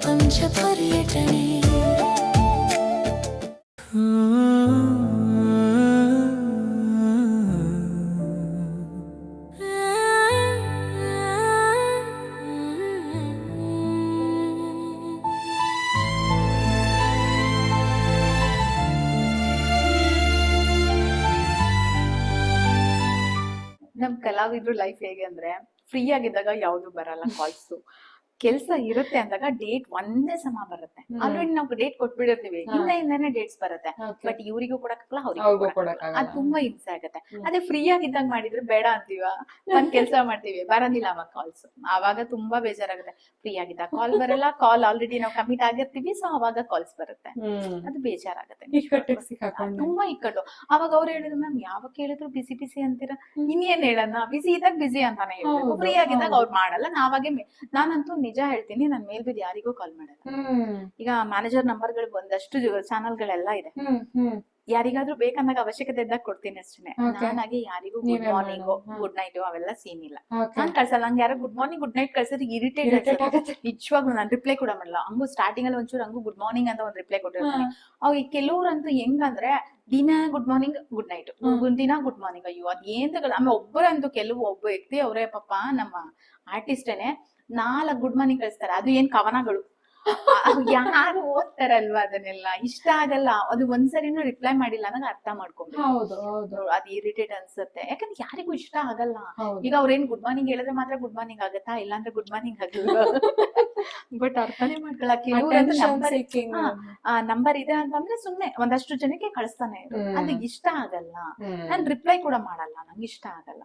ಪ್ರಪಂಚ ಪರ್ಯಟನೆ. ನಮ್ ಕಲಾವಿದ್ರು ಲೈಫ್ ಹೇಗೆ ಅಂದ್ರೆ ಫ್ರೀ ಆಗಿದ್ದಾಗ ಯಾವ್ದು ಬರಲ್ಲ ಕಾಲ್ಸ್. ಕೆಲ್ಸ ಇರುತ್ತೆ ಅಂದಾಗ ಡೇಟ್ ಒಂದೇ ಸಮ ಬರುತ್ತೆ. ಆಲ್ರೆಡಿ ನಾವು ಡೇಟ್ ಕೊಟ್ಬಿಡಿರ್ತೀವಿ, ಹಿಂದೆನೆ ಡೇಟ್ಸ್ ಬರುತ್ತೆ. ಬಟ್ ಇವ್ರಿಗೂ ಕೊಡಕ್ಕಾಗಲ್ಲ, ಅವ್ರಿಗೂ ಕೊಡಕ್ಕಾಗಲ್ಲ. ಅದ್ ತುಂಬಾ ಹಿಂಸೆ ಆಗತ್ತೆ. ಅದೇ ಫ್ರೀ ಆಗಿದ್ದಾಗ ಮಾಡಿದ್ರೆ ಬೇಡ ಅಂತೀವ, ಒಂದ್ ಕೆಲ್ಸ ಮಾಡ್ತೀವಿ, ಬರೋದಿಲ್ಲ ಅವಾಗ ಕಾಲ್ಸ್. ಅವಾಗ ತುಂಬಾ ಬೇಜಾರಾಗುತ್ತೆ. ಫ್ರೀ ಆಗಿದ್ದಾಗ ಕಾಲ್ ಬರಲ್ಲ, ಕಾಲ್ ಆಲ್ರೆಡಿ ನಾವು ಕಮಿಟ್ ಆಗಿರ್ತೀವಿ, ಸೊ ಅವಾಗ ಕಾಲ್ಸ್ ಬರುತ್ತೆ. ಅದು ಬೇಜಾರಾಗತ್ತೆ, ತುಂಬಾ ಇಕ್ಕಟ್ಟು. ಅವಾಗ ಅವ್ರು ಹೇಳಿದ್ರು, ಮ್ಯಾಮ್ ಯಾವಾಗ ಕೇಳಿದ್ರು ಬಿಸಿ ಬಿಸಿ ಅಂತೀರಾ, ಇನ್ನೇನ್ ಹೇಳೋಣ, ಬಿಸಿ ಇದ್ದಾಗ ಬಿಸಿ ಅಂತಾನೆ ಹೇಳ್ಬೇಕು. ಫ್ರೀ ಆಗಿದ್ದಾಗ ಅವ್ರು ಮಾಡಲ್ಲ, ನಾವಾಗೆ ನಾನಂತೂ ನಿಜ ಹೇಳ್ತೀನಿ, ನನ್ ಮೇಲ್ಬಿದ್ದು ಯಾರಿಗೂ ಕಾಲ್ ಮಾಡಲ್ಲ. ಈಗ ಮ್ಯಾನೇಜರ್ ನಂಬರ್ಗಳು ಒಂದಷ್ಟು ಚಾನಲ್ಗಳೆಲ್ಲ ಇದೆ, ಯಾರಿಗಾದ್ರೂ ಬೇಕಂದಾಗ ಅವಶ್ಯಕತೆ ಇದ್ದಾಗ ಕೊಡ್ತೀನಿ ಅಷ್ಟೇ. ನಾನಾಗಿ ಯಾರಿಗೂ ಗುಡ್ ಮಾರ್ನಿಂಗ್ ಗುಡ್ ನೈಟ್ ಅವೆಲ್ಲ ಸೀನ್ ಇಲ್ಲ, ನಾನ್ ಕಳ್ಸಲ್ಲ. ನಂಗೆ ಯಾರು ಗುಡ್ ಮಾರ್ನಿಂಗ್ ಗುಡ್ ನೈಟ್ ಕಳ್ಸಿದ್ರೆ ಇರಿಟೇಟ್ ಆಗುತ್ತೆ ನಿಜವಾಗ್ಲೂ. ನಾನು ರಿಪ್ಲೈ ಕೂಡ ಮಾಡಲ್ಲ. ಹಂಗು ಸ್ಟಾರ್ಟಿಂಗ್ ಅಲ್ಲಿ ಒಂಚೂರು ಹಂಗು ಗುಡ್ ಮಾರ್ನಿಂಗ್ ಅಂತ ಒಂದ್ ರಿಪ್ಲೈ ಕೊಟ್ಟಿರ್ತೀನಿ. ಅವ್ ಕೆಲವ್ರಂತೂ ಹೆಂಗಂದ್ರೆ ದಿನ ಗುಡ್ ಮಾರ್ನಿಂಗ್ ಗುಡ್ ನೈಟ್, ದಿನ ಗುಡ್ ಮಾರ್ನಿಂಗ್. ಅಯ್ಯೋ ಅದ್ ಏನ್ ಆಮೇಲೆ ಒಬ್ಬರಂತೂ ಒಬ್ಬ ವ್ಯಕ್ತಿ ಅವರೇ ಪಾಪ ನಮ್ಮ ಆರ್ಟಿಸ್ಟೇನೆ 4 ಗುಡ್ ಮಾರ್ನಿಂಗ್ ಕಳಿಸ್ತಾರೆ. ಅದು ಏನ್ ಕವನಗಳು, ಯಾರು ಓದ್ತಾರಲ್ವಾ ಅದನ್ನೆಲ್ಲ, ಇಷ್ಟ ಆಗಲ್ಲ. ಅದು ಒಂದ್ಸರಿನೂ ರಿಪ್ಲೈ ಮಾಡಿಲ್ಲ ಅನ್ನೋದು ಅರ್ಥ ಮಾಡ್ಕೊಂಡು ಅದು ಇರಿಟೇಟ್ ಅನ್ಸುತ್ತೆ. ಯಾಕಂದ್ರೆ ಯಾರಿಗೂ ಇಷ್ಟ ಆಗಲ್ಲ. ಈಗ ಅವ್ರೇನ್ ಗುಡ್ ಮಾರ್ನಿಂಗ್ ಹೇಳಿದ್ರೆ ಮಾತ್ರ ಗುಡ್ ಮಾರ್ನಿಂಗ್ ಆಗತ್ತಾ, ಇಲ್ಲಾಂದ್ರೆ ಗುಡ್ ಮಾರ್ನಿಂಗ್ ಆಗಲ್ಲ. ಬಟ್ ಅರ್ಥನೇ ಮಾಡ್ಕೊಳಕ್ಕೆ ನಂಬರ್ ಇದೆ ಅಂತಂದ್ರೆ ಸುಮ್ನೆ ಒಂದಷ್ಟು ಜನಕ್ಕೆ ಕಳಿಸ್ತಾನೆ ಇರೋದು. ಅದು ಇಷ್ಟ ಆಗಲ್ಲ. ನಾನ್ ರಿಪ್ಲೈ ಕೂಡ ಮಾಡಲ್ಲ, ನಂಗೆ ಇಷ್ಟ ಆಗಲ್ಲ.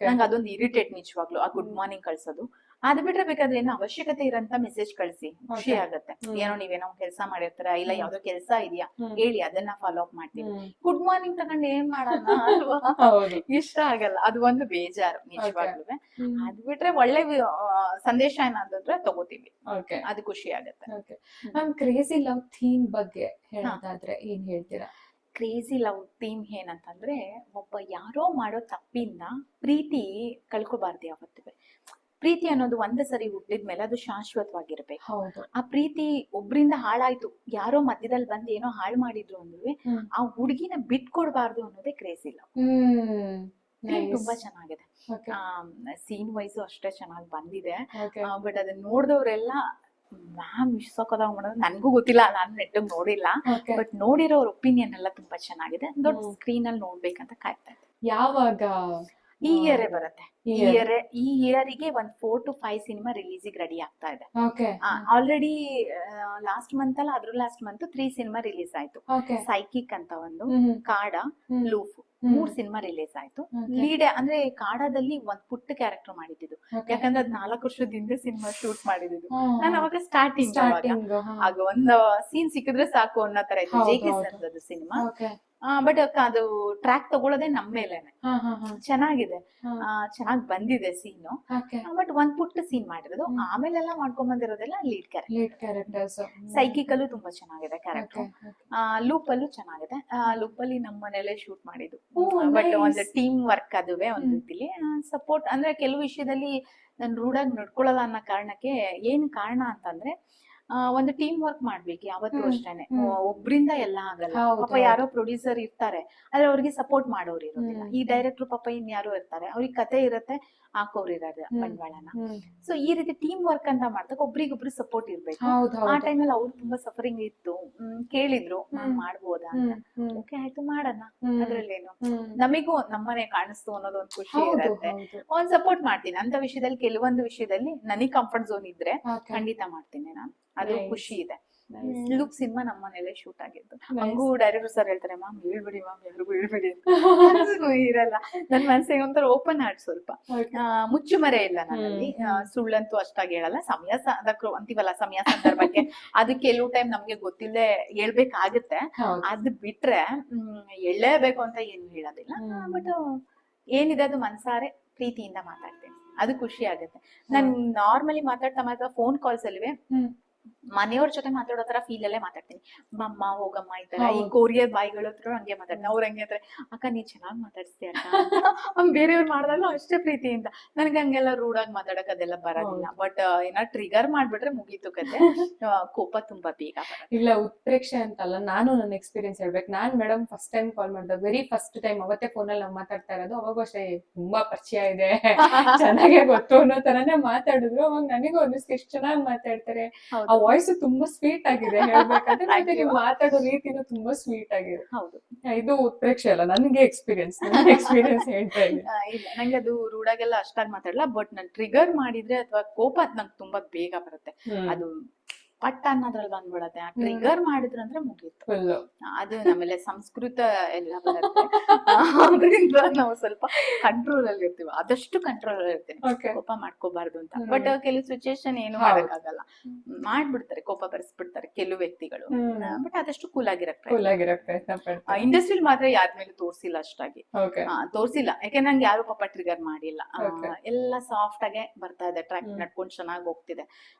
ನಂಗೆ ಅದೊಂದು ಇರಿಟೇಟ್ ನಿಜವಾಗ್ಲು, ಆ ಗುಡ್ ಮಾರ್ನಿಂಗ್ ಕಳ್ಸೋದು. ಅದ್ ಬಿಟ್ರೆ ಬೇಕಾದ್ರೆ ಏನೋ ಅವಶ್ಯಕತೆ ಇರೋಂತ ಮೆಸೇಜ್ ಕಳ್ಸಿ, ಖುಷಿ ಆಗತ್ತೆ. ಏನೋ ನೀವೇನೋ ಕೆಲಸ ಮಾಡಿರ್ತಾರ, ಇಲ್ಲ ಯಾವ್ದೋ ಕೆಲಸ ಇದೆಯಾ ಹೇಳಿ, ಅದನ್ನ ಫಾಲೋ ಅಪ್ ಮಾಡ್ತೀವಿ. ಗುಡ್ ಮಾರ್ನಿಂಗ್ ತಗೊಂಡ್ ಏನ್ ಮಾಡೋಣ ಅಲ್ವಾ, ಇಷ್ಟ ಆಗಲ್ಲ. ಅದು ಒಂದು ಬೇಜಾರು ನಿಜವಾಗ್ಲೂ. ಅದ್ ಬಿಟ್ರೆ ಒಳ್ಳೆ ಸಂದೇಶ ಏನಾದ್ರೆ ತಗೋತೀವಿ, ಅದು ಖುಷಿ ಆಗತ್ತೆ. ಕ್ರೇಜಿ ಲವ್ ಥೀಮ್ ಬಗ್ಗೆ ಹೇಳೋದಾದ್ರೆ ಏನ್ ಹೇಳ್ತೀರಾ? ಕ್ರೇಜಿ ಲವ್ ಥೀಮ್ ಏನಂತಂದ್ರೆ, ಒಬ್ಬ ಯಾರೋ ಮಾಡೋ ತಪ್ಪಿಂದ ಪ್ರೀತಿ ಕಳ್ಕೊಬಾರ್ದು ಯಾವತ್ತೂ. ಪ್ರೀತಿ ಅನ್ನೋದು ಒಂದೇ ಸರಿ ಹುಟ್ಟಿದ್ಮೇಲೆ ಅದು ಶಾಶ್ವತವಾಗಿರ್ಬೇಕು. ಆ ಪ್ರೀತಿ ಒಬ್ರಿಂದ ಹಾಳಾಯ್ತು, ಯಾರೋ ಮಧ್ಯದಲ್ಲಿ ಬಂದು ಏನೋ ಹಾಳು ಮಾಡಿದ್ರು ಅಂದ್ರೆ ಆ ಹುಡುಗಿನ ಬಿಟ್ಕೊಡ್ಬಾರ್ದು ಅನ್ನೋದೇ ಕ್ರೇಜಿ ಲವ್. ತುಂಬಾ ಚೆನ್ನಾಗಿದೆ. ಸೀನ್ ವೈಸು ಅಷ್ಟೇ ಚೆನ್ನಾಗಿ ಬಂದಿದೆ. ಬಟ್ ಅದನ್ನ ನೋಡಿದವ್ರೆಲ್ಲ ಮ್ಯಾಮ್ ಇಷ್ಟ ಸಕ್ಕತ್ತಾಗಿ ಮಾಡೋದು, ನನ್ಗೂ ಗೊತ್ತಿಲ್ಲ, ನಾನು ನೆಟ್ಟಿಗೆ ನೋಡಿಲ್ಲ. ಬಟ್ ನೋಡಿರೋರ್ ಒಪಿನಿಯನ್ ಎಲ್ಲ ತುಂಬಾ ಚೆನ್ನಾಗಿದೆ. ದೊಡ್ಡ ಸ್ಕ್ರೀನ್ ಅಲ್ಲಿ ನೋಡ್ಬೇಕಂತ ಕಾಯ್ತಾ ಇದ್ದೆ. ಯಾವಾಗ? ಈ ಇಯರೇ ಬರುತ್ತೆ. ಈ ಇಯರಿಗೆ ಒಂದ್ 4 to 5 ಸಿನಿಮಾ ರಿಲೀಸಿಗೆ ರೆಡಿ ಆಗ್ತಾ ಇದೆ. ಆಲ್ರೆಡಿ ಲಾಸ್ಟ್ ಮಂತ್ ಅಲ್ಲ, ಅದ್ರ ಲಾಸ್ಟ್ ಮಂತ್ 3 ಸಿನಿಮಾ ರಿಲೀಸ್ ಆಯ್ತು. ಸೈಕಿಕ್ ಅಂತ ಒಂದು, ಕಾಡ, ಲೂಫ್ 3 ಸಿನಿಮಾ ರಿಲೀಸ್ ಆಯ್ತು. ಲೀಡ್ ಅಂದ್ರೆ ಕಾಡಾದಲ್ಲಿ ಒಂದ್ ಪುಟ್ಟ ಕ್ಯಾರೆಕ್ಟರ್ ಮಾಡಿದ್ದು, ಯಾಕಂದ್ರೆ ಅದ್ 4 ವರ್ಷದ ಹಿಂದೆ ಸಿನಿಮಾ ಶೂಟ್ ಮಾಡಿದ್ದು. ನಾನು ಅವಾಗ ಸ್ಟಾರ್ಟಿಂಗ್ ಆಗ ಒಂದ್ ಸೀನ್ ಸಿಕ್ಕಿದ್ರೆ ಸಾಕು ಅನ್ನೋ ತರ ಇತ್ತು. ಜೆ.ಕೆ. ಸರ್ದು ಸಿನಿಮಾ. ಬಟ್ ಅದು ಟ್ರ್ಯಾಕ್ ತಗೊಳ್ಳೋದೇ ನಮ್ಮ ಮೇಲೆನೆ. ಚೆನ್ನಾಗಿದೆ, ಚೆನ್ನಾಗ್ ಬಂದಿದೆ ಸೀನು. ಬಟ್ ಒಂದ್ ಪುಟ್ಟ ಸೀನ್ ಮಾಡಿರೋದು, ಆಮೇಲೆಲ್ಲ ಮಾಡ್ಕೊಂಡ್ ಬಂದಿರೋದೆಲ್ಲ ಲೀಡ್ ಕ್ಯಾರೆಕ್ಟರ್ಸ್. ಸೈಕಿಕ್ ಅಲ್ಲೂ ತುಂಬಾ ಚೆನ್ನಾಗಿದೆ ಕ್ಯಾರೆಕ್ಟರ್. ಲೂಪ್ ಅಲ್ಲೂ ಚೆನ್ನಾಗಿದೆ. ಲೂಪ್ ಅಲ್ಲಿ ನಮ್ಮ ಮನೇಲೆ ಶೂಟ್ ಮಾಡಿದ್ದು. ಬಟ್ ಒಂದು ಟೀಮ್ ವರ್ಕ್ ಅದುವೆ ಒಂದ್ ರೀತಿಲಿ ಸಪೋರ್ಟ್. ಅಂದ್ರೆ ಕೆಲವು ವಿಷಯದಲ್ಲಿ ನಾನು ರೂಢಾಗಿ ನಡ್ಕೊಳಲ್ಲ ಅನ್ನೋ ಕಾರಣಕ್ಕೆ, ಏನ್ ಕಾರಣ ಅಂತಂದ್ರೆ ಒಂದು ಟೀಮ್ ವರ್ಕ್ ಮಾಡ್ಬೇಕು ಯಾವತ್ತೂ ಅಷ್ಟೇನೆ. ಒಬ್ರಿಂದ ಎಲ್ಲ ಆಗಲ್ಲ. ಪಾಪ ಯಾರೋ ಪ್ರೊಡ್ಯೂಸರ್ ಇರ್ತಾರೆ, ಆದ್ರೆ ಅವ್ರಿಗೆ ಸಪೋರ್ಟ್ ಮಾಡೋರು ಇರೋದಿಲ್ಲ. ಈ ಡೈರೆಕ್ಟರ್ ಪಾಪ ಇನ್ಯಾರೋ ಇರ್ತಾರೆ, ಅವ್ರಿಗೆ ಕತೆ ಇರತ್ತೆ, ಹಾಕೋರು ಇರೋದು ಬಂಡವಾಳನ. ಸೊ ಈ ರೀತಿ ಟೀಮ್ ವರ್ಕ್ ಅಂತ ಮಾಡ್ದಾಗ ಒಬ್ರಿಗೊಬ್ರು ಸಪೋರ್ಟ್ ಇರ್ಬೇಕು. ಆ ಟೈಮಲ್ಲಿ ಅವ್ರು ತುಂಬಾ ಸಫರಿಂಗ್ ಇತ್ತು. ಕೇಳಿದ್ರು ಮಾಡ್ಬೋದಾ ಅಂತ. ಓಕೆ ಆಯ್ತು ಮಾಡೋಣ, ಅದ್ರಲ್ಲೇನು. ನಮಿಗೂ ನಮ್ಮನೆ ಕಾಣಿಸ್ತು ಅನ್ನೋದು ಒಂದ್ ಖುಷಿ ಇರತ್ತೆ. ಒಂದ್ ಸಪೋರ್ಟ್ ಮಾಡ್ತೀನಿ ಅಂತ ವಿಷಯದಲ್ಲಿ. ಕೆಲವೊಂದು ವಿಷಯದಲ್ಲಿ ನನಗ್ ಕಂಫರ್ಟ್ ಝೋನ್ ಇದ್ರೆ ಖಂಡಿತ ಮಾಡ್ತೀನಿ ನಾನು, ಅದು ಖುಷಿ ಇದೆ. ಲುಕ್ ಸಿನಿಮಾ ನಮ್ಮ ಮನೇಲೆ ಶೂಟ್ ಆಗಿದ್ದು. ಹಂಗೂ ಡೈರೆಕ್ಟರ್ ಸರ್ ಹೇಳ್ತಾರೆ, ಮ್ಯಾಮ್ ಹೇಳ್ಬಿಡಿ ಮ್ಯಾಮ್, ಯಾರಿಗೂ ಹೇಳ್ಬಿಡಿ ಅಂತ. ಇರಲ್ಲ, ನನ್ ಮನಸ್ಸಿಗೆ ಒಂಥರ ಓಪನ್ ಹಾರ್ಟ್. ಸ್ವಲ್ಪ ಮುಚ್ಚುಮರೆ ಇಲ್ಲ ನನ್ನಲ್ಲಿ. ಸುಳ್ಳಂತೂ ಅಷ್ಟಾಗಿ ಹೇಳಲ್ಲ. ಸಮಯ ಅಂತೀವಲ್ಲ, ಸಮಯ ಸಂದರ್ಭಕ್ಕೆ ಅದು ಕೆಲವು ಟೈಮ್ ನಮ್ಗೆ ಗೊತ್ತಿಲ್ಲದೆ ಹೇಳ್ಬೇಕಾಗತ್ತೆ. ಅದ್ ಬಿಟ್ರೆ ಹೇಳಲೇಬೇಕು ಅಂತ ಏನು ಹೇಳೋದಿಲ್ಲ. ಬಟ್ ಏನಿದೆ ಅದು ಮನ್ಸಾರೆ ಪ್ರೀತಿಯಿಂದ ಮಾತಾಡ್ತೀನಿ, ಅದು ಖುಷಿ ಆಗುತ್ತೆ. ನಾನ್ ನಾರ್ಮಲಿ ಮಾತಾಡ್ತಾ ಫೋನ್ ಕಾಲ್ಸ್ ಅಲ್ವೇ ಮನೆಯವ್ರ ಜೊತೆ ಮಾತಾಡೋ ತರ ಫೀಲ್ ಅಲ್ಲೇ ಮಾತಾಡ್ತೀನಿ. ಮಮ್ಮ ಹೋಗಮ್ಮ ಈ ತರ, ಈ ಹೌದು. ಕೊರಿಯರ್ ಬಾಯ್ಗಳ ಹತ್ರ ಹಂಗೆ ಮಾತಾಡ್ತೀನಿ. ಅವ್ರ ಹಂಗೆ ಅಂತಾರೆ, ಅಕ್ಕ ನೀ ಚೆನ್ನಾಗ್ ಮಾತಾಡ್ಸ್ತೀಯ ಅಕ್ಕ ಬೇರೆಯವ್ರು ಮಾಡ್ದಾಗ್ಲೂ ಅಷ್ಟೇ ಪ್ರೀತಿಯಿಂದ. ನನ್ಗೆ ಹಂಗೆಲ್ಲ ರೂಡ್ ಆಗಿ ಮಾತಾಡಕ್ ಅದೆಲ್ಲ ಬರೋದಿಲ್ಲ. ಬಟ್ ಏನಾದ್ರು ಟ್ರಿಗರ್ ಮಾಡ್ಬಿಟ್ರೆ ಮುಗೀತು ಕತೆ. ಕೋಪ ತುಂಬಾ ಬೇಗ ಬರುತ್ತೆ. ಇಲ್ಲ ಉತ್ಪ್ರೇಕ್ಷೆ ಅಂತಲ್ಲ, ನಾನು ನನ್ನ ಎಕ್ಸ್ಪೀರಿಯನ್ಸ್ ಹೇಳ್ಬೇಕು. ನಾನ್ ಮೇಡಮ್ ಫಸ್ಟ್ ಟೈಮ್ ಕಾಲ್ ಮಾಡಿದೆ, ವೆರಿ ಫಸ್ಟ್ ಟೈಮ್ ಅವತ್ತೇ ಫೋನಲ್ಲಿ ನಾವು ಮಾತಾಡ್ತಾ ಇರೋದು. ಅವಾಗ ಅಷ್ಟೇ ತುಂಬಾ ಪರಿಚಯ ಇದೆ, ಚೆನ್ನಾಗೇ ಗೊತ್ತು ಅನ್ನೋ ತರಾನೇ ಮಾತಾಡಿದ್ರು. ಅವಾಗ ನನಗೂ ಅನ್ನಿಸ್ತು ಎಷ್ಟು ಚೆನ್ನಾಗಿ ಮಾತಾಡ್ತಾರೆ, ಆ ಹೌದು ವಾಯ್ಸ್ ತುಂಬಾ ಸ್ವೀಟ್ ಆಗಿದೆ ಹೇಳ್ಬೇಕಂದ್ರೆ. Thank ಮತ್ತೆ you. ನೀವು ಮಾತಾಡೋ ರೀತಿನೂ ತುಂಬಾ ಸ್ವೀಟ್ ಆಗಿದೆ. ಹೌದು. ಇದು ಉತ್ಪ್ರೇಕ್ಷೆ ಅಲ್ಲ, ನನಗೆ ಎಕ್ಸ್ಪೀರಿಯನ್ಸ್ ಹೇಳ್ತಾ ಇದ್ದೀನಿ. ಇಲ್ಲ ನಂಗೆ ಅದು ರೂಡಾಗೆಲ್ಲ ಅಷ್ಟಾಗಿ ಮಾತಾಡಲ್ಲ. ಬಟ್ ನಾನ್ ಟ್ರಿಗರ್ ಮಾಡಿದ್ರೆ ಅಥವಾ ಕೋಪ ನಂಗೆ ತುಂಬಾ ಬೇಗ ಬರುತ್ತೆ. ಅದು ಪಟ್ ಅನ್ನೋದ್ರಲ್ಲಿ ಬಂದ್ಬಿಡತ್ತೆ. ಆ ಟ್ರಿಗರ್ ಮಾಡಿದ್ರಂದ್ರೆ ಮುಗೀತು. ಫುಲ್ ಅದು ನಮ್ಮೆಲ್ಲ ಸಂಸ್ಕೃತ ಎಲ್ಲ ಬರುತ್ತೆ. ಅದ್ರಿಂದ ನಾವು ಸ್ವಲ್ಪ ಕಂಟ್ರೋಲ್ ಅಲ್ಲಿ ಇರ್ತೀವಿ, ಆದಷ್ಟು ಕಂಟ್ರೋಲ್ ಅಲ್ಲಿ ಇರ್ತೀನಿ. ಕೋಪ ಮಾಡ್ಕೋಬಾರ್ದು ಅಂತ. ಬಟ್ ಕೆಲವು ಸಿಚುಯೇಷನ್ ಏನು ಮಾಡಕ್ಕಾಗಲ್ಲ, ಮಾಡ್ಬಿಡ್ತಾರೆ, ಕೋಪ ಬರ್ಸ್ಬಿಡ್ತಾರೆ ಕೆಲವು ವ್ಯಕ್ತಿಗಳು. ಬಟ್ ಆದಷ್ಟು ಕೂಲ್ ಆಗಿರಕ್ ಪ್ರಯತ್ನ ಪಡ್ತೀನಿ. ಇಂಡಸ್ಟ್ರಿಲ್ ಮಾತ್ರ ಯಾರ ಮೇಲೆ ತೋರ್ಸಿಲ್ಲ ಅಷ್ಟಾಗಿ, Okay. ತೋರ್ಸಿಲ್ಲ. ಯಾಕೆ ನಂಗೆ ಯಾರು ಪಾಪ ಟ್ರಿಗರ್ ಮಾಡಿಲ್ಲ. Okay. ಎಲ್ಲ ಸಾಫ್ಟ್ ಆಗಿ ಬರ್ತಾ ಇದೆ, ಟ್ರ್ಯಾಕ್ ನಡ್ಕೊಂಡು ಚೆನ್ನಾಗಿ ಹೋಗ್ತಿದೆ.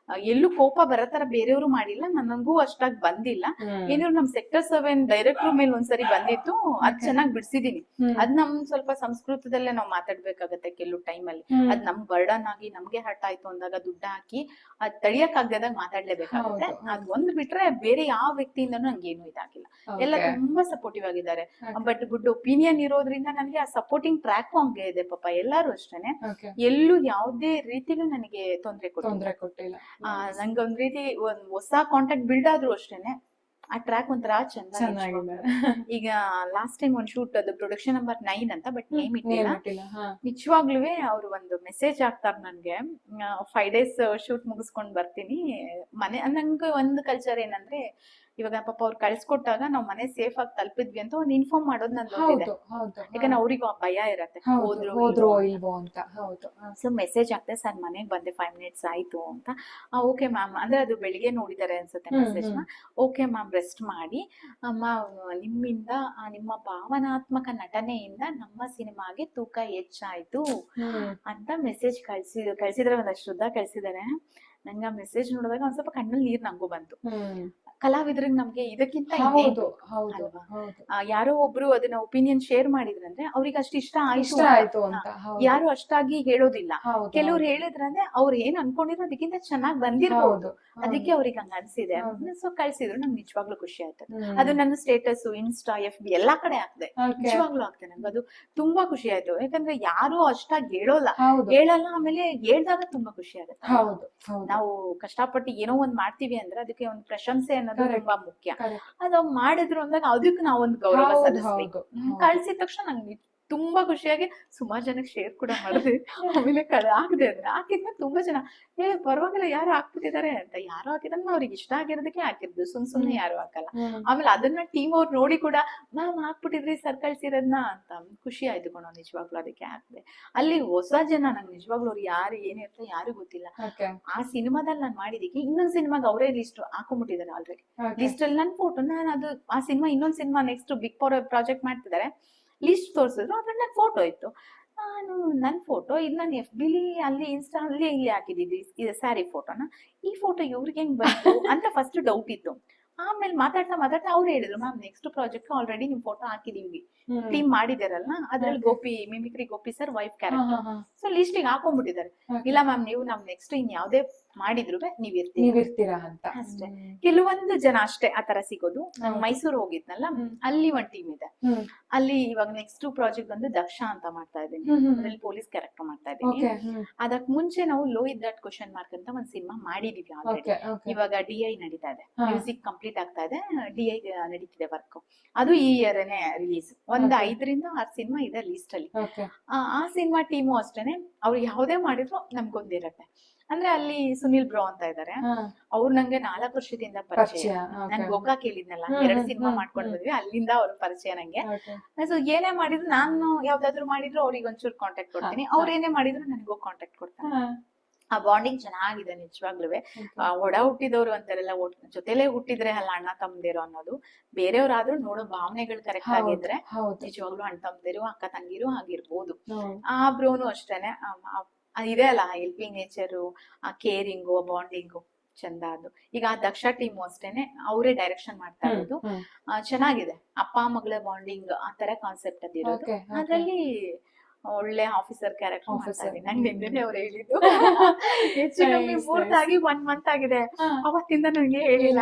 ಎಲ್ಲೂ ಕೋಪ ಬರೋ ತರ ಬೇರೆಯವರು ಮಾಡಿಲ್ಲ, ನನಗೂ ಅಷ್ಟಾಗಿ ಬಂದಿಲ್ಲ. ಏನಾದ್ರು ನಮ್ ಸೆಕ್ಟರ್ 7 ಡೈರೆಕ್ಟರ್ ಮೇಲೆ ಒಂದ್ಸರಿ ಬಂದಿತ್ತು, ಅದ್ ಚೆನ್ನಾಗಿ ಬಿಡ್ಸಿದೀನಿ. ಅದ್ ನಮ್ ಸ್ವಲ್ಪ ಸಂಸ್ಕೃತದಲ್ಲೇ ನಾವು ಮಾತಾಡ್ಬೇಕಾಗತ್ತೆ ಕೆಲವು ಟೈಮ್ ಅಲ್ಲಿ. ಅದ್ ನಮ್ ಬರ್ಡನ್ ಆಗಿ ನಮ್ಗೆ ಹರ್ಟ್ ಆಯ್ತು ಅಂದಾಗ ದುಡ್ಡು ಹಾಕಿ ಅದ್ ತಡಿಯಕ್ ಆಗದಾಗ ಮಾತಾಡ್ಲೇಬೇಕಾಗುತ್ತೆ. ಅದ್ ಒಂದ್ ಬಿಟ್ರೆ ಬೇರೆ ಯಾವ ವ್ಯಕ್ತಿಯಿಂದನೂ ನಂಗೇನು ಇದಾಗಿಲ್ಲ. ಎಲ್ಲ ತುಂಬಾ ಸಪೋರ್ಟಿವ್ ಆಗಿದ್ದಾರೆ. ಬಟ್ ಗುಡ್ ಒಪಿನಿಯನ್ ಇರೋದ್ರಿಂದ ನನಗೆ ಆ ಸಪೋರ್ಟಿಂಗ್ ಟ್ರ್ಯಾಕ್ ಹಂಗೆ ಇದೆ ಪಾಪ. ಎಲ್ಲಾರು ಅಷ್ಟೇನೆ, ಎಲ್ಲೂ ಯಾವ್ದೇ ರೀತಿಲೂ ನನಗೆ ತೊಂದ್ರೆ ಕೊಟ್ಟಿಲ್ಲ. ನಂಗೆ ಒಂದ್ ರೀತಿ ಒಂದ್ ಹೊಸ ಕಾಂಟ್ಯಾಕ್ಟ್ ಬಿಲ್ಡ್ ಆದ್ರೂ ಅಷ್ಟೇನೆ ಆ ಟ್ರ್ಯಾಕ್ ಒಂಥರ ಚೆನ್ನಾಗಿದೆ. ಈಗ ಲಾಸ್ಟ್ ಟೈಮ್ ಒಂದ್ ಶೂಟ್, ಅದು ಪ್ರೊಡಕ್ಷನ್ ನಂಬರ್ 9 ಅಂತ, ಬಟ್ ನೇಮ್ ಇಟ್ಟಿಲ್ಲ. ನಿಜವಾಗ್ಲೂ ಅವ್ರು ಒಂದು ಮೆಸೇಜ್ ಹಾಕ್ತಾರ ನನ್ಗೆ, 5 days ಶೂಟ್ ಮುಗಿಸ್ಕೊಂಡ್ ಬರ್ತೀನಿ ಮನೆ. ನಂಗೆ ಒಂದು ಕಲ್ಚರ್ ಏನಂದ್ರೆ, ಇವಾಗ ಪಾಪ ಅವ್ರು ಕಳ್ಸ್ಕೊಟ್ಟಾಗ ನಾವ್ ಮನೆ ಸೇಫ್ ಆಗಿ ತಲುಪಿದ್ವಿ ಅಂತ ಒಂದ್ ಇನ್ಫಾರ್ಮ್ ಮಾಡೋದು ನಂದು. ಯಾಕಂದ್ರೆ ಅವ್ರಿಗೂ ಆ ಭಯ ಇರತ್ತೆ, ಹೋದ್ರು ಇಲ್ವೋ ಅಂತ. ಸೊ ಮೆಸೇಜ್ ಆಗ್ತದೆ, ಸರ್ ಮನೆಗ್ ಬಂದೆ 5 minutes ಆಯ್ತು ಅಂತ. ಓಕೆ ಮ್ಯಾಮ್, ಅಂದ್ರೆ ಅದು ಬೆಳಿಗ್ಗೆ ನೋಡಿದಾರೆ ಅನ್ಸುತ್ತೆ ಮೆಸೇಜ್ ನ. ಓಕೆ ಮ್ಯಾಮ್, ರೆಸ್ಟ್ ಮಾಡಿ ಅಮ್ಮ, ನಿಮ್ಮಿಂದ ನಿಮ್ಮ ಭಾವನಾತ್ಮಕ ನಟನೆಯಿಂದ ನಮ್ಮ ಸಿನಿಮಾಗೆ ತೂಕ ಹೆಚ್ಚಾಯ್ತು ಅಂತ ಮೆಸೇಜ್ ಕಳ್ಸಿದ್ರೆ ಒಂದಷ್ಟು ಉದ್ದ ಕಳ್ಸಿದಾರೆ. ನಂಗೆ ಆ ಮೆಸೇಜ್ ನೋಡಿದಾಗ ಒಂದ್ ಸ್ವಲ್ಪ ಕಣ್ಣಲ್ಲಿ ನೀರ್ ನಂಗೂ ಬಂತು. ಕಲಾವಿದ್ರಿಗೆ ನಮ್ಗೆ ಇದಕ್ಕಿಂತ ಯಾರೋ ಒಬ್ರು ಅದನ್ನ ಒಪಿನಿಯನ್ ಶೇರ್ ಮಾಡಿದ್ರಂದ್ರೆ ಅವ್ರಿಗೆ ಅಷ್ಟು ಇಷ್ಟ ಆಯ್ತು ಅಂತ ಯಾರು ಅಷ್ಟಾಗಿ ಹೇಳೋದಿಲ್ಲ. ಕೆಲವ್ರು ಹೇಳಿದ್ರಂದ್ರೆ ಅವ್ರು ಏನ್ ಅನ್ಕೊಂಡಿದ್ರು ಅದಕ್ಕಿಂತ ಚೆನ್ನಾಗ್ ಬಂದಿರ್ಬೋದು, ಅದಕ್ಕೆ ಅವ್ರಿಗೆ ಹಂಗ ಅನ್ಸಿದೆ. ಸೊ ಕಳ್ಸಿದ್ರು, ನಂಗೆ ನಿಜವಾಗ್ಲೂ ಖುಷಿ ಆಯ್ತು. ಅದು ನನ್ನ ಸ್ಟೇಟಸ್, ಇನ್ಸ್ಟಾ, FB ಎಲ್ಲಾ ಕಡೆ ಹಾಕ್ದೆ. ನಿಜವಾಗ್ಲೂ ಆಗ್ತದೆ, ನಂಗೆ ಅದು ತುಂಬಾ ಖುಷಿ ಆಯ್ತು. ಯಾಕಂದ್ರೆ ಯಾರು ಅಷ್ಟಾಗಿ ಹೇಳಲ್ಲ, ಆಮೇಲೆ ಹೇಳ್ದಾಗ ತುಂಬಾ ಖುಷಿ ಆಗುತ್ತೆ. ನಾವು ಕಷ್ಟಪಟ್ಟು ಏನೋ ಒಂದ್ ಮಾಡ್ತೀವಿ ಅಂದ್ರೆ ಅದಕ್ಕೆ ಒಂದು ಪ್ರಶಂಸೆ ಅನ್ನೋದು ತುಂಬಾ ಮುಖ್ಯ. ಅದು ಮಾಡಿದ್ರು ಅಂದಾಗ ಅದಕ್ಕೆ ನಾವೊಂದು ಗೌರವ ಸಲ್ಲಿಸ್ಬೇಕು. ಕಳ್ಸಿದ ತಕ್ಷಣ ನಂಗೆ ತುಂಬಾ ಖುಷಿಯಾಗಿ ಸುಮಾರು ಜನಕ್ಕೆ ಶೇರ್ ಕೂಡ ಮಾಡಿದೆ. ಆಮೇಲೆ ಹಾಕಿದೆ ಅಂದ್ರೆ ಹಾಕಿದ್ಮೇಲೆ ತುಂಬಾ ಜನ ಪರವಾಗಿಲ್ಲ ಯಾರು ಹಾಕ್ಬಿಟ್ಟಿದ್ದಾರೆ ಅಂತ. ಯಾರು ಹಾಕಿದ್ರೆ ಅವ್ರಿಗೆ ಇಷ್ಟ ಆಗಿರೋದಕ್ಕೆ ಹಾಕಿದ್ದು, ಸುಮ್ನೆ ಯಾರು ಹಾಕಲ್ಲ. ಆಮೇಲೆ ಅದನ್ನ ಟೀಮ್ ಅವ್ರು ನೋಡಿ ಕೂಡ ಮ್ಯಾಮ್ ಹಾಕ್ಬಿಟ್ಟಿದ್ರಿ ಸರ್ ಕಳ್ಸಿರೋದ್ನ ಅಂತ ಖುಷಿ ಆಯ್ತು ಕಣೋ. ನಿಜವಾಗ್ಲೂ ಅದಕ್ಕೆ ಹಾಕ್ದೆ. ಅಲ್ಲಿ ಹೊಸ ಜನ, ನಂಗೆ ನಿಜವಾಗ್ಲೂ ಅವ್ರು ಯಾರು ಏನಿರ್ತಾರೆ ಯಾರು ಗೊತ್ತಿಲ್ಲ. ಆ ಸಿನಿಮಾದಲ್ಲಿ ನಾನ್ ಮಾಡಿದಕ್ಕೆ ಇನ್ನೊಂದ್ ಸಿನಿಮಾಗ ಅವರೇ ಲಿಸ್ಟ್ ಹಾಕೊಂಡ್ಬಿಟ್ಟಿದ್ದಾರೆ ಆಲ್ರೆಡಿ. ಲಿಸ್ಟ್ ಅಲ್ಲಿ ನನ್ ಫೋಟೋ, ನಾನು ಅದು ಆ ಸಿನಿಮಾ ಇನ್ನೊಂದ್ ಸಿನಿಮಾ ನೆಕ್ಸ್ಟ್ ಬಿಗ್ ಪ್ರಾಜೆಕ್ಟ್ ಮಾಡ್ತಿದ್ದಾರೆ, ಲಿಸ್ಟ್ ತೋರ್ಸಿದ್ರು, ಅದ್ರಲ್ಲಿ ನನ್ ಫೋಟೋ ಇತ್ತು. ನಾನು ನನ್ ಫೋಟೋ ಇದು ನಾನು FB ಅಲ್ಲಿ ಇನ್ಸ್ಟಾ ಅಲ್ಲಿ ಇಲ್ಲಿ ಹಾಕಿದ್ದಿದ್ವಿ ಸ್ಯಾರಿ ಫೋಟೋನ. ಈ ಫೋಟೋ ಇವ್ರಿಗೆ ಹೆಂಗ್ ಬಂತು ಅಂತ ಫಸ್ಟ್ ಡೌಟ್ ಇತ್ತು. ಆಮೇಲೆ ಮಾತಾಡ್ತಾ ಅವ್ರು ಹೇಳಿದ್ರು, ಮ್ಯಾಮ್ ನೆಕ್ಸ್ಟ್ ಪ್ರಾಜೆಕ್ಟ್ ಆಲ್ರೆಡಿ ನಿಮ್ ಫೋಟೋ ಹಾಕಿದೀವಿ, ಟೀಮ್ ಮಾಡಿದಾರಲ್ಲ ಅದ್ರಲ್ಲಿ mimicry Gopi sir wife character. So list ಗೆ ಹಾಕೊಂಡ್ಬಿಟ್ಟಿದ್ದಾರೆ. ಇಲ್ಲ ಮ್ಯಾಮ್, ನೀವು ನಮ್ ನೆಕ್ಸ್ಟ್ ಇನ್ ಯಾವ್ದೇ ಮಾಡಿದ್ರು ನೀವ್ ಇರ್ತೀರಾ ಅಂತ ಅಷ್ಟೇ. ಕೆಲವೊಂದು ಜನ ಅಷ್ಟೇ ಆತರ ಸಿಗೋದು. ನಾನು ಮೈಸೂರು ಹೋಗಿದ್ನಲ್ಲ, ಅಲ್ಲಿ ಒಂದ್ ಟೀಮ್ ಇದೆ. ಅಲ್ಲಿ ಇವಾಗ ನೆಕ್ಸ್ಟ್ ಪ್ರಾಜೆಕ್ಟ್ ಬಂದು ದಕ್ಷ ಅಂತ ಮಾಡ್ತಾ ಇದ್ದೀನಿ, ಅದ್ರಲ್ಲಿ ಪೊಲೀಸ್ ಕ್ಯಾರೆಕ್ಟರ್ ಮಾಡ್ತಾ ಇದ್ದೀನಿ. ಅದಕ್ ಮುಂಚೆ ನಾವು ಲೋ ಇದ್ ದಟ್ ಕ್ವಶನ್ ಮಾರ್ಕ್ ಅಂತ ಒಂದ್ ಸಿನಿಮಾ ಮಾಡಿದೀವಿ ಆಲ್ರೆಡಿ. ಇವಾಗ DI ನಡೀತಾ ಇದೆ, ಮ್ಯೂಸಿಕ್ ಕಂಪ್ಲೀಟ್ ಆಗ್ತಾ ಇದೆ, DI ನಡೀತಿದೆ ವರ್ಕ್. ಅದು ಈ ಇಯರ್ನೇ ರಿಲೀಸ್. ಒಂದ್ 5 ರಿಂದ 6 ಸಿನಿಮಾ ಇದೆ ಲಿಸ್ಟ್ ಅಲ್ಲಿ. ಆ ಸಿನಿಮಾ ಟೀಮು ಅಷ್ಟೇನೆ, ಅವ್ರು ಯಾವ್ದೇ ಮಾಡಿದ್ರು ನಮ್ಗೊಂದಿರತ್ತೆ. ಅಂದ್ರೆ ಅಲ್ಲಿ ಸುನಿಲ್ ಬ್ರೋ ಅಂತ ಇದಾರೆ, ಅವ್ರು ನಂಗೆ 4 ವರ್ಷದಿಂದ ಪರಿಚಯ. ನಾನ್ ಗೋಕಾ ಕೇಳಿದ್ನಲ್ಲ, 2 ಸಿನಿಮಾ ಮಾಡ್ಕೊಂಡ್ ಬಂದ್ವಿ, ಅಲ್ಲಿಂದ ಅವ್ರ ಪರಿಚಯ ನಂಗೆ. ಸೊ ಏನೇ ಮಾಡಿದ್ರು, ನಾನು ಯಾವ್ದಾದ್ರು ಮಾಡಿದ್ರು ಅವ್ರಿಗೆ ಒಂಚೂರು ಕಾಂಟ್ಯಾಕ್ಟ್ ಕೊಡ್ತೀನಿ, ಅವ್ರ ಏನೇ ಮಾಡಿದ್ರು ನನ್ಗೂ ಕಾಂಟ್ಯಾಕ್ಟ್ ಕೊಡ್ತಾರೆ. ಆ ಬಾಂಡಿಂಗ್ ಚೆನ್ನಾಗಿದೆ ನಿಜವಾಗ್ಲೂ. ಒಡ ಹುಟ್ಟಿದವ್ರು ಅಂತಾರೆಲ್ಲ, ಜೊತೆಲೆ ಹುಟ್ಟಿದ್ರೆ ಅಲ್ಲ ಅಣ್ಣ ತಮ್ಮದಿರು ಅನ್ನೋದು. ಬೇರೆಯವ್ರಾದ್ರೂ ನೋಡೋ ಭಾವನೆಗಳು ಕರೆಕ್ಟ್ ಆಗಿದ್ರೆ ನಿಜವಾಗ್ಲೂ ಅಣ್ಣ ತಮ್ಮದಿರು ಅಕ್ಕ ತಂಗಿರು ಆಗಿರ್ಬೋದು. ಆ ಬ್ರೋನು ಅಷ್ಟೇನೆ ಇದೆ ಅಲ್ಲ, ಹೆಲ್ಪಿಂಗ್ ನೇಚರು, ಆ ಕೇರಿಂಗು, ಬಾಂಡಿಂಗು ಚಂದ ಅದು. ಈಗ ಆ ದಕ್ಷ ಟೀಮು ಅಷ್ಟೇನೆ, ಅವರೇ ಡೈರೆಕ್ಷನ್ ಮಾಡ್ತಾ ಇರೋದು. ಚೆನ್ನಾಗಿದೆ, ಅಪ್ಪ ಮಗಳ ಬಾಂಡಿಂಗ್ ಆ ತರ ಕಾನ್ಸೆಪ್ಟ್ ಅದಿರೋದು. ಅದ್ರಲ್ಲಿ ಒಳ್ಳೆ ಆಫೀಸರ್ ಕ್ಯಾರೆಕ್ಟರ್ ಮಾಡ್ತಾ ಇದ್ದೀನಿ. ನಂಗೆ ನಿನ್ನೆ ಅವ್ರು ಹೇಳಿದ್ದು ಹೆಚ್ಚು ಕಮ್ಮಿ ಮೂರ್ತಾಗಿ 1 ಮಂತ್ ಆಗಿದೆ, ಅವತ್ತಿಂದ ನಂಗೆ ಹೇಳಿಲ್ಲ.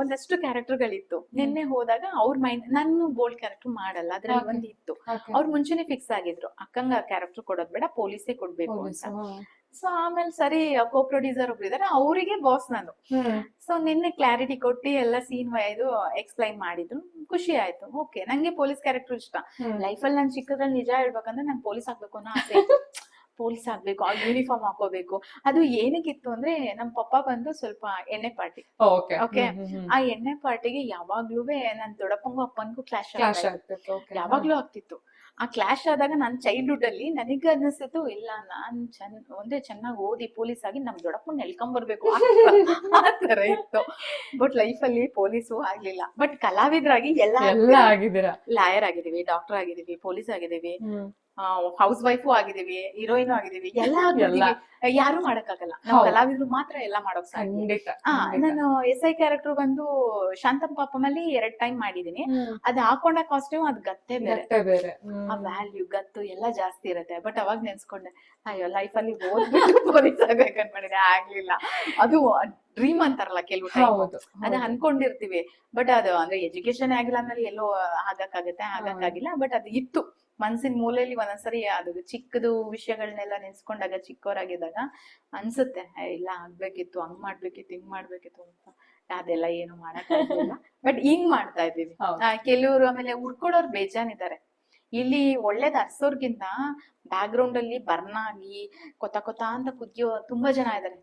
ಒಂದಷ್ಟು ಕ್ಯಾರೆಕ್ಟರ್ಗಳಿತ್ತು. ನಿನ್ನೆ ಹೋದಾಗ ಅವ್ರ ಮೈಂಡ್, ನಾನು ಬೋಲ್ಡ್ ಕ್ಯಾರೆಕ್ಟರ್ ಮಾಡಲ್ಲ, ಅದ್ರಲ್ಲಿ ಒಂದು ಇತ್ತು. ಅವ್ರು ಮುಂಚೆನೆ ಫಿಕ್ಸ್ ಆಗಿದ್ರು, ಅಕ್ಕಂಗ ಕ್ಯಾರೆಕ್ಟರ್ ಕೊಡೋದ್ ಬೇಡ, ಪೊಲೀಸೇ ಕೊಡ್ಬೇಕು ಅಂತ. ಸೊ ಆಮೇಲೆ ಸರಿ, ಕೋ ಪ್ರೊಡ್ಯೂಸರ್ ಒಬ್ರು ಇದಾರೆ, ಅವರಿಗೆ ಬಾಸ್ ನಾನು. ಸೊ ನಿನ್ನೆ ಕ್ಲಾರಿಟಿ ಕೊಟ್ಟು ಎಲ್ಲ ಸೀನ್ ಇದು ಎಕ್ಸ್ಪ್ಲೈನ್ ಮಾಡಿದ್ರು, ಖುಷಿ ಆಯ್ತು. ಓಕೆ, ನಂಗೆ ಪೊಲೀಸ್ ಕ್ಯಾರೆಕ್ಟರ್ ಇಷ್ಟ. ಲೈಫಲ್ಲಿ ನಾನು ಚಿಕ್ಕದ್ರಲ್ಲಿ ನಿಜ ಹೇಳ್ಬೇಕಂದ್ರೆ ನಂಗೆ ಪೊಲೀಸ್ ಆಗ್ಬೇಕು ಅನ್ನೋ ಆಸೆ ಇತ್ತು. ಪೊಲೀಸ್ ಆಗ್ಬೇಕು, ಆ ಯೂನಿಫಾರ್ಮ್ ಹಾಕೋಬೇಕು. ಅದು ಏನಕ್ಕಿತ್ತು ಅಂದ್ರೆ, ನಮ್ ಪಪ್ಪ ಬಂದು ಸ್ವಲ್ಪ ಎಣ್ಣೆ ಪಾರ್ಟಿ. ಓಕೆ, ಆ ಎಣ್ಣೆ ಪಾರ್ಟಿಗೆ ಯಾವಾಗ್ಲೂ ನನ್ ದೊಡ್ಡಪ್ಪಂಗೂ ಅಪ್ಪನ್ಗೂ ಕ್ಲಾಶ್ ಯಾವಾಗ್ಲೂ ಆಗ್ತಿತ್ತು. ಆ ಕ್ಲಾಶ್ ಆದಾಗ ನಾನ್ ಚೈಲ್ಡ್ಹುಡ್ ಅಲ್ಲಿ ನನಗೆ ಅನಿಸ್ತಿತ್ತು, ಇಲ್ಲ ನಾನ್ ಒಂದೇ ಚೆನ್ನಾಗಿ ಓದಿ ಪೊಲೀಸ್ ಆಗಿ ನಮ್ ದೊಡ್ಡಪ್ಪನ್ ಎಳ್ಕೊಂಡ್ ಬರ್ಬೇಕು, ಆ ತರ ಇತ್ತು. ಬಟ್ ಲೈಫ್ ಅಲ್ಲಿ ಪೊಲೀಸು ಆಗ್ಲಿಲ್ಲ. ಬಟ್ ಕಲಾವಿದರಾಗಿ ಎಲ್ಲ ಆಗಿದ್ದೀರಾ. ಲಾಯರ್ ಆಗಿದೀವಿ, ಡಾಕ್ಟರ್ ಆಗಿದೀವಿ, ಪೊಲೀಸ್ ಆಗಿದೀವಿ, ಹೌಸ್ ವೈಫು ಆಗಿದೀವಿ, ಹೀರೋಯಿನ್ ಆಗಿದೀವಿ, ಎಲ್ಲ ಯಾರು ಮಾಡಕ್ಕಾಗಲ್ಲ. ನಾವು ಕಲಾವಿದ್ರು ಮಾತ್ರ ಎಲ್ಲ ಮಾಡೋಕ್ ಸಾಧ್ಯ. ನಾನು SI ಕ್ಯಾರೆಕ್ಟರ್ ಬಂದು ಶಾಂತಂ ಪಾಪಮಲ್ಲಿ 2 ಟೈಮ್ ಮಾಡಿದೀನಿ. ಅದ್ ಹಾಕೊಂಡ ಕಾಸ್ಟ್ಯೂಮ್ ಅದ್ ಗತ್ತೆ ಬೇರೆ, ಆ ವ್ಯಾಲ್ಯೂ ಗತ್ತು ಎಲ್ಲ ಜಾಸ್ತಿ ಇರತ್ತೆ. ಬಟ್ ಅವಾಗ ನೆನ್ಸ್ಕೊಂಡೆ, ಅಯ್ಯೋ ಲೈಫ್ ಅಲ್ಲಿ ಓದ್ಬಿಟ್ಟು ಪೊಲೀಸ್ ಆಗ್ಬೇಕಂತ ಮಾಡಿದೆ, ಆಗ್ಲಿಲ್ಲ. ಅದು ಡ್ರೀಮ್ ಅಂತಾರಲ್ಲ ಕೆಲವು ಟೈಮ್, ಅದ ಅನ್ಕೊಂಡಿರ್ತೀವಿ. ಬಟ್ ಅದು ಅಂದ್ರೆ ಎಜುಕೇಶನ್ ಆಗಿಲ್ಲ ಅಂದ್ರೆ ಎಲ್ಲೋ ಆಗಕ್ಕಾಗಿಲ್ಲ. ಬಟ್ ಅದು ಇತ್ತು ಮನ್ಸಿನ ಮೂಲೆಯಲ್ಲಿ. ಒಂದೊಂದ್ಸರಿ ಅದು ಚಿಕ್ಕದು ವಿಷಯಗಳನ್ನೆಲ್ಲ ನೆನ್ಸ್ಕೊಂಡಾಗ, ಚಿಕ್ಕವರಾಗಿದ್ದಾಗ ಅನ್ಸುತ್ತೆ, ಇಲ್ಲ ಆಗ್ಬೇಕಿತ್ತು, ಹಂಗ್ ಮಾಡ್ಬೇಕಿತ್ತು, ಹಿಂಗ್ ಮಾಡ್ಬೇಕಿತ್ತು ಅಂತ. ಅದೆಲ್ಲ ಏನು ಮಾಡಕ್ಕಾಗಿಲ್ಲ. ಬಟ್ ಹಿಂಗ್ ಮಾಡ್ತಾ ಇದೀವಿ. ಕೆಲವ್ರು ಆಮೇಲೆ ಹುಡ್ಕೊಡೋರು ಬೇಜಾನಿದ್ದಾರೆ. ಇಲ್ಲಿ ಒಳ್ಳೇದ್ ಅರ್ಸೋರ್ಗಿಂತ ಬ್ಯಾಕ್ ಗ್ರೌಂಡ್ ಅಲ್ಲಿ ಬರ್ನ್ ಆಗಿ ಕೊತ ಅಂತ ಕುದಿಯೋ ತುಂಬಾ ಜನ ಇದಾರೆ.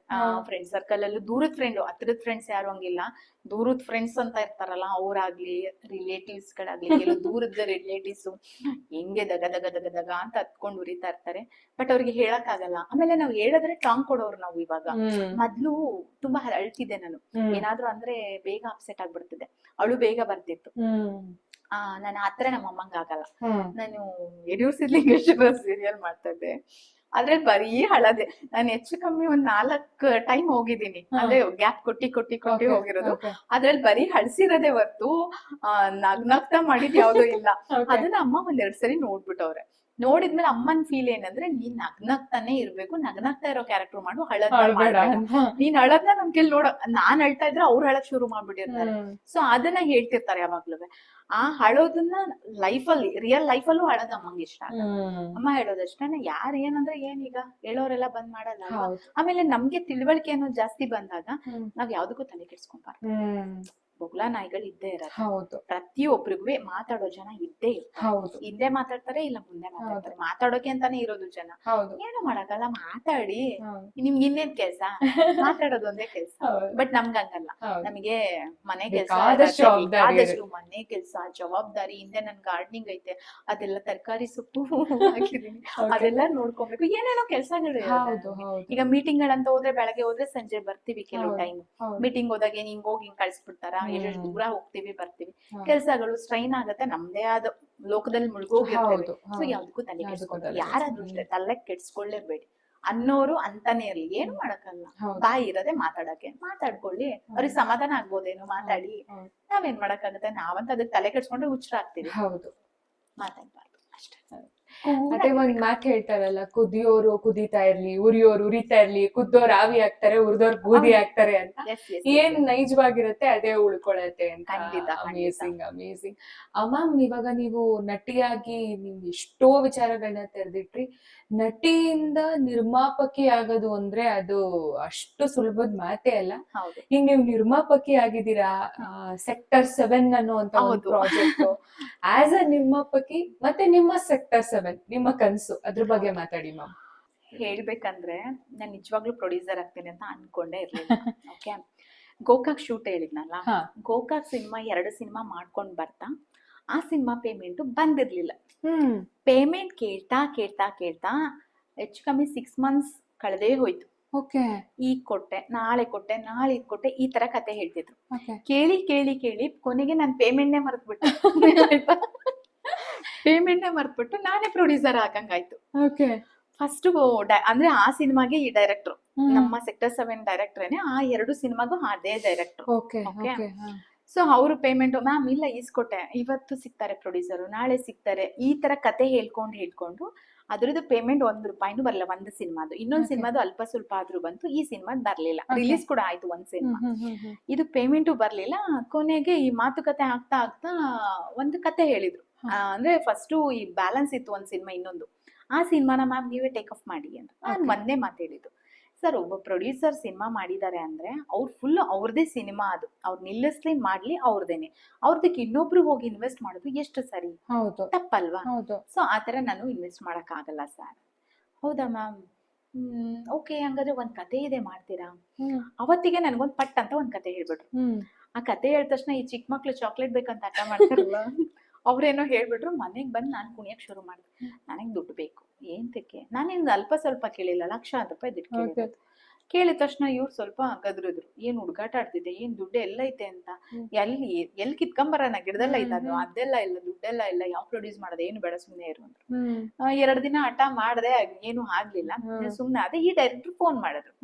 ಫ್ರೆಂಡ್ ಸರ್ಕಲ್ ಅಲ್ಲೂ ದೂರದ ಫ್ರೆಂಡ್, ಹತ್ರದ ಫ್ರೆಂಡ್ಸ್ ಯಾರು ಹಂಗಿಲ್ಲ. ದೂರದ ಫ್ರೆಂಡ್ಸ್ ಅಂತ ಇರ್ತಾರಲ್ಲ, ಅವ್ರಾಗ್ಲಿ ರಿಲೇಟಿವ್ಸ್ ಗಳಾಗ್ಲಿ, ಕೆಲವು ದೂರದ ರಿಲೇಟಿವ್ಸ್ ಹೆಂಗೆ ದಗ ಅಂತ ಹತ್ಕೊಂಡು ಉರಿತಾ ಇರ್ತಾರೆ. ಬಟ್ ಅವ್ರಿಗೆ ಹೇಳಕ್ ಆಗಲ್ಲ. ಆಮೇಲೆ ನಾವ್ ಹೇಳಿದ್ರೆ ಟಾಂಗ್ ಕೊಡೋರು ನಾವು. ಇವಾಗ ಮೊದ್ಲು ತುಂಬಾ ಅಳ್ತಿದ್ದೆ ನಾನು, ಏನಾದ್ರು ಅಂದ್ರೆ ಬೇಗ ಅಪ್ಸೆಟ್ ಆಗ್ಬಿಡ್ತಿದ್ದೆ, ಅಳು ಬೇಗ ಬರ್ತಿತ್ತು. ನಾನು ಆತರ ನಮ್ಮ ಅಮ್ಮಂಗ ಆಗಲ್ಲ. ನಾನು ಯಡಿಯೂರ್ ಸಿದ್ಲಿಂಗೇಶ್ವರ ಸೀರಿಯಲ್ ಮಾಡ್ತಾ ಇದ್ದೆ, ಅದ್ರಲ್ಲಿ ಬರೀ ಹಳದೆ. ನಾನು ಹೆಚ್ಚು ಕಮ್ಮಿ 4 ಟೈಮ್ ಹೋಗಿದ್ದೀನಿ, ಅಂದ್ರೆ ಗ್ಯಾಪ್ ಕೊಟ್ಟಿ ಹೋಗಿರೋದು. ಅದ್ರಲ್ಲಿ ಬರೀ ಹಳ್ಸಿರೋದೇ ಹೊರ್ತು ನಗ್ನಗ್ತಾ ಮಾಡಿದ್ ಯಾವ್ದು ಇಲ್ಲ. ಅದನ್ನ ಅಮ್ಮ 1-2 ಸರಿ ನೋಡ್ಬಿಟ್ಟವ್ರೆ. ನೋಡಿದ್ಮೇಲೆ ಅಮ್ಮನ್ ಫೀಲ್ ಏನಂದ್ರೆ, ನೀನ್ ನಗ್ನಗ್ತಾನೆ ಇರ್ಬೇಕು, ನಗ್ನಗ್ತಾ ಇರೋ ಕ್ಯಾರೆಕ್ಟರ್ ಮಾಡು, ನೀನ್ ಹಳದ್ನ ನಮ್ ಕೇಳಿ ನೋಡ. ನಾನ್ ಅಳ್ತಾ ಇದ್ರೆ ಅವ್ರು ಹಳಕ್ ಶುರು ಮಾಡ್ಬಿಟ್ಟಿರ್ತಾರೆ. ಸೊ ಅದನ್ನ ಹೇಳ್ತಿರ್ತಾರೆ ಯಾವಾಗ್ಲೂ. ಆ ಹಳೋದನ್ನ ಲೈಫಲ್ಲಿ, ರಿಯಲ್ ಲೈಫಲ್ಲೂ ಹಳೋದ್ ಅಮ್ಮಂಗೆ ಇಷ್ಟ. ಅಮ್ಮ ಹೇಳೋದಷ್ಟೇ, ಯಾರ್ ಏನಂದ್ರೆ ಏನೀಗ ಹೇಳೋರೆಲ್ಲ ಬಂದ್ ಮಾಡಲ್ಲ. ಆಮೇಲೆ ನಮ್ಗೆ ತಿಳುವಳಿಕೆ ಅನ್ನೋದು ಜಾಸ್ತಿ ಬಂದಾಗ ನಾವ್ ಯಾವ್ದಕ್ಕೂ ತಲೆ ಕೆಡ್ಸ್ಕೊಂಬಾರ್ದು. ಬೊಗ್ಲಾ ನಾಯಿಗಳು ಇದ್ದೇ ಇರತ್ತೆ. ಪ್ರತಿಯೊಬ್ರಿಗೂ ಮಾತಾಡೋ ಜನ ಇದ್ದೇ ಇರ್ತಾರೆ. ಹಿಂದೆ ಮಾತಾಡ್ತಾರೆ, ಇಲ್ಲ ಮುಂದೆ ಮಾತಾಡ್ತಾರೆ. ಮಾತಾಡೋಕೆ ಅಂತಾನೆ ಇರೋದು ಜನ. ಏನು ಮಾಡಕ್ಕಲ್ಲ, ಮಾತಾಡಿ. ನಿಮ್ಗೆ ಇನ್ನೇನ್ ಕೆಲ್ಸ, ಮಾತಾಡೋದು ಒಂದೇ ಕೆಲ್ಸ. ಬಟ್ ನಮ್ಗಂಗಲ್ಲ, ನಮಗೆ ಮನೆ ಕೆಲ್ಸ, ಆದಷ್ಟು ಮನೆ ಕೆಲ್ಸ, ಜವಾಬ್ದಾರಿ. ಹಿಂದೆ ನನ್ ಗಾರ್ಡನಿಂಗ್ ಐತೆ, ಅದೆಲ್ಲ ತರಕಾರಿ ಸೊಪ್ಪು ಹಾಕಿದೀನಿ, ಅದೆಲ್ಲ ನೋಡ್ಕೊಬೇಕು. ಏನೇನೋ ಕೆಲ್ಸಗಳು. ಈಗ ಮೀಟಿಂಗ್ ಗಳಂತ ಹೋದ್ರೆ, ಬೆಳಗ್ಗೆ ಹೋದ್ರೆ ಸಂಜೆ ಬರ್ತೀವಿ. ಕೆಲವು ಟೈಮ್ ಮೀಟಿಂಗ್ ಹೋದಾಗ ಹಿಂಗ್ ಹೋಗಿ ಹಿಂಗ್ ಕಳ್ಸ್ಬಿಡ್ತಾರ, ಎಷ್ಟು ದೂರ ಹೋಗ್ತೀವಿ ಬರ್ತೀವಿ. ಕೆಲ್ಸಗಳು ಸ್ಟ್ರೈನ್ ಆಗತ್ತೆ, ನಮ್ದೇ ಆದ ಲೋಕದಲ್ಲಿ ಮುಳುಗೋಗಿರ್ತೇವೆ. ಸೊ ಯಾವ್ದಕ್ಕೂ ತಲೆ ಕೆಡ್ಸ್ಕೊಂಡು, ಯಾರಾದ್ರೂ ಅಷ್ಟೇ ತಲೆ ಕೆಡ್ಸ್ಕೊಳ್ಳೇಬೇಡಿ. ಅನ್ನೋರು ಅಂತಾನೆ ಇರ್ಲಿ, ಏನು ಮಾಡಕ್ಕಲ್ಲ. ಬಾಯಿ ಇರದೆ ಮಾತಾಡಕ್ಕೆ, ಮಾತಾಡ್ಕೊಳ್ಳಿ. ಅವ್ರಿಗೆ ಸಮಾಧಾನ ಆಗ್ಬೋದೇನು ಮಾತಾಡಿ. ನಾವೇನ್ ಮಾಡಕ್ಕಾಗತ್ತೆ, ನಾವಂತ ಅದಕ್ಕೆ ತಲೆ ಕೆಡ್ಸ್ಕೊಂಡ್ರೆ ಹುಚ್ಚರ ಆಗ್ತೀವಿ. ಮಾತಾಡ್ಬಾರ್ದು ಅಷ್ಟೇ. ಅದೇ ಒಂದ್ ಮಾತು ಹೇಳ್ತಾರಲ್ಲ, ಕುದಿಯೋರು ಕುದೀತಾ ಇರ್ಲಿ, ಉರಿಯೋರು ಉರಿತಾ ಇರ್ಲಿ, ಕುದ್ದೋರ್ ಆವಿ ಆಗ್ತಾರೆ, ಉರಿದೋರ್ ಬೂದಿ ಆಗ್ತಾರೆ ಅಂತ. ಏನ್ ನೈಜವಾಗಿರುತ್ತೆ ಅದೇ ಉಳ್ಕೊಳತ್ತೆ ಅಂತ. ಅಮೇಸಿಂಗ್. ಮ್ಯಾಮ್, ಇವಾಗ ನೀವು ನಟಿಯಾಗಿ ನೀವು ಎಷ್ಟೋ ವಿಚಾರಗಳನ್ನ ತೆರೆದಿಟ್ರಿ. ನಟಿಯಿಂದ ನಿರ್ಮಾಪಕಿ ಆಗೋದು ಅಂದ್ರೆ ಅದು ಅಷ್ಟು ಸುಲಭದ ಮಾತೇ ಅಲ್ಲ. ಈಗ ನೀವು ನಿರ್ಮಾಪಕಿ ಆಗಿದ್ದೀರಾ, ಸೆಕ್ಟರ್ 7 ಅನ್ನುವಂತ ಒಂದು ಪ್ರಾಜೆಕ್ಟ್. ಆಸ್ ಅ ನಿರ್ಮಾಪಕಿ ಮತ್ತೆ ನಿಮ್ಮ ಸೆಕ್ಟರ್ 7 ನಿಮ್ಮ ಕನ್ಸು, ಅದ್ರ ಬಗ್ಗೆ ಮಾತಾಡಿ ಮ್ಯಾಮ್. ಹೇಳ್ಬೇಕಂದ್ರೆ ನಾನ್ ನಿಜವಾಗ್ಲೂ ಪ್ರೊಡ್ಯೂಸರ್ ಆಗ್ತೀನಿ ಅಂತ ಅನ್ಕೊಂಡೇ ಇರ್ಲಿಲ್ಲ. ಓಕೆ, ಗೋಕಾಕ್ ಶೂಟ್ ಹೇಳಿದ್ನಲ್ಲ, ಹಾ. ಗೋಕಾಕ್ ಸಿನಿಮಾ 2 ಸಿನಿಮಾ ಮಾಡ್ಕೊಂಡ್ ಬರ್ತಾ ಆ ಸಿನಿಮಾ ಪೇಮೆಂಟ್ ಬಂದಿರ್ಲಿಲ್ಲ. ಪೇಮೆಂಟ್ ಕೇಳ್ತಾ ಕೇಳ್ತಾ ಕೇಳ್ತಾ ಹೆಚ್ಚು ಕಮ್ಮಿ 6 months ಕಳೆದೇ ಹೋಯ್ತು. ಓಕೆ. ಈಗ ಕೊಟ್ಟೆ, ನಾಳೆ ಕೊಟ್ಟೆ, ನಾಳೆ ಕೊಟ್ಟೆ, ಈ ತರ ಕತೆ ಹೇಳ್ತಿದ್ರು. ಓಕೆ. ಕೇಳಿ ಕೇಳಿ ಕೇಳಿ ಕೊನೆಗೆ ನಾನು ಪೇಮೆಂಟ್ನೇ ಮರ್ತ್ಬಿಟ್ಟೆ. ಪೇಮೆಂಟ್ನೇ ಮರ್ತ್ಬಿಟ್ಟು ನಾನೇ ಪ್ರೊಡ್ಯೂಸರ್ ಆಗಂಗಾಯ್ತು. ಓಕೆ. ಫಸ್ಟ್ ಅಂದ್ರೆ ಆ ಸಿನಿಮಾಗೆ ಈ ಡೈರೆಕ್ಟರ್, ನಮ್ಮ ಸೆಕ್ಟರ್ 7 ಡೈರೆಕ್ಟರೇನೆ, ಆ 2 ಸಿನಿಮಾಗೂ ಅದೇ director. Okay. Okay. Okay. So ಅವರು ಪೇಮೆಂಟ್ ಮ್ಯಾಮ್ ಇಲ್ಲ ಈಸ್ಕೊಟ್ಟೆ, ಇವತ್ತು ಸಿಗ್ತಾರೆ ಪ್ರೊಡ್ಯೂಸರು, ನಾಳೆ ಸಿಗ್ತಾರೆ, ಈ ತರ ಕತೆ ಹೇಳ್ಕೊಂಡು ಅದ್ರದ್ದು ಪೇಮೆಂಟ್ 1 ರೂಪಾಯಿನೂ ಬರಲ್ಲ ಒಂದು ಸಿನಿಮಾದು. ಇನ್ನೊಂದು Okay. ಸಿನಿಮಾದು ಅಲ್ಪ ಸ್ವಲ್ಪ ಆದ್ರೂ ಬಂತು, ಈ ಸಿನಿಮಾದ್ ಬರ್ಲಿಲ್ಲ. Okay. ರಿಲೀಸ್ ಕೂಡ ಆಯ್ತು ಒಂದ್ ಸಿನಿಮಾ, ಇದು ಪೇಮೆಂಟು ಬರ್ಲಿಲ್ಲ. ಕೊನೆಗೆ ಈ ಮಾತುಕತೆ ಆಗ್ತಾ ಆಗ್ತಾ ಒಂದು ಕತೆ ಹೇಳಿದ್ರು. ಅಂದ್ರೆ ಫಸ್ಟ್ ಈ ಬ್ಯಾಲೆನ್ಸ್ ಇತ್ತು ಒಂದ್ ಸಿನಿಮಾ, ಇನ್ನೊಂದು ಆ ಸಿನಿಮಾನ ಮ್ಯಾಮ್ ನೀವೇ ಟೇಕ್ ಆಫ್ ಮಾಡಿ ಅಂತ ನಾನು Okay. ಒಂದೇ ಮಾತು ಹೇಳಿದ್ದು. ಸರ್, ಒಬ್ಬ ಪ್ರೊಡ್ಯೂಸರ್ ಸಿನಿಮಾ ಮಾಡಿದ್ದಾರೆ ಅಂದ್ರೆ ಅವ್ರು ಫುಲ್ ಅವ್ರದೇ ಸಿನಿಮಾ, ಅದು ಅವ್ರು ನಿಲ್ಲಿಸ್ಲಿ ಮಾಡ್ಲಿ ಅವ್ರದೇನೆ, ಅವ್ರದಕ್ಕೆ ಇನ್ನೊಬ್ರು ಹೋಗಿ ಇನ್ವೆಸ್ಟ್ ಮಾಡೋದು ಎಷ್ಟು ಸರಿ? ಹೌದು. ತಪ್ಪಲ್ವಾ? ಹೌದು. ಸೊ ಆತರ ನಾನು ಇನ್ವೆಸ್ಟ್ ಮಾಡಕ್ ಆಗಲ್ಲ ಸರ್. ಹೌದಾ ಮ್ಯಾಮ್, ಓಕೆ, ಹಂಗಾದ್ರೆ ಒಂದ್ ಕತೆ ಇದೆ ಮಾಡ್ತೀರಾ? ಅವತ್ತಿಗೆ ನನ್ಗೊಂದ್ ಪಟ್ ಅಂತ ಒಂದ್ ಕತೆ ಹೇಳ್ಬಿಟ್ರು. ಆ ಕತೆ ಹೇಳಿದ ತಕ್ಷಣ ಈ ಚಿಕ್ಕ ಮಕ್ಳು ಚಾಕ್ಲೇಟ್ ಬೇಕಂತ ಹಠ ಮಾಡ್ತಾರಲ್ಲ, ಅವ್ರೇನೋ ಹೇಳ್ಬಿಟ್ರು. ಮನೆಗ್ ಬಂದು ನಾನು ಕುಣಿಯಕ್ ಶುರು ಮಾಡಿದೆ. ನನಗ್ ದುಡ್ಡು ಬೇಕು. ಏಂತಕ್ಕೆ? ನಾನೇನು ಅಲ್ಪ ಸ್ವಲ್ಪ ಕೇಳಿಲ್ಲ, ಲಕ್ಷಾಂತರ ರೂಪಾಯಿ ದುಡ್ಡು ಕೇಳಿದ್ದು. ಕೇಳಿದ ತಕ್ಷಣ ಇವ್ರು ಸ್ವಲ್ಪ ಗದ್ರಿದ್ರು. ಏನ್ ಹುಡುಗಾಟ ಆಡ್ತಿದ್ದೆ, ಏನ್ ದುಡ್ಡು ಎಲ್ಲೈತೆ ಅಂತ. ಎಲ್ಲಿ ಕಿತ್ಕೊಂಬರೋಣ, ಗಿಡದೆಲ್ಲ ಇದ್ದದು, ಅದೆಲ್ಲ ಇಲ್ಲ, ದುಡ್ಡೆಲ್ಲ ಇಲ್ಲ, ಯಾವ ಪ್ರೊಡ್ಯೂಸ್ ಮಾಡೋದು, ಏನು ಬೇಡ ಸುಮ್ನೆ ಇರು ಅಂದ್ರು. 2 ದಿನ ಹಠ ಮಾಡ್ದೆ, ಏನು ಆಗ್ಲಿಲ್ಲ, ಸುಮ್ನೆ ಅದೇ. ಈ ಡೈರೆಕ್ಟರ್ ಫೋನ್ ಮಾಡಿದ್ರು.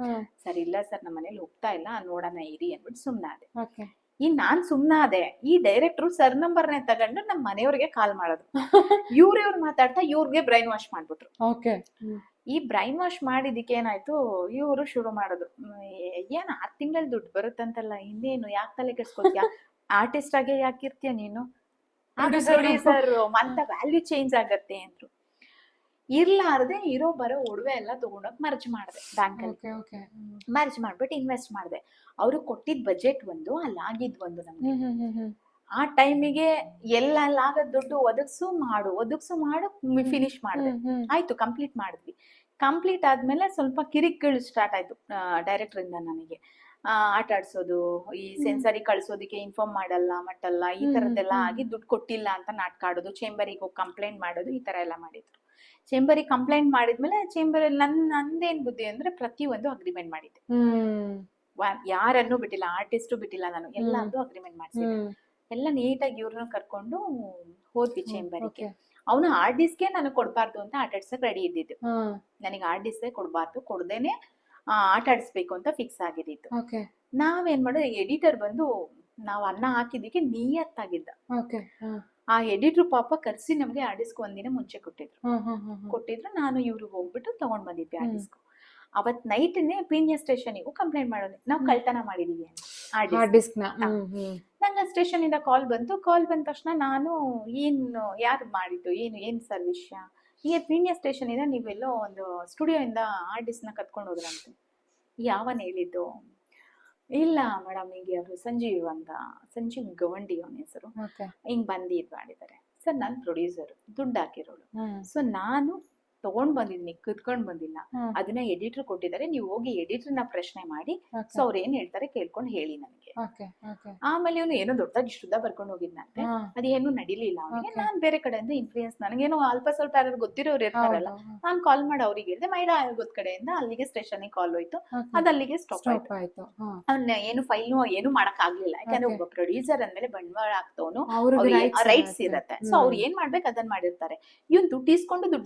ಸರ್ ಇಲ್ಲ ಸರ್, ನಮ್ಮ ಮನೇಲಿ ಹೋಗ್ತಾ ಇಲ್ಲ, ನೋಡೋಣ ಇರಿ ಅಂದ್ಬಿಟ್ಟು ಸುಮ್ನೆ ಅದೇ. ಈ ನಾನ್ ಸುಮ್ನಾದೆ, ಈ ಡೈರೆಕ್ಟ್ರು ಸರ್ ನಂಬರ್ನೇ ತಗೊಂಡು ನಮ್ಮ ಮನೆಯವ್ರಿಗೆ ಕಾಲ್ ಮಾಡೋದು. ಇವ್ರು ಮಾತಾಡ್ತಾ ಇವ್ರಿಗೆ ಬ್ರೈನ್ ವಾಶ್ ಮಾಡ್ಬಿಟ್ರು. ಈ ಬ್ರೈನ್ ವಾಶ್ ಮಾಡಿದಕ್ಕೆ ಏನಾಯ್ತು, ಇವರು ಶುರು ಮಾಡಿದ್ರು. ಏನ್ 6 ತಿಂಗಳಲ್ಲಿ ದುಡ್ಡು ಬರುತ್ತಂತಲ್ಲ, ಇನ್ನೇನು, ಯಾಕೆ ತಲೆ ಕೆಡ್ಸ್ಕೊತ್ಯಾ, ಆರ್ಟಿಸ್ಟ್ ಆಗೇ ಯಾಕಿರ್ತೀಯ ನೀನು, ಪ್ರೊಡ್ಯೂಸರ್ ಅಂತ ವ್ಯಾಲ್ಯೂ ಚೇಂಜ್ ಆಗತ್ತೆ ಅಂದ್ರು. ಇರ್ಲಾರ್ದೆ ಇರೋ ಬರೋ ಒಡವೆ ಎಲ್ಲ ತಗೊಂಡೋಗಿ ಮರ್ಜ್ ಮಾಡಿದೆ ಬ್ಯಾಂಕಲ್ಲಿ. ಮರ್ಜ್ ಮಾಡ್ಬಿಟ್ಟು ಇನ್ವೆಸ್ಟ್ ಮಾಡಿದೆ. ಅವ್ರು ಕೊಟ್ಟಿದ್ ಬಜೆಟ್ ಒಂದು, ಅಲ್ಲಾಗಿದ್ ಒಂದು. ನಮ್ಗೆ ಆ ಟೈಮಿಗೆ ಎಲ್ಲಾಗದ್ ದುಡ್ಡು ಒದಗ್ಸು ಮಾಡು ಫಿನಿಶ್ ಮಾಡಿದೆ. ಆಯ್ತು, ಕಂಪ್ಲೀಟ್ ಮಾಡಿದ್ವಿ. ಕಂಪ್ಲೀಟ್ ಆದ್ಮೇಲೆ ಸ್ವಲ್ಪ ಕಿರಿಕ್ಗಳು ಸ್ಟಾರ್ಟ್ ಆಯ್ತು ಡೈರೆಕ್ಟರ್ ಇಂದ ನನಗೆ. ಆಟ ಆಡ್ಸೋದು, ಈ ಸೆನ್ಸರಿ ಕಳ್ಸೋದಿಕ್ಕೆ ಇನ್ಫಾರ್ಮ್ ಮಾಡಲ್ಲ ಮಟ್ಟಲ್ಲ, ಈ ತರದ್ದೆಲ್ಲ ಆಗಿ ದುಡ್ಡು ಕೊಟ್ಟಿಲ್ಲ ಅಂತ ನಾಟಕ ಆಡೋದು, ಚೇಂಬರಿಗೆ ಹೋಗಿ ಕಂಪ್ಲೇಂಟ್ ಮಾಡೋದು, ಈ ತರ ಎಲ್ಲ ಮಾಡಿದ್ರು. ಚೇಂಬರಿಗೆ ಕಂಪ್ಲೇಂಟ್ ಮಾಡಿದ್ಮೇಲೆ ಚೇಂಬರಲ್ಲಿ ನಂದೇನ್ ಬುದ್ಧಿ ಅಂದ್ರೆ ಪ್ರತಿಯೊಂದು ಅಗ್ರಿಮೆಂಟ್ ಮಾಡಿದ್ದೆ. ಯಾರನ್ನೂ ಬಿಟ್ಟಿಲ್ಲ, ಆರ್ಟಿಸ್ಟು ಬಿಟ್ಟಿಲ್ಲ, ನಾನು ಎಲ್ಲಾರ್ದು ಅಗ್ರಿಮೆಂಟ್ ಮಾಡಿಸಿದ್ದೆ. ಎಲ್ಲ ನೀಟಾಗಿ ಇವ್ರನ್ನ ಕರ್ಕೊಂಡು ಹೋದ್ವಿ ಚೇಂಬರಿಗೆ. ಅವನು ಆರ್ಟಿಸ್ಟ್ಗೆ ನನಗೆ ಕೊಡ್ಬಾರ್ದು ಅಂತ ಆಟ ಆಡ್ಸಕ್ ರೆಡಿ ಇದ್ದಿದ್ದು. ನನಗೆ ಆರ್ಟಿಸ್ಟೇ ಕೊಡ್ಬಾರ್ದು, ಕೊಡ್ದೇನೆ ಆಟ ಆಡಿಸ್ಬೇಕು ಅಂತ ಫಿಕ್ಸ್ ಆಗಿದ್ದಿತ್ತು. ನಾವೇನ್ ಮಾಡೋದು, ಎಡಿಟರ್ ಬಂದು ನಾವ್ ಅನ್ನ ಹಾಕಿದ್ದಕ್ಕೆ ನಿಯತ್ತಾಗಿದ್ದ. ಆ ಎಡಿಟರ್ ಪಾಪ ಕರ್ಸಿ ನಮ್ಗೆ ಆರ್ಟಿಸ್ಕ್ ಒಂದಿನ ಮುಂಚೆ ಕೊಟ್ಟಿದ್ರು. ನಾನು ಇವ್ರು ಹೋಗ್ಬಿಟ್ಟು ತಗೊಂಡ್ ಬಂದಿದ್ವಿ ಆರ್ಟಿಸ್ಕ್. ಅವತ್ ನೈಟ್ನೇ ಪೀಣ್ಯ ಸ್ಟೇಷನ್ಗೂ ಕಂಪ್ಲೇಂಟ್ ಮಾಡೋದು, ನಾವು ಕಳ್ತನ ಮಾಡಿದೀವಿ ಅಂತ ಆರ್ಟಿಸ್ಕ್. ನಂಗೆ ಸ್ಟೇಷನ್ ಇಂದ ಕಾಲ್ ಬಂತು. ಕಾಲ್ ಬಂದ ತಕ್ಷಣ ನಾನು ಯಾರು ಮಾಡಿದ್ದು, ಏನ್ ಸರ್ ವಿಷಯ, ಈಗ ಪೀಣ್ಯ ಸ್ಟೇಷನ್ ಇಂದ ನೀವೆಲ್ಲೋ ಒಂದು ಸ್ಟುಡಿಯೋ ಇಂದ ಆರ್ಟಿಸ್ಟ್ ನ ಕತ್ಕೊಂಡು ಹೋದ್ರಂತೆ. ಯಾವನ್ ಹೇಳಿದ್ದು? ಇಲ್ಲ ಮೇಡಮ್, ಹೀಗೆ ಅವರು ಸಂಜೀವ್ ಗವಂಡಿ ಅವನ ಹೆಸರು, ಹಿಂಗ್ ಮಾಡಿದ್ದಾರೆ ಸರ್. ನಾನು ಪ್ರೊಡ್ಯೂಸರ್, ದುಡ್ಡು ಹಾಕಿರೋಳು. ಸೊ ನಾನು ತಗೊಂಡ್ ಬಂದಿದ್ದೀನಿ, ಕುತ್ಕೊಂಡ್ ಬಂದಿಲ್ಲ. ಅದನ್ನ ಎಡಿಟರ್ ಕೊಟ್ಟಿದ್ದಾರೆ, ನೀವು ಹೋಗಿ ಎಡಿಟರ್ನ ಪ್ರಶ್ನೆ ಮಾಡಿ, ಸೊ ಅವ್ರು ಏನ್ ಹೇಳ್ತಾರೆ ಕೇಳ್ಕೊಂಡು ಹೇಳಿ ನನಗೆ. ಆಮೇಲೆ ಇವನು ಏನೋ ದೊಡ್ಡದಾಗಿ ಶುದ್ಧ ಬರ್ಕೊಂಡು ಹೋಗಿದ್ನಂತೆ, ಅದೇನು ನಡಿಲಿಲ್ಲ ಅವನಿಗೆ. ನಾನ್ ಬೇರೆ ಕಡೆಯಿಂದ ಇನ್ಫ್ಲೂಯೆನ್ಸ್, ನನಗೇನೋ ಅಲ್ಪ ಸ್ವಲ್ಪ ಯಾರು ಗೊತ್ತಿರೋರು ಇರ್ತಾರಲ್ಲ, ನಾನ್ ಕಾಲ್ ಮಾಡಿ ಅವ್ರಿಗೆ ಹೇಳಿದೆ. ಮೈಡಾ ಗೊತ್ತ ಕಡೆಯಿಂದ ಅಲ್ಲಿಗೆ ಸ್ಟೇಷನ್ ಕಾಲ್ ಹೋಯ್ತು, ಅದ್ ಅಲ್ಲಿಗೆ ಸ್ಟಾಪ್ ಆಯ್ತು. ಅವ್ನ ಏನು ಫೈಲ್ ಏನು ಮಾಡಕ್ ಆಗ್ಲಿಲ್ಲ, ಯಾಕಂದ್ರೆ ಒಬ್ಬ ಪ್ರೊಡ್ಯೂಸರ್ ಅಂದ್ಮೇಲೆ ಬಂಡವಾಳ ಹಾಕ್ತವನು, ರೈಟ್ಸ್ ಇರತ್ತೆ. ಸೊ ಅವ್ರು ಏನ್ ಮಾಡ್ಬೇಕು ಅದನ್ನ ಮಾಡಿರ್ತಾರೆ. ಇವ್ನು ದುಡ್ಡು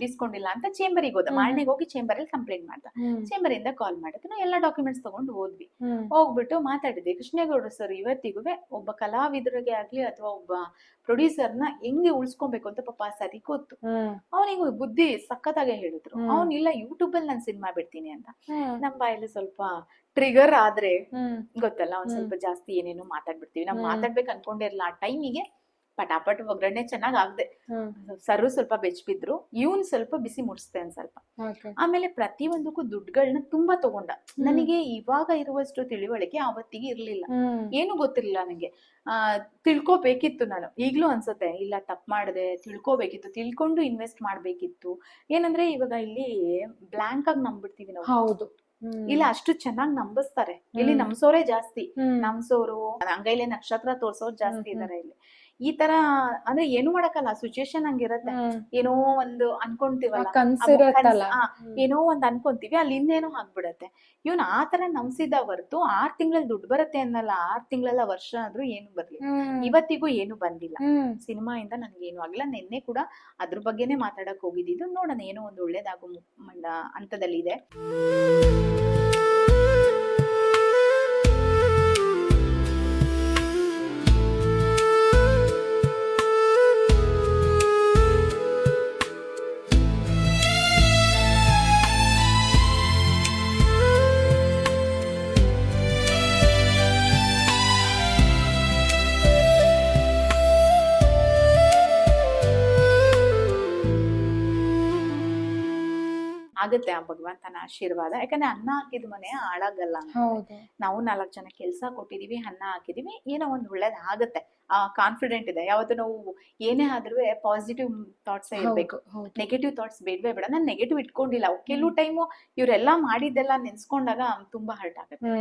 ಇಸ್ಕೊಂಡಿಲ್ಲ ಅಂತ ಚೇಂಬರಿಗೆ ಹೋದ. ಮಾರನೆಗೆ ಹೋಗಿ ಚೇಂಬರ್ ಅಲ್ಲಿ ಕಂಪ್ಲೇಂಟ್ ಮಾಡ್ದ. ಚೇಂಬರ್ ಇಂದ ಕಾಲ್ ಮಾಡಿದ್ರು. ನಾವು ಎಲ್ಲಾ ಡಾಕ್ಯುಮೆಂಟ್ಸ್ ತಗೊಂಡು ಹೋದ್ವಿ. ಹೋಗ್ಬಿಟ್ಟು ಮಾತಾಡಿದ್ವಿ. ಕೃಷ್ಣೇಗೌಡ ಸರ್ ಇವತ್ತಿಗೂ ಒಬ್ಬ ಕಲಾವಿದರಿಗೆ ಆಗ್ಲಿ ಅಥವಾ ಒಬ್ಬ ಪ್ರೊಡ್ಯೂಸರ್ನ ಹೆಂಗೆ ಉಳ್ಸ್ಕೊಬೇಕು ಅಂತ ಪಾಪ ಸರಿ ಗೊತ್ತು. ಅವನಿಗೆ ಬುದ್ಧಿ ಸಖತ್ತಾಗೆ ಹೇಳಿದ್ರು. ಅವನಿಲ್ಲ ಯೂಟ್ಯೂಬ್ ಅಲ್ಲಿ ನಾನು ಸಿನಿಮಾ ಬಿಡ್ತೀನಿ ಅಂತ. ನಮ್ಮ ಬಾಯಲ್ಲಿ ಸ್ವಲ್ಪ ಟ್ರಿಗರ್ ಆದ್ರೆ ಗೊತ್ತಲ್ಲ, ಒಂದ್ ಸ್ವಲ್ಪ ಜಾಸ್ತಿ ಏನೇನೋ ಮಾತಾಡ್ಬಿಡ್ತೀವಿ. ನಾವು ಮಾತಾಡ್ಬೇಕು ಅನ್ಕೊಂಡಿರಲ್ಲ. ಆ ಟೈಮಿಗೆ ಪಟಾಪಟ್ ಒಗ್ಗರಣೆ ಚೆನ್ನಾಗ್ ಆಗದೆ, ಸರ್ರು ಸ್ವಲ್ಪ ಬೆಚ್ಬಿದ್ರು, ಇವನ್ ಸ್ವಲ್ಪ ಬಿಸಿ ಮುಡ್ಸ್ದೆ ಒಂದ್ ಸ್ವಲ್ಪ. ಆಮೇಲೆ ಪ್ರತಿಯೊಂದಕ್ಕೂ ದುಡ್ಡುಗಳನ್ನ ತುಂಬಾ ತಗೊಂಡ. ನನಗೆ ಇವಾಗ ಇರುವಷ್ಟು ತಿಳಿವಳಿಕೆ ಅವತ್ತಿಗೆ ಇರ್ಲಿಲ್ಲ, ಏನು ಗೊತ್ತಿರ್ಲಿಲ್ಲ ನನಗೆ. ತಿಳ್ಕೊಬೇಕಿತ್ತು ನಾನು. ಈಗ್ಲೂ ಅನ್ಸುತ್ತೆ, ಇಲ್ಲ ತಪ್ಪು ಮಾಡಿದೆ, ತಿಳ್ಕೊಬೇಕಿತ್ತು, ತಿಳ್ಕೊಂಡು ಇನ್ವೆಸ್ಟ್ ಮಾಡ್ಬೇಕಿತ್ತು. ಏನಂದ್ರೆ ಇವಾಗ ಇಲ್ಲಿ ಬ್ಲಾಂಕ್ ಆಗಿ ನಂಬಿಡ್ತೀವಿ ನಾವು. ಹೌದು, ಇಲ್ಲ ಅಷ್ಟು ಚೆನ್ನಾಗಿ ನಂಬಿಸ್ತಾರೆ. ಇಲ್ಲಿ ನಂಬಿಸೋರೇ ಜಾಸ್ತಿ, ನಂಬಿಸೋರು ಅಂಗೈಲೆ ನಕ್ಷತ್ರ ತೋರ್ಸೋರು ಜಾಸ್ತಿ ಇದಾರೆ ಇಲ್ಲಿ. ಈ ತರ ಅಂದ್ರೆ ಏನು ಮಾಡಕ್ಕಲ್ಲ, ಸಿಚುಯೇಷನ್ ಹಂಗಿರತ್ತೆ. ಏನೋ ಒಂದು ಅನ್ಕೊಂತೀವಲ್ಲ, ಕನ್ಸಿರತ್ತಲ್ಲ, ಏನೋ ಒಂದ್ ಅನ್ಕೊಂತೀವಿ, ಅಲ್ಲಿ ಇನ್ನೇನೋ ಆಗ್ಬಿಡತ್ತೆ. ಇವ್ನ ಆ ತರ ನಂಬಿಸಿದ ಹೊರತು 6 ತಿಂಗಳಲ್ಲಿ ದುಡ್ಡು ಬರುತ್ತೆ ಅನ್ನಲ್ಲ, 6 ತಿಂಗಳೆಲ್ಲ ವರ್ಷ ಆದ್ರೂ ಏನು ಬರ್ಲಿ, ಇವತ್ತಿಗೂ ಏನು ಬಂದಿಲ್ಲ. ಸಿನಿಮಾ ಇಂದ ನನ್ಗೆ ಏನು ಆಗಿಲ್ಲ. ನಿನ್ನೆ ಕೂಡ ಅದ್ರ ಬಗ್ಗೆನೆ ಮಾತಾಡಕ್ ಹೋಗಿದ್ದು. ನೋಡೋಣ, ಏನೋ ಒಂದು ಒಳ್ಳೇದಾಗೋ ಹಂತದಲ್ಲಿ ಇದೆ. ಆಗುತ್ತೆ ಆ ಭಗವಂತನ ಆಶೀರ್ವಾದ. ಯಾಕಂದ್ರೆ ಅನ್ನ ಹಾಕಿದ ಮನೆ ಹಾಳಾಗಲ್ಲ. ನಾವು 4 ಜನ ಕೆಲ್ಸ ಕೊಟ್ಟಿದೀವಿ, ಅನ್ನ ಹಾಕಿದೀವಿ, ಏನೋ ಒಂದ್ ಒಳ್ಳೇದ್ ಆಗತ್ತೆ. ಕಾನ್ಫಿಡೆಂಟ್ ಇದೆ. ಯಾವತ್ತು ನಾವು ಏನೇ ಆದ್ರೂ ಪಾಸಿಟಿವ್ ಥಾಟ್ಸ್ ಇರ್ಬೇಕು, ನೆಗೆಟಿವ್ ಥಾಟ್ಸ್ ಬೇಡವೇ ಬೇಡ. ನಾನು ನೆಗೆಟಿವ್ ಇಟ್ಕೊಂಡಿಲ್ಲ. ಕೆಲವು ಟೈಮು ಇವ್ರೆಲ್ಲಾ ಮಾಡಿದ್ದೆಲ್ಲ ನೆನ್ಸ್ಕೊಂಡಾಗ ತುಂಬಾ ಹರ್ಟ್ ಆಗುತ್ತೆ.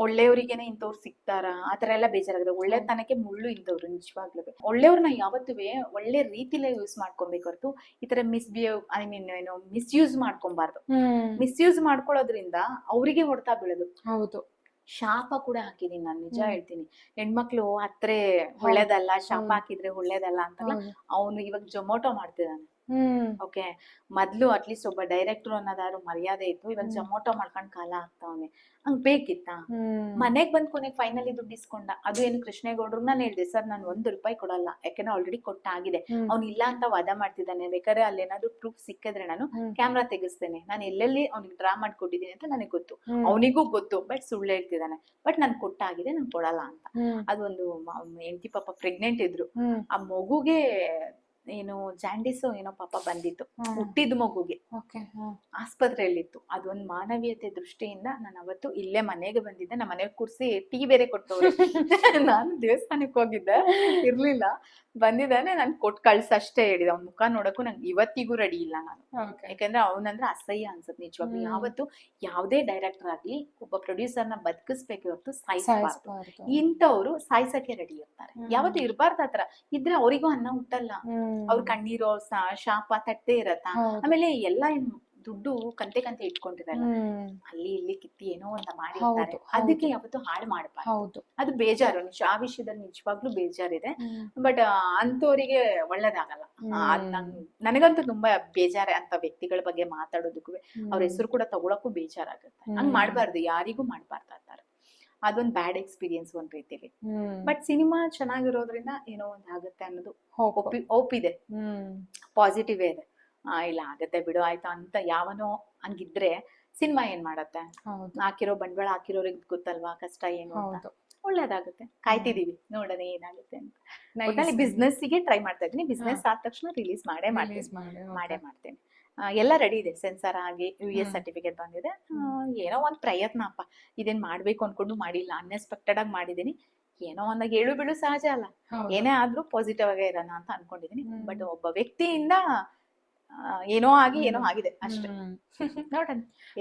ಒಳ್ಳೆಯವ್ರಿಗೇನೆ ಇಂಥವ್ರು ಸಿಗ್ತಾರ, ಆತರ ಎಲ್ಲ ಬೇಜಾರಾಗುತ್ತೆ. ಒಳ್ಳೆತನಕ್ಕೆ ಮುಳ್ಳು ಇಂಥವ್ರು ನಿಜವಾಗ್ಲೂ. ಒಳ್ಳೆಯವ್ರನ್ನ ಯಾವತ್ತುವೆ ಒಳ್ಳೆ ರೀತಿಲೇ ಯೂಸ್ ಮಾಡ್ಕೊಬೇಕು ಹೊರತು ಈ ತರ ಮಿಸ್ಯೂಸ್ ಮಾಡ್ಕೊಬಾರ್ದು. ಮಿಸ್ಯೂಸ್ ಮಾಡ್ಕೊಳ್ಳೋದ್ರಿಂದ ಅವ್ರಿಗೆ ಹೊಡ್ತಾ ಬೀಳೋದು. ಹೌದು, ಶಾಪ ಕೂಡ ಹಾಕಿದೀನಿ ನಾನು, ನಿಜ ಹೇಳ್ತೀನಿ. ಹೆಣ್ಮಕ್ಳು ಹತ್ರ ಒಳ್ಳೇದಲ್ಲ, ಶಾಪ ಹಾಕಿದ್ರೆ ಒಳ್ಳೇದಲ್ಲ ಅಂತಲ್ಲ. ಅವನು ಇವಾಗ ಜೊಮೊಟೊ ಮಾಡ್ತಿದ್ದಾನೆ. ಓಕೆ, ಮೊದ್ಲು ಅಟ್ಲೀಸ್ಟ್ ಒಬ್ಬ ಡೈರೆಕ್ಟರ್ ಅನ್ನೋದಾದ್ರು ಮರ್ಯಾದೆ ಇತ್ತು. ಇವಾಗ ಜೊಮೊಟೊ ಮಾಡ್ಕೊಂಡ್ ಕಾಲ ಆಗ್ತಾವನೆ. ಹಂಗ್ ಬೇಕಿತ್ತ? ಮನೆಗ್ ಬಂದ್ ಕೊನೆಗೆ ಫೈನಲಿ ದುಡ್ಡು ಇಸ್ಕೊಂಡ. ಅದು ಏನು ಕೃಷ್ಣೇಗೌಡ್ರು ನಾನು ಹೇಳ್ದೆ, ಸರ್ ನಾನು ₹1 ಕೊಡಲ್ಲ, ಯಾಕಂದ್ರೆ ಆಲ್ರೆಡಿ ಕೊಟ್ಟಾಗಿದೆ. ಅವ್ನು ಇಲ್ಲ ಅಂತ ವಾದ ಮಾಡ್ತಿದ್ದಾನೆ. ಬೇಕಾದ್ರೆ ಅಲ್ಲಿ ಏನಾದ್ರು ಪ್ರೂಫ್ ಸಿಕ್ಕಿದ್ರೆ ನಾನು ಕ್ಯಾಮ್ರಾ ತೆಗಿಸ್ತೇನೆ. ನಾನು ಎಲ್ಲೆಲ್ಲಿ ಅವ್ನಿಗೆ ಡ್ರಾ ಮಾಡ್ಕೊಟ್ಟಿದ್ದೀನಿ ಅಂತ ನನಗೆ ಗೊತ್ತು, ಅವನಿಗೂ ಗೊತ್ತು. ಬಟ್ ಸುಳ್ಳು ಹೇಳ್ತಿದ್ದಾನೆ. ಬಟ್ ನನ್ ಕೊಟ್ಟಾಗಿದೆ, ನಾನು ಕೊಡಲ್ಲ ಅಂತ. ಅದೊಂದು ಹೆಂಡತಿ ಪಾಪ ಪ್ರೆಗ್ನೆಂಟ್ ಇದ್ರು. ಆ ಮಗುಗೆ ಏನು ಜಾಂಡಿಸ್ ಏನೋ ಪಾಪ ಬಂದಿತ್ತು, ಹುಟ್ಟಿದ ಮಗುಗೆ ಆಸ್ಪತ್ರೆಯಲ್ಲಿತ್ತು. ಅದೊಂದು ಮಾನವೀಯತೆ ದೃಷ್ಟಿಯಿಂದ ನಾನು ಅವತ್ತು ಇಲ್ಲೇ ಮನೆಗೆ ಬಂದಿದ್ದೆ. ನಮ್ಮ ಮನೆಗೆ ಕೂರ್ಸಿ ಟೀ ಬೇರೆ ಕೊಟ್ಟವ್ರು. ನಾನು ದೇವಸ್ಥಾನಕ್ಕೆ ಹೋಗಿದ್ದೆ, ಇರ್ಲಿಲ್ಲ, ಬಂದಿದ್ದಾನೆ. ನಾನು ಕೊಟ್ಟು ಕಳ್ಸಷ್ಟೇ ಹೇಳಿದ. ಅವ್ನ ಮುಖ ನೋಡಕ್ಕೂ ನಂಗೆ ಇವತ್ತಿಗೂ ರೆಡಿ ಇಲ್ಲ ನಾನು. ಯಾಕಂದ್ರೆ ಅವನಂದ್ರೆ ಅಸಹ್ಯ ಅನ್ಸುತ್ತೆ ನಿಜವಾಗ್ಲೂ. ಯಾವತ್ತು ಯಾವ್ದೇ ಡೈರೆಕ್ಟರ್ ಆಗ್ಲಿ ಒಬ್ಬ ಪ್ರೊಡ್ಯೂಸರ್ನ ಬದುಕಿಸ್ಬೇಕು ಹೊರತು ಸಾಯಿಸಬಾರ್ದು. ಇಂಥವ್ರು ಸಾಯ್ಸಕ್ಕೆ ರೆಡಿ ಇರ್ತಾರೆ. ಯಾವತ್ತು ಇರ್ಬಾರ್ದು. ಆತರ ಇದ್ರೆ ಅವರಿಗೂ ಅನ್ನ ಹುಟ್ಟಲ್ಲ. ಅವ್ರ ಕಣ್ಣೀರೋ ಶಾಪ ತಟ್ಟೆ ಇರತ್ತ. ಆಮೇಲೆ ಎಲ್ಲಾ ದುಡ್ಡು ಕಂತೆ ಇಟ್ಕೊಂಡಿರಲ್ಲ, ಅಲ್ಲಿ ಇಲ್ಲಿ ಕಿತ್ತಿ ಏನೋ ಅಂತ ಮಾಡಿರ್ತಾರೆ. ಅದಕ್ಕೆ ಯಾವತ್ತು ಹಾಳು ಮಾಡಬಾರ್ದು. ಅದು ಬೇಜಾರು. ಆ ವಿಷಯದಲ್ಲಿ ನಿಜವಾಗ್ಲೂ ಬೇಜಾರಿದೆ. ಬಟ್ ಅಂತವರಿಗೆ ಒಳ್ಳೇದಾಗಲ್ಲ. ನನಗಂತೂ ತುಂಬಾ ಬೇಜಾರ ಅಂತ ವ್ಯಕ್ತಿಗಳ ಬಗ್ಗೆ ಮಾತಾಡೋದಕ್ಕೂ, ಅವ್ರ ಹೆಸರು ಕೂಡ ತಗೊಳಕ್ಕೂ ಬೇಜಾರಾಗುತ್ತೆ. ಹಂಗ್ ಮಾಡ್ಬಾರ್ದು, ಯಾರಿಗೂ ಮಾಡ್ಬಾರ್ದು ಆತರ. ಅದೊಂದ್ ಬ್ಯಾಡ್ ಎಕ್ಸ್ಪೀರಿಯನ್ಸ್ ಒಂದ್ ರೀತಿಲಿ. ಬಟ್ ಸಿನಿಮಾ ಚೆನ್ನಾಗಿರೋದ್ರಿಂದ ಏನೋ ಒಂದ್ ಆಗುತ್ತೆ ಅನ್ನೋದು ಹೋಪ್ ಇದೆ, ಪಾಸಿಟಿವ್ ಇದೆ. ಇಲ್ಲ ಆಗತ್ತೆ ಬಿಡು ಆಯ್ತಾ ಅಂತ ಯಾವನೋ ಹಂಗಿದ್ರೆ ಸಿನಿಮಾ ಏನ್ ಮಾಡತ್ತೆ? ಹಾಕಿರೋ ಬಂಡವಾಳ ಹಾಕಿರೋರಿಗೆ ಗೊತ್ತಲ್ವಾ ಕಷ್ಟ ಏನು ಅಂತ. ಒಳ್ಳೇದಾಗುತ್ತೆ, ಕಾಯ್ತಿದೀವಿ ನೋಡೋಣ ಏನಾಗುತ್ತೆ ಅಂತ. ಬಿಸ್ನೆಸ್ ಗೆ ಟ್ರೈ ಮಾಡ್ತಾ ಇದೀನಿ. ಬಿಸ್ನೆಸ್ ಆದ ತಕ್ಷಣ ರಿಲೀಸ್ ಮಾಡೇ ಮಾಡ್ತೇನೆ. ಎಲ್ಲ ರೆಡಿ ಇದೆ. ಸೆನ್ಸಾರ್ ಆಗಿ US ಸರ್ಟಿಫಿಕೇಟ್ ಬಂದಿದೆ. ಏನೋ ಒಂದ್ ಪ್ರಯತ್ನ ಅಪ್ಪ, ಇದೇನ್ ಮಾಡ್ಬೇಕು ಅನ್ಕೊಂಡು ಮಾಡಿಲ್ಲ, ಅನ್ಎಕ್ಸ್ಪೆಕ್ಟೆಡ್ ಆಗಿ ಮಾಡಿದೀನಿ. ಏನೋ ಒಂದಾಗ ಏಳು ಬೀಳು ಸಹಜ ಅಲ್ಲ, ಏನೇ ಆದ್ರೂ ಪಾಸಿಟಿವ್ ಆಗೇ ಇರೋಣ ಅಂತ ಅನ್ಕೊಂಡಿದೀನಿ. ಬಟ್ ಒಬ್ಬ ವ್ಯಕ್ತಿಯಿಂದ ಏನೋ ಆಗಿದೆ ಅಷ್ಟೇ. ನೋಡೋಣ.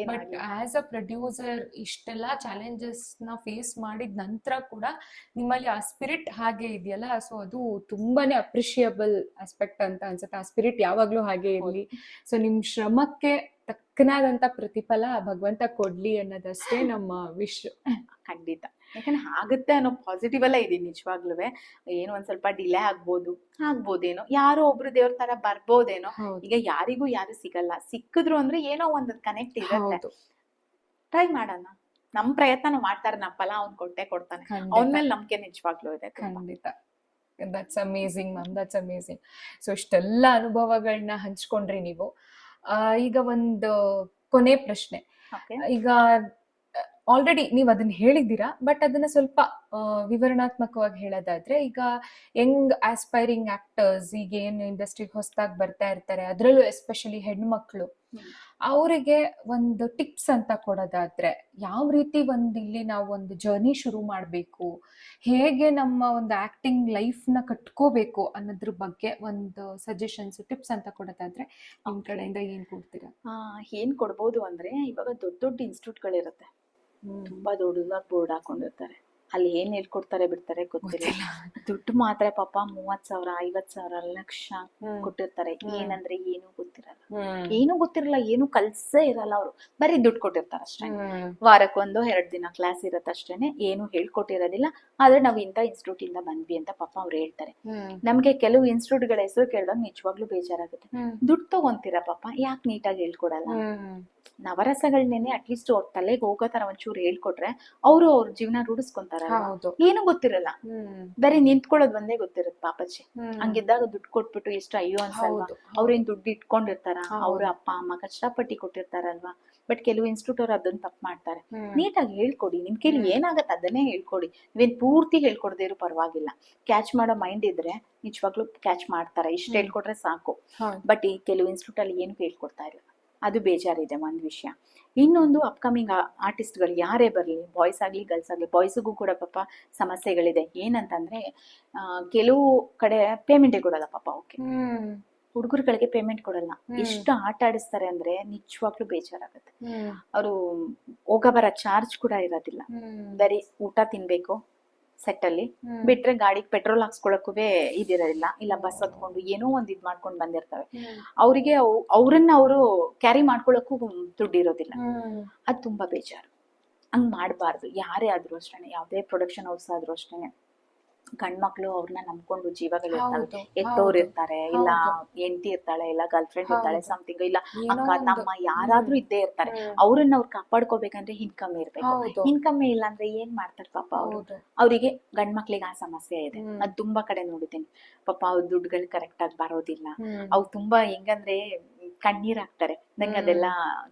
ಬಟ್ ಆಸ್ ಅ ಪ್ರೊಡ್ಯೂಸರ್ ಇಷ್ಟೆಲ್ಲಾ ಚಾಲೆಂಜಸ್ ನ ಫೇಸ್ ಮಾಡಿದ ನಂತರ ಕೂಡ ನಿಮ್ಮಲ್ಲಿ ಆ ಸ್ಪಿರಿಟ್ ಹಾಗೆ ಇದೆಯಲ್ಲ, ಸೊ ಅದು ತುಂಬಾನೇ ಅಪ್ರಿಷಿಯಬಲ್ ಆಸ್ಪೆಕ್ಟ್ ಅಂತ ಅನ್ಸುತ್ತೆ. ಆ ಸ್ಪಿರಿಟ್ ಯಾವಾಗ್ಲೂ ಹಾಗೆ ಇರ್ಲಿ. ಸೊ ನಿಮ್ ಶ್ರಮಕ್ಕೆ ತಕ್ಕನಾದಂತ ಪ್ರತಿಫಲ ಭಗವಂತ ಕೊಡ್ಲಿ ಅನ್ನೋದಷ್ಟೇ ನಮ್ಮ ವಿಶ್. ಖಂಡಿತ. ಯಾಕಂದ್ರೆ ಆಗುತ್ತೆ ಅನ್ನೋ ಪಾಸಿಟಿವ್ ಎಲ್ಲ ಇದೆ ನಿಜವಾಗ್ಲೂ. ಏನೋ ಒಂದ್ ಸ್ವಲ್ಪ ಡಿಲೇ ಆಗ್ಬೋದೇನೋ, ಯಾರೋ ಒಬ್ರು ದೇವ್ರ ತರ ಬರ್ಬೋದೇನೋ. ಈಗ ಯಾರಿಗೂ ಯಾರು ಸಿಗಲ್ಲ. ಸಿಕ್ಕಿದ್ರು ಅಂದ್ರೆ ಏನೋ ಒಂದ್ ಕನೆಕ್ಟ್ ಇರುತ್ತೆ. ಟ್ರೈ ಮಾಡೋಣ. ನಮ್ ಪ್ರಯತ್ನ ನಾವು ಮಾಡ್ತಾರೆ, ನಮ್ಮ ಫಲ ಅವ್ನ್ ಕೊಡ್ತಾನೆ. ಅವನ ಮೇಲೆ ನಂಬಿಕೆ ನಿಜವಾಗ್ಲೂ ಇದೆ. ಖಂಡಿತ. That's amazing ma'am, that's amazing. So ಇಷ್ಟೆಲ್ಲ ಅನುಭವಗಳನ್ನ ಹಂಚ್ಕೊಂಡ್ರಿ ನೀವು. ಈಗ ಒಂದು ಕೊನೆ ಪ್ರಶ್ನೆ. ಈಗ ಆಲ್ರೆಡಿ ನೀವು ಅದನ್ನ ಹೇಳಿದ್ದೀರಾ, ಬಟ್ ಅದನ್ನ ಸ್ವಲ್ಪ ವಿವರಣಾತ್ಮಕವಾಗಿ ಹೇಳೋದಾದ್ರೆ, ಈಗ ಯಂಗ್ ಆಸ್ಪೈರಿಂಗ್ ಆಕ್ಟರ್ಸ್ ಈಗ ಏನು ಇಂಡಸ್ಟ್ರಿಗೆ ಹೊಸದಾಗಿ ಬರ್ತಾ ಇರ್ತಾರೆ, ಅದ್ರಲ್ಲೂ ಎಸ್ಪೆಷಲಿ ಹೆಣ್ಮಕ್ಳು, ಅವರಿಗೆ ಒಂದು ಟಿಪ್ಸ್ ಅಂತ ಕೊಡೋದಾದ್ರೆ ಯಾವ ರೀತಿ ಒಂದು ಇಲ್ಲಿ ನಾವು ಒಂದು ಜರ್ನಿ ಶುರು ಮಾಡಬೇಕು, ಹೇಗೆ ನಮ್ಮ ಒಂದು ಆಕ್ಟಿಂಗ್ ಲೈಫ್ನ ಕಟ್ಕೋಬೇಕು ಅನ್ನೋದ್ರ ಬಗ್ಗೆ ಒಂದು ಸಜೆಷನ್ಸ್ ಟಿಪ್ಸ್ ಅಂತ ಕೊಡೋದಾದ್ರೆ ನಿಮ್ ಕಡೆಯಿಂದ ಏನ್ ಕೊಡ್ತೀರಾ? ಏನ್ ಕೊಡ್ಬೋದು ಅಂದ್ರೆ, ಇವಾಗ ದೊಡ್ಡ ದೊಡ್ಡ ಇನ್ಸ್ಟಿಟ್ಯೂಟ್ಗಳಿರುತ್ತೆ, ತುಂಬಾ ದೊಡ್ಡದಾಗಿ ಬೋರ್ಡ್ ಹಾಕೊಂಡಿರ್ತಾರೆ, ಅಲ್ಲಿ ಏನ್ ಹೇಳ್ಕೊಡ್ತಾರೆ ಬಿಡ್ತಾರೆ ಗೊತ್ತಿಲ್ಲ. ದುಡ್ಡು ಮಾತ್ರ ಪಾಪ 30,000 50,000 ಲಕ್ಷ ಕೊಟ್ಟಿರ್ತಾರೆ. ಏನಂದ್ರೆ ಏನು ಗೊತ್ತಿರಲ್ಲ, ಏನು ಕಲ್ಸೇ ಇರಲ್ಲ. ಅವ್ರು ಬರೀ ದುಡ್ಡು ಕೊಟ್ಟಿರ್ತಾರೆ ಅಷ್ಟೇ. ವಾರಕ್ಕೊಂದು 2 ದಿನ ಕ್ಲಾಸ್ ಇರತ್ತೆ ಅಷ್ಟೇನೆ, ಏನು ಹೇಳ್ಕೊಟ್ಟಿರೋದಿಲ್ಲ. ಆದ್ರೆ ನಾವ್ ಇಂಥ ಇನ್ಸ್ಟಿಟ್ಯೂಟ್ ಇಂದ ಬಂದ್ವಿ ಅಂತ ಪಾಪ ಅವ್ರು ಹೇಳ್ತಾರೆ. ನಮ್ಗೆ ಕೆಲವು ಇನ್ಸ್ಟಿಟ್ಯೂಟ್ಗಳ ಹೆಸರು ಕೇಳಿದಾಗ ನಿಜವಾಗ್ಲೂ ಬೇಜಾರಾಗುತ್ತೆ. ದುಡ್ಡು ತಗೊಂತೀರಾ ಪಾಪ, ಯಾಕೆ ನೀಟಾಗಿ ಹೇಳ್ಕೊಡಲ್ಲ? ನವರಸಗಳನ್ನೇನೆ ಅಟ್ಲೀಸ್ಟ್ ಅವ್ರ ತಲೆಗೆ ಹೋಗೋ ತರ ಒಂಚೂರು ಹೇಳ್ಕೊಟ್ರೆ ಅವ್ರು ಅವ್ರ ಜೀವನ ರೂಢಿಸ್ಕೊಂತಾರ. ಏನು ಗೊತ್ತಿರಲ್ಲ, ಬರೀ ನಿಂತ್ಕೊಳ್ಳೋದ್ ಒಂದೇ ಗೊತ್ತಿರುತ್ತೆ ಪಾಪಚ್ಚಿ. ಹಂಗಿದ್ದಾಗ ದುಡ್ಡು ಕೊಟ್ಬಿಟ್ಟು ಎಷ್ಟು ಅಯ್ಯೋ ಅನ್ಸಲ್ವಾ? ಅವ್ರೇನ್ ದುಡ್ಡು ಇಟ್ಕೊಂಡಿರ್ತಾರ, ಅವ್ರ ಅಪ್ಪ ಅಮ್ಮ ಕಷ್ಟಪಟ್ಟು ಕೊಟ್ಟಿರ್ತಾರಲ್ವಾ. ಬಟ್ ಕೆಲವು ಇನ್ಸ್ಟಿಟ್ಯೂಟ್ ಅವ್ರು ಅದನ್ನ ತಪ್ಪು ಮಾಡ್ತಾರೆ. ನೀಟಾಗಿ ಹೇಳ್ಕೊಡಿ, ನಿಮ್ ಕೈಲಿ ಏನಾಗತ್ತೆ ಅದನ್ನೇ ಹೇಳ್ಕೊಡಿ. ನೀವೇನ್ ಪೂರ್ತಿ ಹೇಳ್ಕೊಡದೇ ಇರೋ ಪರವಾಗಿಲ್ಲ, ಕ್ಯಾಚ್ ಮಾಡೋ ಮೈಂಡ್ ಇದ್ರೆ ನಿಜವಾಗ್ಲೂ ಕ್ಯಾಚ್ ಮಾಡ್ತಾರೆ. ಇಷ್ಟ ಹೇಳ್ಕೊಟ್ರೆ ಸಾಕು. ಬಟ್ ಈ ಕೆಲವು ಇನ್ಸ್ಟಿಟ್ಯೂಟ್ ಅಲ್ಲಿ ಏನು ಹೇಳ್ಕೊಡ್ತಾ ಇಲ್ಲ, ಅದು ಬೇಜಾರಿದೆ ಒಂದ್ ವಿಷಯ. ಇನ್ನೊಂದು, ಅಪ್ಕಮಿಂಗ್ ಆರ್ಟಿಸ್ಟ್ಗಳು ಯಾರೇ ಬರ್ಲಿ, ಬಾಯ್ಸ್ ಆಗ್ಲಿ ಗರ್ಲ್ಸ್ ಆಗ್ಲಿ, ಬಾಯ್ಸ್ಗೂ ಕೂಡ ಪಾಪ ಸಮಸ್ಯೆಗಳಿದೆ. ಏನಂತಂದ್ರೆ ಕೆಲವು ಕಡೆ ಪೇಮೆಂಟೇ ಕೊಡಲ್ಲ ಪಾಪ. ಓಕೆ, ಹುಡುಗರುಗಳಿಗೆ ಪೇಮೆಂಟ್ ಕೊಡಲ್ಲ. ಎಷ್ಟು ಆಟ ಆಡಿಸ್ತಾರೆ ಅಂದ್ರೆ ನಿಜವಾಗ್ಲೂ ಬೇಜಾರಾಗುತ್ತೆ. ಅವರು ಹೋಗಬರ ಚಾರ್ಜ್ ಕೂಡ ಇರೋದಿಲ್ಲ. ಬರೀ ಊಟ ತಿನ್ಬೇಕು ಸೆಟ್ ಅಲ್ಲಿ, ಬಿಟ್ರೆ ಗಾಡಿಗೆ ಪೆಟ್ರೋಲ್ ಹಾಕ್ಸ್ಕೊಳಕ್ಕೂ ಇದಿರೋದಿಲ್ಲ. ಇಲ್ಲ ಬಸ್ ಹತ್ಕೊಂಡು ಏನೋ ಒಂದ್ ಇದ್ ಮಾಡ್ಕೊಂಡು ಬಂದಿರ್ತವೆ. ಅವ್ರಿಗೆ ಅವ್ರನ್ನ ಅವರು ಕ್ಯಾರಿ ಮಾಡ್ಕೊಳಕ್ಕೂ ದುಡ್ಡು ಇರೋದಿಲ್ಲ. ಅದ್ ತುಂಬಾ ಬೇಜಾರು. ಹಂಗ್ ಮಾಡ್ಬಾರ್ದು. ಯಾರೇ ಆದ್ರೂ ಅಷ್ಟೇನೆ, ಯಾವ್ದೇ ಪ್ರೊಡಕ್ಷನ್ ಹೌಸ್ ಆದ್ರೂ ಅಷ್ಟೇನೆ, ಗಂಡ್ಮಕ್ಳು ಅವ್ರನ್ನ ನಂಬ್ಕೊಂಡು ಜೀವಗಳಿರ್ತಾವೆ. ಎತ್ತೋರ್ ಇರ್ತಾರೆ, ಇಲ್ಲ ಹೆಂಡತಿ ಇರ್ತಾಳೆ, ಇಲ್ಲ ಗರ್ಲ್ ಫ್ರೆಂಡ್ ಇರ್ತಾಳೆ, ಸಮಥಿಂಗ್, ಇಲ್ಲ ಅಕ್ಕ ತಮ್ಮ ಯಾರಾದ್ರೂ ಇದ್ದೇ ಇರ್ತಾರೆ. ಅವ್ರನ್ನ ಅವ್ರು ಕಾಪಾಡ್ಕೋಬೇಕಂದ್ರೆ ಇನ್ಕಮ್ ಇರ್ಬೇಕು. ಇನ್ಕಮ್ ಇಲ್ಲ ಅಂದ್ರೆ ಏನ್ ಮಾಡ್ತಾರೆ ಪಾಪ ಅವರು. ಅವರಿಗೆ ಗಂಡ್ಮಕ್ಳಿಗೆ ಆ ಸಮಸ್ಯೆ ಇದೆ. ಅದ್ ತುಂಬಾ ಕಡೆ ನೋಡಿದ್ದೀನಿ ಪಾಪ. ಅವ್ರ ದುಡ್ಡುಗಳು ಕರೆಕ್ಟ್ ಆಗಿ ಬರೋದಿಲ್ಲ. ಅವ್ ತುಂಬಾ ಹೆಂಗಂದ್ರೆ ಕಣ್ಣೀರ್ ಹಾಕ್ತಾರೆ. ನಂಗೆ ಅದೆಲ್ಲ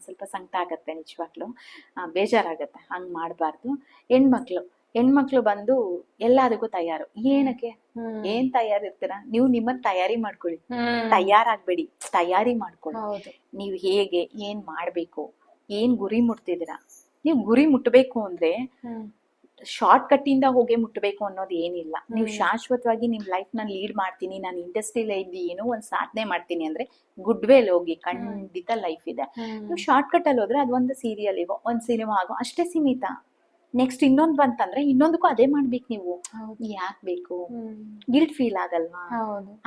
ಸ್ವಲ್ಪ ಸಂಕಟ ಆಗತ್ತೆ, ನಿಜವಾಗ್ಲು ಬೇಜಾರಾಗತ್ತೆ. ಹಂಗ್ ಮಾಡ್ಬಾರ್ದು. ಹೆಣ್ಮಕ್ಳು ಬಂದು ಎಲ್ಲದಕ್ಕೂ ತಯಾರು. ಏನಕ್ಕೆ ಏನ್ ತಯಾರಿರ್ತೀರಾ ನೀವು? ನಿಮ್ಮನ್ನ ತಯಾರಿ ಮಾಡ್ಕೊಳ್ಳಿ, ತಯಾರಾಗ್ಬೇಡಿ, ತಯಾರಿ ಮಾಡ್ಕೊಳ್ಳಿ. ನೀವು ಹೇಗೆ ಏನ್ ಮಾಡ್ಬೇಕು, ಏನ್ ಗುರಿ ಮುಟ್ತಿದ್ದೀರಾ. ನೀವು ಗುರಿ ಮುಟ್ಬೇಕು ಅಂದ್ರೆ ಶಾರ್ಟ್ ಕಟ್ ಇಂದ ಹೋಗಿ ಮುಟ್ಬೇಕು ಅನ್ನೋದು ಏನಿಲ್ಲ. ನೀವು ಶಾಶ್ವತವಾಗಿ ನಿಮ್ ಲೈಫ್ ನಾನು ಲೀಡ್ ಮಾಡ್ತೀನಿ, ನಾನು ಇಂಡಸ್ಟ್ರಿಲೇ ಇದ್ದು ಏನೋ ಒಂದ್ ಸಾಧನೆ ಮಾಡ್ತೀನಿ ಅಂದ್ರೆ ಗುಡ್ ವೇಲ್ ಹೋಗಿ, ಖಂಡಿತ ಲೈಫ್ ಇದೆ. ನೀವು ಶಾರ್ಟ್ ಕಟ್ ಅಲ್ಲಿ ಹೋದ್ರೆ ಅದೊಂದು ಸೀರಿಯಲ್ ಆಗೋ, ಒಂದ್ ಸಿನಿಮಾ ಆಗೋ ಅಷ್ಟೇ ಸೀಮಿತ. ನೆಕ್ಸ್ಟ್ ಇನ್ನೊಂದ್ ಬಂತಂದ್ರೆ ಇನ್ನೊಂದಕ್ಕೂ ಅದೇ ಮಾಡ್ಬೇಕು ನೀವು. ಯಾಕೆ ಬೇಕು? ಗಿಲ್ಟ್ ಫೀಲ್ ಆಗಲ್ವಾ?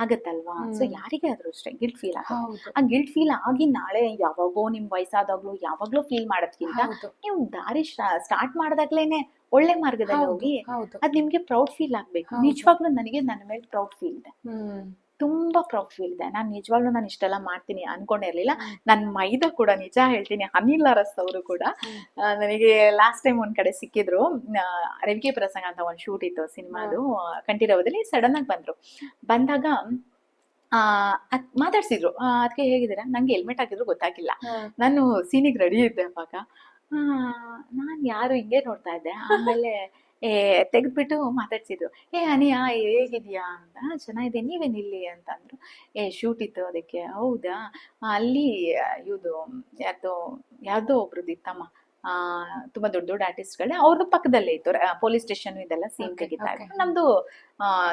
ಆಗತ್ತಲ್ವಾ? ಸೊ ಯಾರಿಗೆ ಆದ್ರೂ ಅಷ್ಟೇ ಗಿಲ್ಟ್ ಫೀಲ್ ಆಗುತ್ತೆ. ಆ ಗಿಲ್ಟ್ ಫೀಲ್ ಆಗಿ ನಾಳೆ ಯಾವಾಗೋ ನಿಮ್ ವಯಸ್ಸಾದಾಗ್ಲೂ ಯಾವಾಗ್ಲೂ ಫೀಲ್ ಮಾಡೋದ್ಕಿಂತ ನೀವು ದಾರಿ ಸ್ಟಾರ್ಟ್ ಮಾಡ್ದಾಗ್ಲೇನೆ ಒಳ್ಳೆ ಮಾರ್ಗದಲ್ಲಿ ಹೋಗಿ ಅದ್ ನಿಮ್ಗೆ ಪ್ರೌಡ್ ಫೀಲ್ ಆಗ್ಬೇಕು. ನಿಜವಾಗ್ಲೂ ನನಗೆ ನನ್ನ ಮೇಲೆ ಪ್ರೌಡ್ ಫೀಲ್ ಇದೆ, ತುಂಬಾ ಪ್ರೌಡ್ ಫೀಲ್ ಇದೆ. ನಾನು ನಿಜವಾಗ್ಲೂ ನಾನು ಇಷ್ಟೆಲ್ಲ ಮಾಡ್ತೀನಿ ಅನ್ಕೊಂಡಿರ್ಲಿಲ್ಲ. ನನ್ ಮೈದ ಕೂಡ ನಿಜ ಹೇಳ್ತೀನಿ, ಅನಿಲ್ ಅರಸ್ ಅವರು ಕೂಡ ನನಗೆ ಲಾಸ್ಟ್ ಟೈಮ್ ಒಂದ್ ಕಡೆ ಸಿಕ್ಕಿದ್ರು. ರವಿಕೆ ಪ್ರಸಂಗ ಅಂತ ಒಂದ್ ಶೂಟ್ ಇತ್ತು ಸಿನಿಮಾದು ಕಂಠೀರವದಲ್ಲಿ. ಸಡನ್ ಆಗಿ ಬಂದಾಗ ಮಾತಾಡ್ಸಿದ್ರು. ಅದಕ್ಕೆ ಹೇಗಿದ್ದೀರಾ, ನಂಗೆ ಹೆಲ್ಮೆಟ್ ಹಾಕಿದ್ರು ಗೊತ್ತಾಗಿಲ್ಲ. ನಾನು ಸೀನಿಗೆ ರೆಡಿ ಇದ್ದೆ ಅವಾಗ. ನಾನ್ ಯಾರು ಹಿಂಗೆ ನೋಡ್ತಾ ಇದ್ದೆ. ಆಮೇಲೆ ತೆಗೆದ್ಬಿಟ್ಟು ಮಾತಾಡ್ಸಿದ್ರು. ಅನಿಯಾ ಹೇಗಿದ್ಯಾ ಅಂತ. ಚೆನ್ನಾಗಿದೆ, ನೀವೇನಿಲ್ಲಿ ಅಂತ ಅಂದ್ರು. ಶೂಟ್ ಇತ್ತು ಅದಕ್ಕೆ. ಹೌದಾ, ಅಲ್ಲಿ ಇವ್ದು ಯಾರ್ದೋ ಒಬ್ರದ್ದು ಇತ್ತಮ್ಮ, ತುಂಬಾ ದೊಡ್ಡ ದೊಡ್ಡ ಆರ್ಟಿಸ್ಟ್ಗಳೇ, ಅವ್ರದ್ದು ಪಕ್ಕದಲ್ಲೇ ಇತ್ತು ಪೊಲೀಸ್ ಸ್ಟೇಷನ್ ಇದೆಲ್ಲ ಸೀನ್ ತೆಗಿತಾ ಇತ್ತು. ನಮ್ದು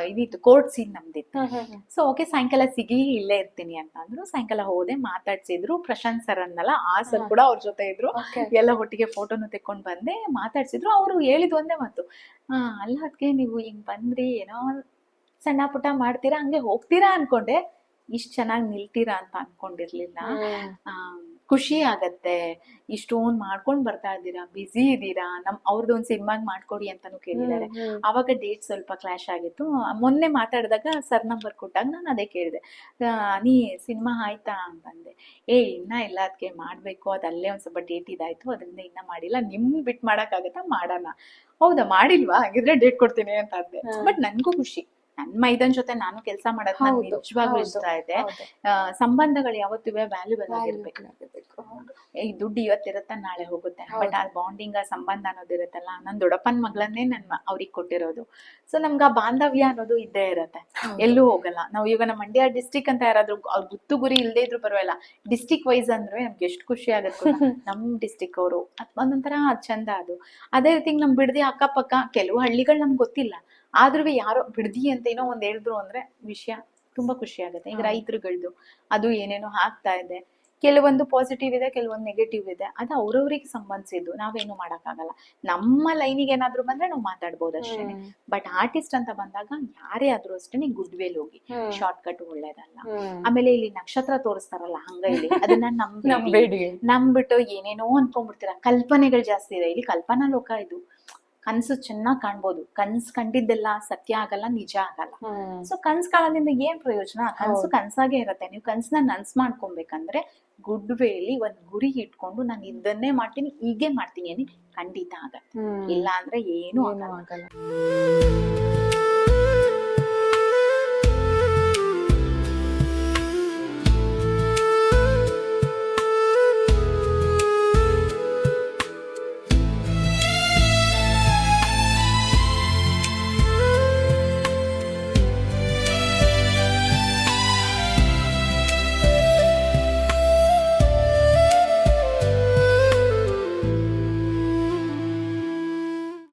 ಇದಿತ್ತು, ಕೋರ್ಟ್ ಸೀನ್ ನಮ್ದಿತ್ತು. ಸೊ ಓಕೆ, ಸಾಯಂಕಾಲ ಸಿಗಿ, ಇಲ್ಲೇ ಇರ್ತೀನಿ ಅಂತ ಅಂದ್ರು. ಸಾಯಂಕಾಲ ಹೋದೆ, ಮಾತಾಡ್ಸಿದ್ರು. ಪ್ರಶಾಂತ್ ಸರ್ ಅನ್ನಲ್ಲ, ಆ ಸರ್ ಕೂಡ ಅವ್ರ ಜೊತೆ ಇದ್ರು. ಎಲ್ಲ ಒಟ್ಟಿಗೆ ಫೋಟೋನು ತೆಕ್ಕೊಂಡ್ ಬಂದೆ, ಮಾತಾಡ್ಸಿದ್ರು. ಅವ್ರು ಹೇಳಿದ್ ಒಂದೇ ಮಾತು, ಅಲ್ಲ ಅದಕ್ಕೆ ನೀವು ಹಿಂಗ್ ಬಂದ್ರಿ, ಏನೋ ಸಣ್ಣ ಪುಟ್ಟ ಮಾಡ್ತೀರಾ, ಹಂಗೆ ಹೋಗ್ತೀರಾ ಅನ್ಕೊಂಡೆ, ಇಷ್ಟ್ ಚೆನ್ನಾಗಿ ನಿಲ್ತೀರಾ ಅಂತ ಅನ್ಕೊಂಡಿರ್ಲಿಲ್ಲ. ಖುಷಿ ಆಗತ್ತೆ, ಇಷ್ಟೊಂದ್ ಮಾಡ್ಕೊಂಡ್ ಬರ್ತಾ ಇದ್ದೀರಾ, ಬಿಸಿ ಇದ್ದೀರಾ. ಅವ್ರದ್ದೊಂದ್ ಸಿನಿಮಾಗ್ ಮಾಡ್ಕೊಡಿ ಅಂತಾನು ಕೇಳಿದ್ದಾರೆ. ಅವಾಗ ಡೇಟ್ ಸ್ವಲ್ಪ ಕ್ಲಾಶ್ ಆಗಿತ್ತು. ಮೊನ್ನೆ ಮಾತಾಡಿದಾಗ ಸರ್ ನಂಬರ್ ಕೊಟ್ಟಾಗ ನಾನು ಅದೇ ಕೇಳಿದೆ, ನೀ ಸಿನಿಮಾ ಆಯ್ತಾ ಅಂತಂದೆ. ಇನ್ನ ಇಲ್ಲ, ಅದಕ್ಕೆ ಮಾಡ್ಬೇಕು, ಅದಲ್ಲೇ ಒಂದ್ ಸ್ವಲ್ಪ ಡೇಟ್ ಇದಾಯ್ತು, ಅದರಿಂದ ಇನ್ನ ಮಾಡಿಲ್ಲ. ನಿಮ್ ಬಿಟ್ ಮಾಡಕ್ ಆಗತ್ತಾ? ಮಾಡೋಣ. ಹೌದಾ, ಮಾಡಿಲ್ವಾ? ಹಾಗಿದ್ರೆ ಡೇಟ್ ಕೊಡ್ತೀನಿ ಅಂತ ಅಂದೆ. ಬಟ್ ನನ್ಗೂ ಖುಷಿ, ನನ್ ಮೈದನ್ ಜೊತೆ ನಾನು ಕೆಲಸ ಮಾಡೋದ್ ನನ್ಗೆ ನಿಜವಾಗ್ಲೂ ಇಷ್ಟ ಇದೆ. ಸಂಬಂಧಗಳು ಯಾವತ್ತೂ ವ್ಯಾಲ್ಯೂಬಲ್ ಆಗಿರ್ಬೇಕು. ಈ ದುಡ್ಡು ಇವತ್ತಿರತ್ತ ನಾಳೆ ಹೋಗುತ್ತೆ, ಬಟ್ ಆ ಬಾಂಡಿಂಗ್, ಆ ಸಂಬಂಧ ಅನ್ನೋದು ಇರುತ್ತಲ್ಲ. ನನ್ ದೊಡ್ಡಪ್ಪನ ಮಗಳನ್ನೇ ನನ್ ಅವ್ರಿಗೆ ಕೊಟ್ಟಿರೋದು. ಸೊ ನಮ್ಗ ಆ ಬಾಂಧವ್ಯ ಅನ್ನೋದು ಇದ್ದೇ ಇರತ್ತೆ, ಎಲ್ಲೂ ಹೋಗಲ್ಲ. ನಾವು ಈಗ ನಮ್ಮ ಮಂಡ್ಯ ಡಿಸ್ಟಿಕ್ ಅಂತ ಯಾರಾದ್ರೂ ಅವ್ರ ಗುತ್ತು ಗುರಿ ಇಲ್ಲದೆ ಇದ್ರು ಪರವಾಗಿಲ್ಲ, ಡಿಸ್ಟಿಕ್ ವೈಸ್ ಅಂದ್ರೆ ನಮ್ಗೆ ಎಷ್ಟು ಖುಷಿ ಆಗುತ್ತೆ. ನಮ್ ಡಿಸ್ಟಿಕ್ ಅವರು ಒಂದೊಂಥರ ಚಂದ ಅದು. ಅದೇ ರೀತಿ ನಮ್ ಬಿಡದಿ ಅಕ್ಕಪಕ್ಕ ಕೆಲವು ಹಳ್ಳಿಗಳು ನಮ್ಗೆ ಗೊತ್ತಿಲ್ಲ, ಆದ್ರೂ ಯಾರೋ ಬಿಡದಿ ಅಂತ ಏನೋ ಒಂದ್ ಹೇಳಿದ್ರು ಅಂದ್ರೆ ವಿಷಯ ತುಂಬಾ ಖುಷಿ ಆಗುತ್ತೆ. ಈಗ ರೈತರುಗಳ್ದು ಅದು ಏನೇನೋ ಆಗ್ತಾ ಇದೆ, ಕೆಲವೊಂದು ಪಾಸಿಟಿವ್ ಇದೆ, ಕೆಲವೊಂದು ನೆಗೆಟಿವ್ ಇದೆ. ಅದು ಅವ್ರವ್ರಿಗೆ ಸಂಬಂಧಿಸಿದ್ದು, ನಾವೇನು ಮಾಡಕ್ಕಾಗಲ್ಲ. ನಮ್ಮ ಲೈನಿಗೆ ಏನಾದ್ರು ಬಂದ್ರೆ ನಾವು ಮಾತಾಡ್ಬೋದು ಅಷ್ಟೇನೆ. ಬಟ್ ಆರ್ಟಿಸ್ಟ್ ಅಂತ ಬಂದಾಗ ಯಾರೇ ಆದ್ರೂ ಅಷ್ಟೇನೆ ಗುಡ್ ವೇಲ್ ಹೋಗಿ, ಶಾರ್ಟ್ ಕಟ್ ಒಳ್ಳೇದಲ್ಲ. ಆಮೇಲೆ ಇಲ್ಲಿ ನಕ್ಷತ್ರ ತೋರಿಸ್ತಾರಲ್ಲ ಹಂಗ ಇಲ್ಲಿ ಅದನ್ನ ನಂಬಿಟ್ಟು ಏನೇನೋ ಅನ್ಕೊಂಡ್ಬಿಡ್ತೀರ. ಕಲ್ಪನೆಗಳು ಜಾಸ್ತಿ ಇದೆ ಇಲ್ಲಿ, ಕಲ್ಪನಾ ಲೋಕ ಇದು. ಕನ್ಸು ಚೆನ್ನಾಗ್ ಕಾಣ್ಬೋದು, ಕನ್ಸ್ ಕಂಡಿದ್ದೆಲ್ಲ ಸತ್ಯ ಆಗಲ್ಲ, ನಿಜ ಆಗಲ್ಲ. ಸೊ ಕನ್ಸ್ ಕಾಣೋದ್ರಿಂದ ಏನ್ ಪ್ರಯೋಜನ? ಕನ್ಸು ಕನ್ಸಾಗೆ ಇರತ್ತೆ. ನೀವು ಕನ್ಸನ್ನ ನನ್ಸ್ ಮಾಡ್ಕೊಬೇಕಂದ್ರೆ ಗುಡ್ ವೇಲಿ ಒಂದ್ ಗುರಿ ಇಟ್ಕೊಂಡು ನಾನು ಇದನ್ನೇ ಮಾಡ್ತೀನಿ, ಹೀಗೆ ಮಾಡ್ತೀನಿ అని ಖಂಡಿತ ಆಗತ್ತೆ. ಇಲ್ಲ ಅಂದ್ರೆ ಏನು ಆಗಲ್ಲ.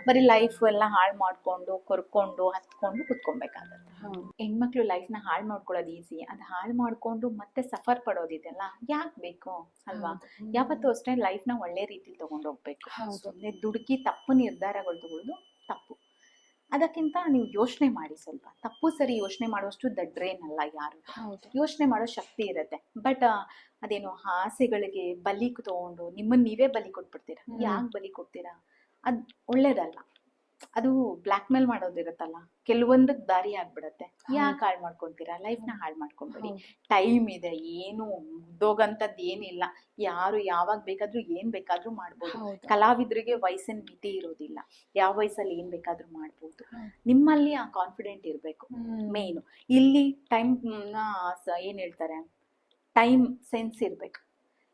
ಬರೀ ಲೈಫ್ ಎಲ್ಲ ಹಾಳು ಮಾಡ್ಕೊಂಡು ಕೊರ್ಕೊಂಡು ಹತ್ಕೊಂಡು ಕುತ್ಕೊಬೇಕಾಗತ್ತೆ. ಹೆಣ್ಮಕ್ಳು ಲೈಫ್ ನ ಹಾಳು ಮಾಡ್ಕೊಳ್ಳೋದು ಈಸಿ, ಅದು ಹಾಳು ಮಾಡ್ಕೊಂಡು ಮತ್ತೆ ಸಫರ್ ಪಡೋದಿದೆಯಲ್ಲ ಯಾಕೆ ಬೇಕು ಅಲ್ವಾ? ಯಾವತ್ತೂ ಅಷ್ಟೇ ಲೈಫ್ ನ ಒಳ್ಳೆ ರೀತಿಲಿ ತಗೊಂಡೋಗ್ಬೇಕು. ಸುಮ್ಮನೆ ದುಡುಕಿ ತಪ್ಪು ನಿರ್ಧಾರಗಳು ತಗೊಳ್ಳೋದು ತಪ್ಪು. ಅದಕ್ಕಿಂತ ನೀವು ಯೋಚನೆ ಮಾಡಿ, ಸ್ವಲ್ಪ ತಪ್ಪು ಸರಿ ಯೋಚನೆ ಮಾಡುವಷ್ಟು ದಡ್ರೇನಲ್ಲ ಯಾರು. ಯೋಚನೆ ಮಾಡೋ ಶಕ್ತಿ ಇರತ್ತೆ. ಬಟ್ ಅದೇನು ಆಸೆಗಳಿಗೆ ಬಲಿ ತಗೊಂಡು ನಿಮ್ಮನ್ನ ನೀವೇ ಬಲಿ ಕೊಟ್ಬಿಡ್ತೀರಾ. ಯಾಕೆ ಬಲಿ ಕೊಡ್ತೀರಾ? ಅದ್ ಒಳ್ಳೇದಲ್ಲ. ಅದು ಬ್ಲಾಕ್ ಮೇಲ್ ಮಾಡೋದಿರತ್ತಲ್ಲ, ಕೆಲವೊಂದಕ್ಕೆ ದಾರಿ ಆಗ್ಬಿಡತ್ತೆ. ಯಾಕೆ ಹಾಳು ಮಾಡ್ಕೊಂತೀರಾ? ಲೈಫ್ ನ ಹಾಳು ಮಾಡ್ಕೊಂಬೇಡಿ. ಟೈಮ್ ಇದೆ, ಏನು ಉದ್ದೋಗಂತದ್ ಏನಿಲ್ಲ. ಯಾರು ಯಾವಾಗ ಬೇಕಾದ್ರೂ ಏನ್ ಬೇಕಾದ್ರೂ ಮಾಡ್ಬೋದು. ಕಲಾವಿದರಿಗೆ ವಯಸ್ಸಿನ ಮಿತಿ ಇರೋದಿಲ್ಲ, ಯಾವ ವಯಸ್ಸಲ್ಲಿ ಏನ್ ಬೇಕಾದ್ರೂ ಮಾಡ್ಬೋದು. ನಿಮ್ಮಲ್ಲಿ ಆ ಕಾನ್ಫಿಡೆಂಟ್ ಇರ್ಬೇಕು ಮೇನು. ಇಲ್ಲಿ ಟೈಮ್ ಏನ್ ಹೇಳ್ತಾರೆ, ಟೈಮ್ ಸೆನ್ಸ್ ಇರ್ಬೇಕು.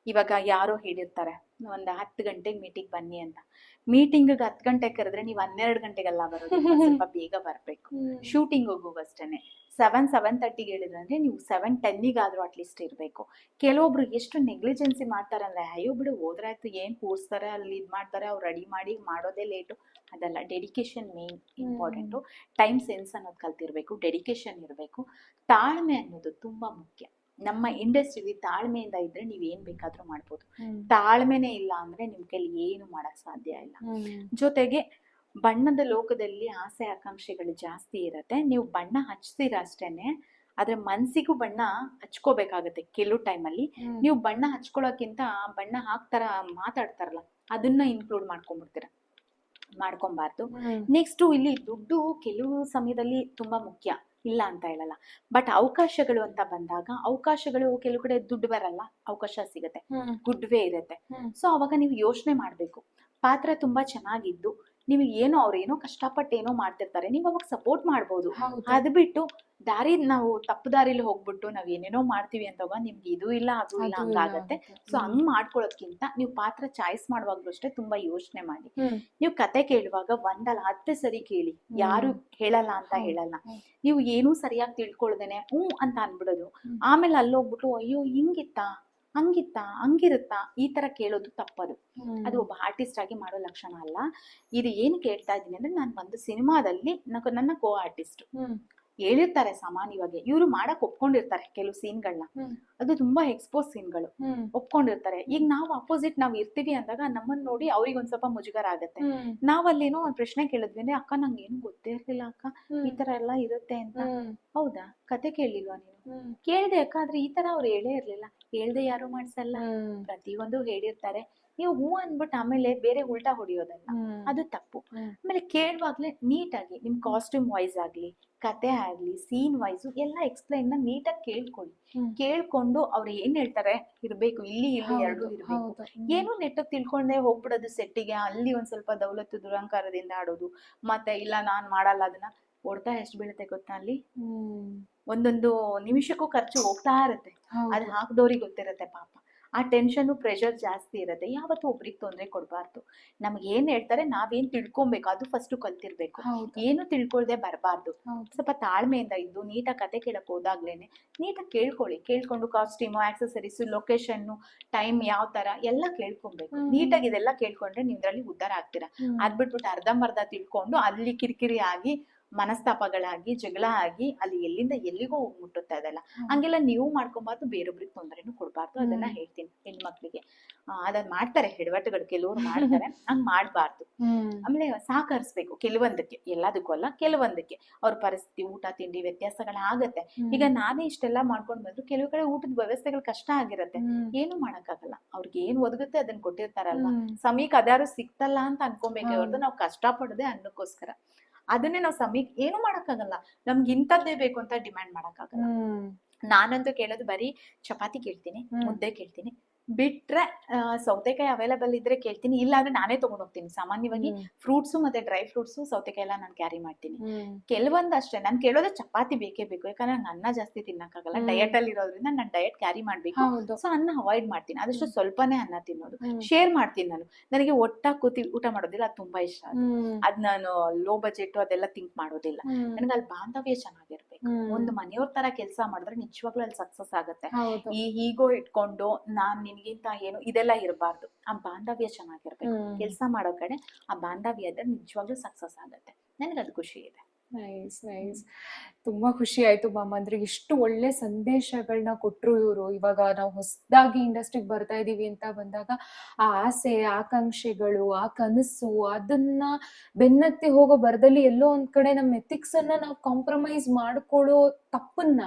ಇವಾಗ ಯಾರೋ ಹೇಳಿರ್ತಾರೆ ಒಂದು 10 ಗಂಟೆಗೆ ಮೀಟಿಂಗ್ ಬನ್ನಿ ಅಂತ. ಮೀಟಿಂಗ್ 10 ಗಂಟೆಗೆ ಕರೆದ್ರೆ ನೀವು 12 ಗಂಟೆಗೆಲ್ಲ ಬರೋದು, ಸ್ವಲ್ಪ ಬೇಗ ಬರ್ಬೇಕು. ಶೂಟಿಂಗ್ ಹೋಗುವಷ್ಟೇನೆ 7:30ಗೆ ಹೇಳಿದ್ರಂದ್ರೆ ನೀವು 7:10ಗಾದ್ರೂ ಅಟ್ಲೀಸ್ಟ್ ಇರ್ಬೇಕು. ಕೆಲವೊಬ್ರು ಎಷ್ಟು ನೆಗ್ಲಿಜೆನ್ಸಿ ಮಾಡ್ತಾರೆ ಅಂದ್ರೆ, ಅಯ್ಯೋ ಬಿಡು ಹೋದ್ರಾಯ್ತು, ಏನ್ ಕೂರ್ಸ್ತಾರೆ ಅಲ್ಲಿ ಇದ್ ಮಾಡ್ತಾರೆ, ಅವ್ರು ರೆಡಿ ಮಾಡಿ ಮಾಡೋದೇ ಲೇಟು. ಅದಲ್ಲ, dedication main important. Time sense ಅನ್ನೋದು ಕಲ್ತಿರ್ಬೇಕು, ಡೆಡಿಕೇಶನ್ ಇರಬೇಕು, ತಾಳ್ಮೆ ಅನ್ನೋದು ತುಂಬಾ ಮುಖ್ಯ. ನಮ್ಮ ಇಂಡಸ್ಟ್ರಿಲಿ ತಾಳ್ಮೆಯಿಂದ ಇದ್ರೆ ನೀವ್ ಏನ್ ಬೇಕಾದ್ರೂ ಮಾಡ್ಬೋದು. ತಾಳ್ಮೆನೇ ಇಲ್ಲ ಅಂದ್ರೆ ನಿಮ್ ಕೈಲಿ ಏನು ಮಾಡಕ್ ಸಾಧ್ಯ ಇಲ್ಲ. ಜೊತೆಗೆ ಬಣ್ಣದ ಲೋಕದಲ್ಲಿ ಆಸೆ ಆಕಾಂಕ್ಷೆಗಳು ಜಾಸ್ತಿ ಇರತ್ತೆ. ನೀವು ಬಣ್ಣ ಹಚ್ತೀರ ಅಷ್ಟೇನೆ, ಆದ್ರೆ ಮನ್ಸಿಗೂ ಬಣ್ಣ ಹಚ್ಕೋಬೇಕಾಗತ್ತೆ. ಕೆಲವು ಟೈಮಲ್ಲಿ ನೀವು ಬಣ್ಣ ಹಚ್ಕೊಳ್ಳೋಕ್ಕಿಂತ ಬಣ್ಣ ಹಾಕ್ತಾರ ಮಾತಾಡ್ತಾರಲ್ಲ ಅದನ್ನ ಇನ್ಕ್ಲೂಡ್ ಮಾಡ್ಕೊಂಡ್ಬಿಡ್ತೀರ, ಮಾಡ್ಕೊಬಾರ್ದು. ನೆಕ್ಸ್ಟ್ ಇಲ್ಲಿ ದುಡ್ಡು ಕೆಲವು ಸಮಯದಲ್ಲಿ ತುಂಬಾ ಮುಖ್ಯ, ಇಲ್ಲ ಅಂತ ಹೇಳಲ್ಲ. ಬಟ್ ಅವಕಾಶಗಳು ಅಂತ ಬಂದಾಗ, ಅವಕಾಶಗಳು ಕೆಲವು ಕಡೆ ದುಡ್ಡು ಬರಲ್ಲ, ಅವಕಾಶ ಸಿಗತ್ತೆ, ಗುಡ್ ವೇ ಇರತ್ತೆ. ಸೊ ಅವಾಗ ನೀವು ಯೋಚನೆ ಮಾಡ್ಬೇಕು. ಪಾತ್ರ ತುಂಬಾ ಚೆನ್ನಾಗಿದ್ದು ನೀವು ಏನೋ ಅವ್ರೇನೋ ಕಷ್ಟಪಟ್ಟು ಏನೋ ಮಾಡ್ತಿರ್ತಾರೆ, ನೀವು ಅವಾಗ ಸಪೋರ್ಟ್ ಮಾಡ್ಬೋದು. ಅದ್ ಬಿಟ್ಟು ದಾರಿ ನಾವು ತಪ್ಪು ದಾರಿಲಿ ಹೋಗ್ಬಿಟ್ಟು ನಾವ್ ಏನೇನೋ ಮಾಡ್ತೀವಿ ಅಂತವಾಗ ನಿಮ್ಗೆ ಇದು ಇಲ್ಲ ಅದು ಇಲ್ಲ ಹಂಗಾಗತ್ತೆ. ಸೊ ಹಂಗ್ ಮಾಡ್ಕೊಳ್ಳೋದ್ಕಿಂತ ನೀವು ಪಾತ್ರ ಚಾಯ್ಸ್ ಮಾಡುವಾಗ್ಲೂ ಅಷ್ಟೇ ತುಂಬಾ ಯೋಚನೆ ಮಾಡಿ. ನೀವು ಕತೆ ಕೇಳುವಾಗ 1 ಅಲ್ಲ 10 ಸರಿ ಕೇಳಿ, ಯಾರು ಹೇಳಲ್ಲ ಅಂತ ಹೇಳಲ್ಲ. ನೀವು ಏನೂ ಸರಿಯಾಗಿ ತಿಳ್ಕೊಳ್ದೇನೆ ಅಂತ ಅನ್ಬಿಡೋದು, ಆಮೇಲೆ ಅಲ್ಲೋಗ್ಬಿಟ್ಟು ಅಯ್ಯೋ ಹಿಂಗಿತ್ತಾ ಹಂಗಿತ್ತಾ ಹಂಗಿರುತ್ತಾ ಈ ತರ ಕೇಳೋದು ತಪ್ಪದು. ಅದು ಒಬ್ಬ ಆರ್ಟಿಸ್ಟ್ ಆಗಿ ಮಾಡೋ ಲಕ್ಷಣ ಅಲ್ಲ. ಇದು ಏನ್ ಕೇಳ್ತಾ ಇದೀನಿ ಅಂದ್ರೆ, ನಾನು ಒಂದು ಸಿನಿಮಾದಲ್ಲಿ ನನ್ನ ಕೋ ಆರ್ಟಿಸ್ಟ್ ಹೇಳಿರ್ತಾರೆ ಸಾಮಾನ್ಯವಾಗಿ, ಇವ್ರು ಮಾಡಕ್ ಒಪ್ಕೊಂಡಿರ್ತಾರೆ ಕೆಲವು ಸೀನ್ಗಳನ್ನ, ಅದು ತುಂಬಾ ಎಕ್ಸ್ಪೋಸ್ ಸೀನ್ಗಳು, ಒಪ್ಕೊಂಡಿರ್ತಾರೆ. ಈಗ ನಾವು ಅಪೋಸಿಟ್ ನಾವ್ ಇರ್ತೀವಿ ಅಂದಾಗ ನಮ್ಮನ್ನ ನೋಡಿ ಅವ್ರಿಗೆ ಒಂದ್ ಸ್ವಲ್ಪ ಮುಜುಗರ ಆಗತ್ತೆ. ನಾವಲ್ಲೇನೋ ಒಂದ್ ಪ್ರಶ್ನೆ ಕೇಳಿದ್ವಿ ಅಂದ್ರೆ, ಅಕ್ಕ ನಂಗೆ ಏನು ಗೊತ್ತೇ ಇರ್ಲಿಲ್ಲ ಅಕ್ಕ ಈ ತರ ಎಲ್ಲಾ ಇರುತ್ತೆ ಅಂತ. ಹೌದಾ, ಕತೆ ಕೇಳಿಲ್ವಾ ನೀನು? ಕೇಳ್ದೆ ಅಕ್ಕ, ಆದ್ರೆ ಈ ತರ ಅವ್ರು ಹೇಳೇ ಇರ್ಲಿಲ್ಲ. ಹೇಳ್ದೆ ಯಾರು ಮಾಡ್ಸಲ್ಲ, ಪ್ರತಿಯೊಂದು ಹೇಳಿರ್ತಾರೆ. ನೀವು ಹೂ ಅಂದ್ಬಿಟ್ಟು ಆಮೇಲೆ ಬೇರೆ ಉಲ್ಟಾ ಹೊಡಿಯೋದಲ್ಲ, ಅದು ತಪ್ಪು. ಆಮೇಲೆ ಕೇಳುವಾಗ್ಲೇ ನೀಟಾಗಿ ನಿಮ್ ಕಾಸ್ಟ್ಯೂಮ್ ವೈಸ್ ಆಗ್ಲಿ, ಕತೆ ಆಗ್ಲಿ, ಸೀನ್ ವೈಸ್ ಎಲ್ಲ ಎಕ್ಸ್ಪ್ಲೈನ್ ನೀಟಾಗಿ ಕೇಳ್ಕೊಳ್ಳಿ. ಕೇಳ್ಕೊಂಡು ಅವ್ರು ಏನ್ ಹೇಳ್ತಾರೆ ಇರ್ಬೇಕು, ಇಲ್ಲಿ ಎರಡು ಇರ್ಬೇಕು. ಏನು ನೆಟ್ಟಗ್ ತಿಳ್ಕೊಂಡೆ ಹೋಗ್ಬಿಡೋದು ಸೆಟ್ಟಿಗೆ, ಅಲ್ಲಿ ಒಂದ್ ಸ್ವಲ್ಪ ದೌಲತ್ತು ದುರಂಕಾರದಿಂದ ಆಡೋದು, ಮತ್ತೆ ಇಲ್ಲ ನಾನ್ ಮಾಡಲ್ಲ ಅದನ್ನ. ಹೊಡ್ತಾ ಎಷ್ಟು ಬೀಳುತ್ತೆ ಗೊತ್ತಾ ಅಲ್ಲಿ? ಒಂದೊಂದು ನಿಮಿಷಕ್ಕೂ ಖರ್ಚು ಹೋಗ್ತಾ ಇರತ್ತೆ. ಅದ್ ಹಾಕ್ದವ್ರಿಗೆ ಗೊತ್ತಿರತ್ತೆ ಪಾಪ. ಆ ಟೆನ್ಷನ್ ಪ್ರೆಷರ್ ಜಾಸ್ತಿ ಇರುತ್ತೆ. ಯಾವತ್ತೂ ಒಬ್ರಿಗೆ ತೊಂದರೆ ಕೊಡಬಾರ್ದು. ನಮ್ಗೆ ಏನ್ ಹೇಳ್ತಾರೆ ನಾವೇನ್ ತಿಳ್ಕೊಬೇಕು ಅದು ಫಸ್ಟ್ ಕಲ್ತಿರ್ಬೇಕು. ಏನು ತಿಳ್ಕೊಳ್ದೆ ಬರಬಾರ್ದು. ಸ್ವಲ್ಪ ತಾಳ್ಮೆಯಿಂದ ಇದ್ದು ನೀಟಾಗಿ ಕತೆ ಕೇಳಕ್ ಹೋದಾಗ್ಲೇನೆ ನೀಟಾಗಿ ಕೇಳ್ಕೊಂಡು ಕಾಸ್ಟ್ಯೂಮು, ಆಕ್ಸೆಸರೀಸ್, ಲೊಕೇಶನ್, ಟೈಮ್ ಯಾವ ತರ ಎಲ್ಲ ಕೇಳ್ಕೊಬೇಕು. ನೀಟಾಗಿ ಇದೆಲ್ಲ ಕೇಳ್ಕೊಂಡ್ರೆ ನೀವು ಇದ್ರಲ್ಲಿ ಉದ್ಧಾರ ಆಗ್ತೀರಾ. ಅದ್ಬಿಟ್ಬಿಟ್ಟು ಅರ್ಧಂಬರ್ಧ ತಿಳ್ಕೊಂಡು ಅಲ್ಲಿ ಕಿರಿಕಿರಿ ಆಗಿ ಮನಸ್ತಾಪಗಳಾಗಿ ಜಗಳ ಆಗಿ ಅಲ್ಲಿ ಎಲ್ಲಿಂದ ಎಲ್ಲಿಗೋ ಹೋಗಿ ಮುಟ್ಟುತ್ತಾ ಇದೆಲ್ಲ. ಹಂಗೆಲ್ಲ ನೀವು ಮಾಡ್ಕೊಬಾರ್ದು, ಬೇರೊಬ್ರಿಗೆ ತೊಂದರೆನೂ ಕೊಡ್ಬಾರ್ದು. ಅದನ್ನ ಹೇಳ್ತೀನಿ ಹೆಣ್ಮಕ್ಳಿಗೆ. ಅದನ್ನ ಮಾಡ್ತಾರೆ ಎಡವಟ್ಟುಗಳು, ಕೆಲವ್ರು ಮಾಡ್ತಾರೆ, ಹಂಗ್ ಮಾಡ್ಬಾರ್ದು. ಆಮೇಲೆ ಸಹಕರಿಸ್ಬೇಕು ಕೆಲವೊಂದಕ್ಕೆ, ಎಲ್ಲದಕ್ಕೂ ಅಲ್ಲ ಕೆಲವೊಂದಕ್ಕೆ. ಅವ್ರ ಪರಿಸ್ಥಿತಿ, ಊಟ ತಿಂಡಿ ವ್ಯತ್ಯಾಸಗಳಾಗತ್ತೆ. ಈಗ ನಾನೇ ಇಷ್ಟೆಲ್ಲಾ ಮಾಡ್ಕೊಂಡ್ ಬಂದ್ರು ಕೆಲವು ಕಡೆ ಊಟದ ವ್ಯವಸ್ಥೆಗಳು ಕಷ್ಟ ಆಗಿರತ್ತೆ. ಏನು ಮಾಡಕ್ಕಾಗಲ್ಲ. ಅವ್ರಿಗೆ ಏನ್ ಒದಗುತ್ತೆ ಅದನ್ನ ಕೊಟ್ಟಿರ್ತಾರಲ್ವಾ, ಸಮಯಕ್ಕೆ ಅದ್ಯಾರು ಸಿಕ್ತಲ್ಲ ಅಂತ ಅನ್ಕೊಬೇಕೆ ಹೊರತು ನಾವು ಕಷ್ಟ ಪಡದೆ ಅನ್ನಕ್ಕೋಸ್ಕರ ಅದನ್ನೇ ನಾವು ಸಮಯಕ್ಕೆ ಏನು ಮಾಡಕ್ಕಾಗಲ್ಲ. ನಮ್ಗೆ ಇಂಥದ್ದೇ ಬೇಕು ಅಂತ ಡಿಮ್ಯಾಂಡ್ ಮಾಡಕ್ಕಾಗಲ್ಲ. ನಾನಂತೂ ಕೇಳೋದು ಬರೀ ಚಪಾತಿ ಕೇಳ್ತೀನಿ, ಮುದ್ದೆ ಕೇಳ್ತೀನಿ, ಬಿಟ್ರೆ ಸೌತೆಕಾಯಿ ಅವೈಲಬಲ್ ಇದ್ರೆ ಕೇಳ್ತೀನಿ, ಇಲ್ಲ ಅಂದ್ರೆ ನಾನೇ ತಗೊಂಡ್ ಹೋಗ್ತೀನಿ. ಸಾಮಾನ್ಯವಾಗಿ ಫ್ರೂಟ್ಸ್ ಮತ್ತೆ ಡ್ರೈ ಫ್ರೂಟ್ಸ್, ಸೌತೆಕಾಯಿ ಎಲ್ಲ ನಾನು ಕ್ಯಾರಿ ಮಾಡ್ತೀನಿ. ಕೆಲವೊಂದು ಅಷ್ಟೇ ನಾನು ಕೇಳೋದೇ ಚಪಾತಿ ಬೇಕೇ ಬೇಕು. ಯಾಕಂದ್ರೆ ನಂಗೆ ಅನ್ನ ಜಾಸ್ತಿ ತಿನ್ನಕ್ಕಾಗಲ್ಲ, ಡಯಟ್ ಅಲ್ಲಿ ಇರೋದ್ರಿಂದ ನಾನು ಡಯಟ್ ಕ್ಯಾರಿ ಮಾಡ್ಬೇಕು. ಸೊ ಅನ್ನ ಅವಾಯ್ಡ್ ಮಾಡ್ತೀನಿ, ಆದಷ್ಟು ಸ್ವಲ್ಪನೇ ಅನ್ನ ತಿನ್ನೋದು. ಶೇರ್ ಮಾಡ್ತೀನಿ ನಾನು. ನನಗೆ ಒಟ್ಟಾಗಿ ಕೂತಿ ಊಟ ಮಾಡೋದಿಲ್ಲ, ಅದು ತುಂಬಾ ಇಷ್ಟ. ಅದ್ ನಾನು ಲೋ ಬಜೆಟ್ ಅದೆಲ್ಲ ಥಿಂಕ್ ಮಾಡೋದಿಲ್ಲ. ನನಗೆ ಅಲ್ಲಿ ಬಾಂಧವ್ಯ ಚೆನ್ನಾಗಿರ್ಬೇಕು. ಒಂದು ಮನೆಯವ್ರ ತರ ಕೆಲಸ ಮಾಡಿದ್ರೆ ನಿಜವಾಗ್ಲೂ ಅಲ್ಲಿ ಸಕ್ಸಸ್ ಆಗುತ್ತೆ. ಈ ಹೀಗೋ ಇಟ್ಕೊಂಡು ನಾನ್ ನಿನ್ಗಿಂತ ಏನು ಇದೆಲ್ಲ ಇರಬಾರ್ದು. ಆ ಬಾಂಧವ್ಯ ಚೆನ್ನಾಗಿರ್ಬೇಕು. ಕೆಲಸ ಮಾಡೋ ಕಡೆ ಆ ಬಾಂಧವ್ಯ ಇದ್ರೆ ನಿಜವಾಗ್ಲೂ ಸಕ್ಸಸ್ ಆಗುತ್ತೆ. ನನಗದು ಖುಷಿ ಇದೆ. ನೈಸ್. ತುಂಬಾ ಖುಷಿ ಆಯ್ತು ಮ್ಯಾಮ್. ಅಂದ್ರೆ ಎಷ್ಟು ಒಳ್ಳೆ ಸಂದೇಶಗಳನ್ನ ಕೊಟ್ರು ಇವರು. ಇವಾಗ ನಾವು ಹೊಸದಾಗಿ ಇಂಡಸ್ಟ್ರಿಗೆ ಬರ್ತಾ ಇದೀವಿ ಅಂತ ಬಂದಾಗ ಆ ಆಸೆ, ಆಕಾಂಕ್ಷೆಗಳು, ಆ ಕನಸು, ಅದನ್ನ ಬೆನ್ನತ್ತಿ ಹೋಗೋ ಬರದಲ್ಲಿ ಎಲ್ಲೋ ಒಂದ್ ಕಡೆ ನಮ್ಮ ಎಥಿಕ್ಸ್ ಅನ್ನ ನಾವು ಕಾಂಪ್ರಮೈಸ್ ಮಾಡ್ಕೊಳ್ಳೋ ತಪ್ಪನ್ನ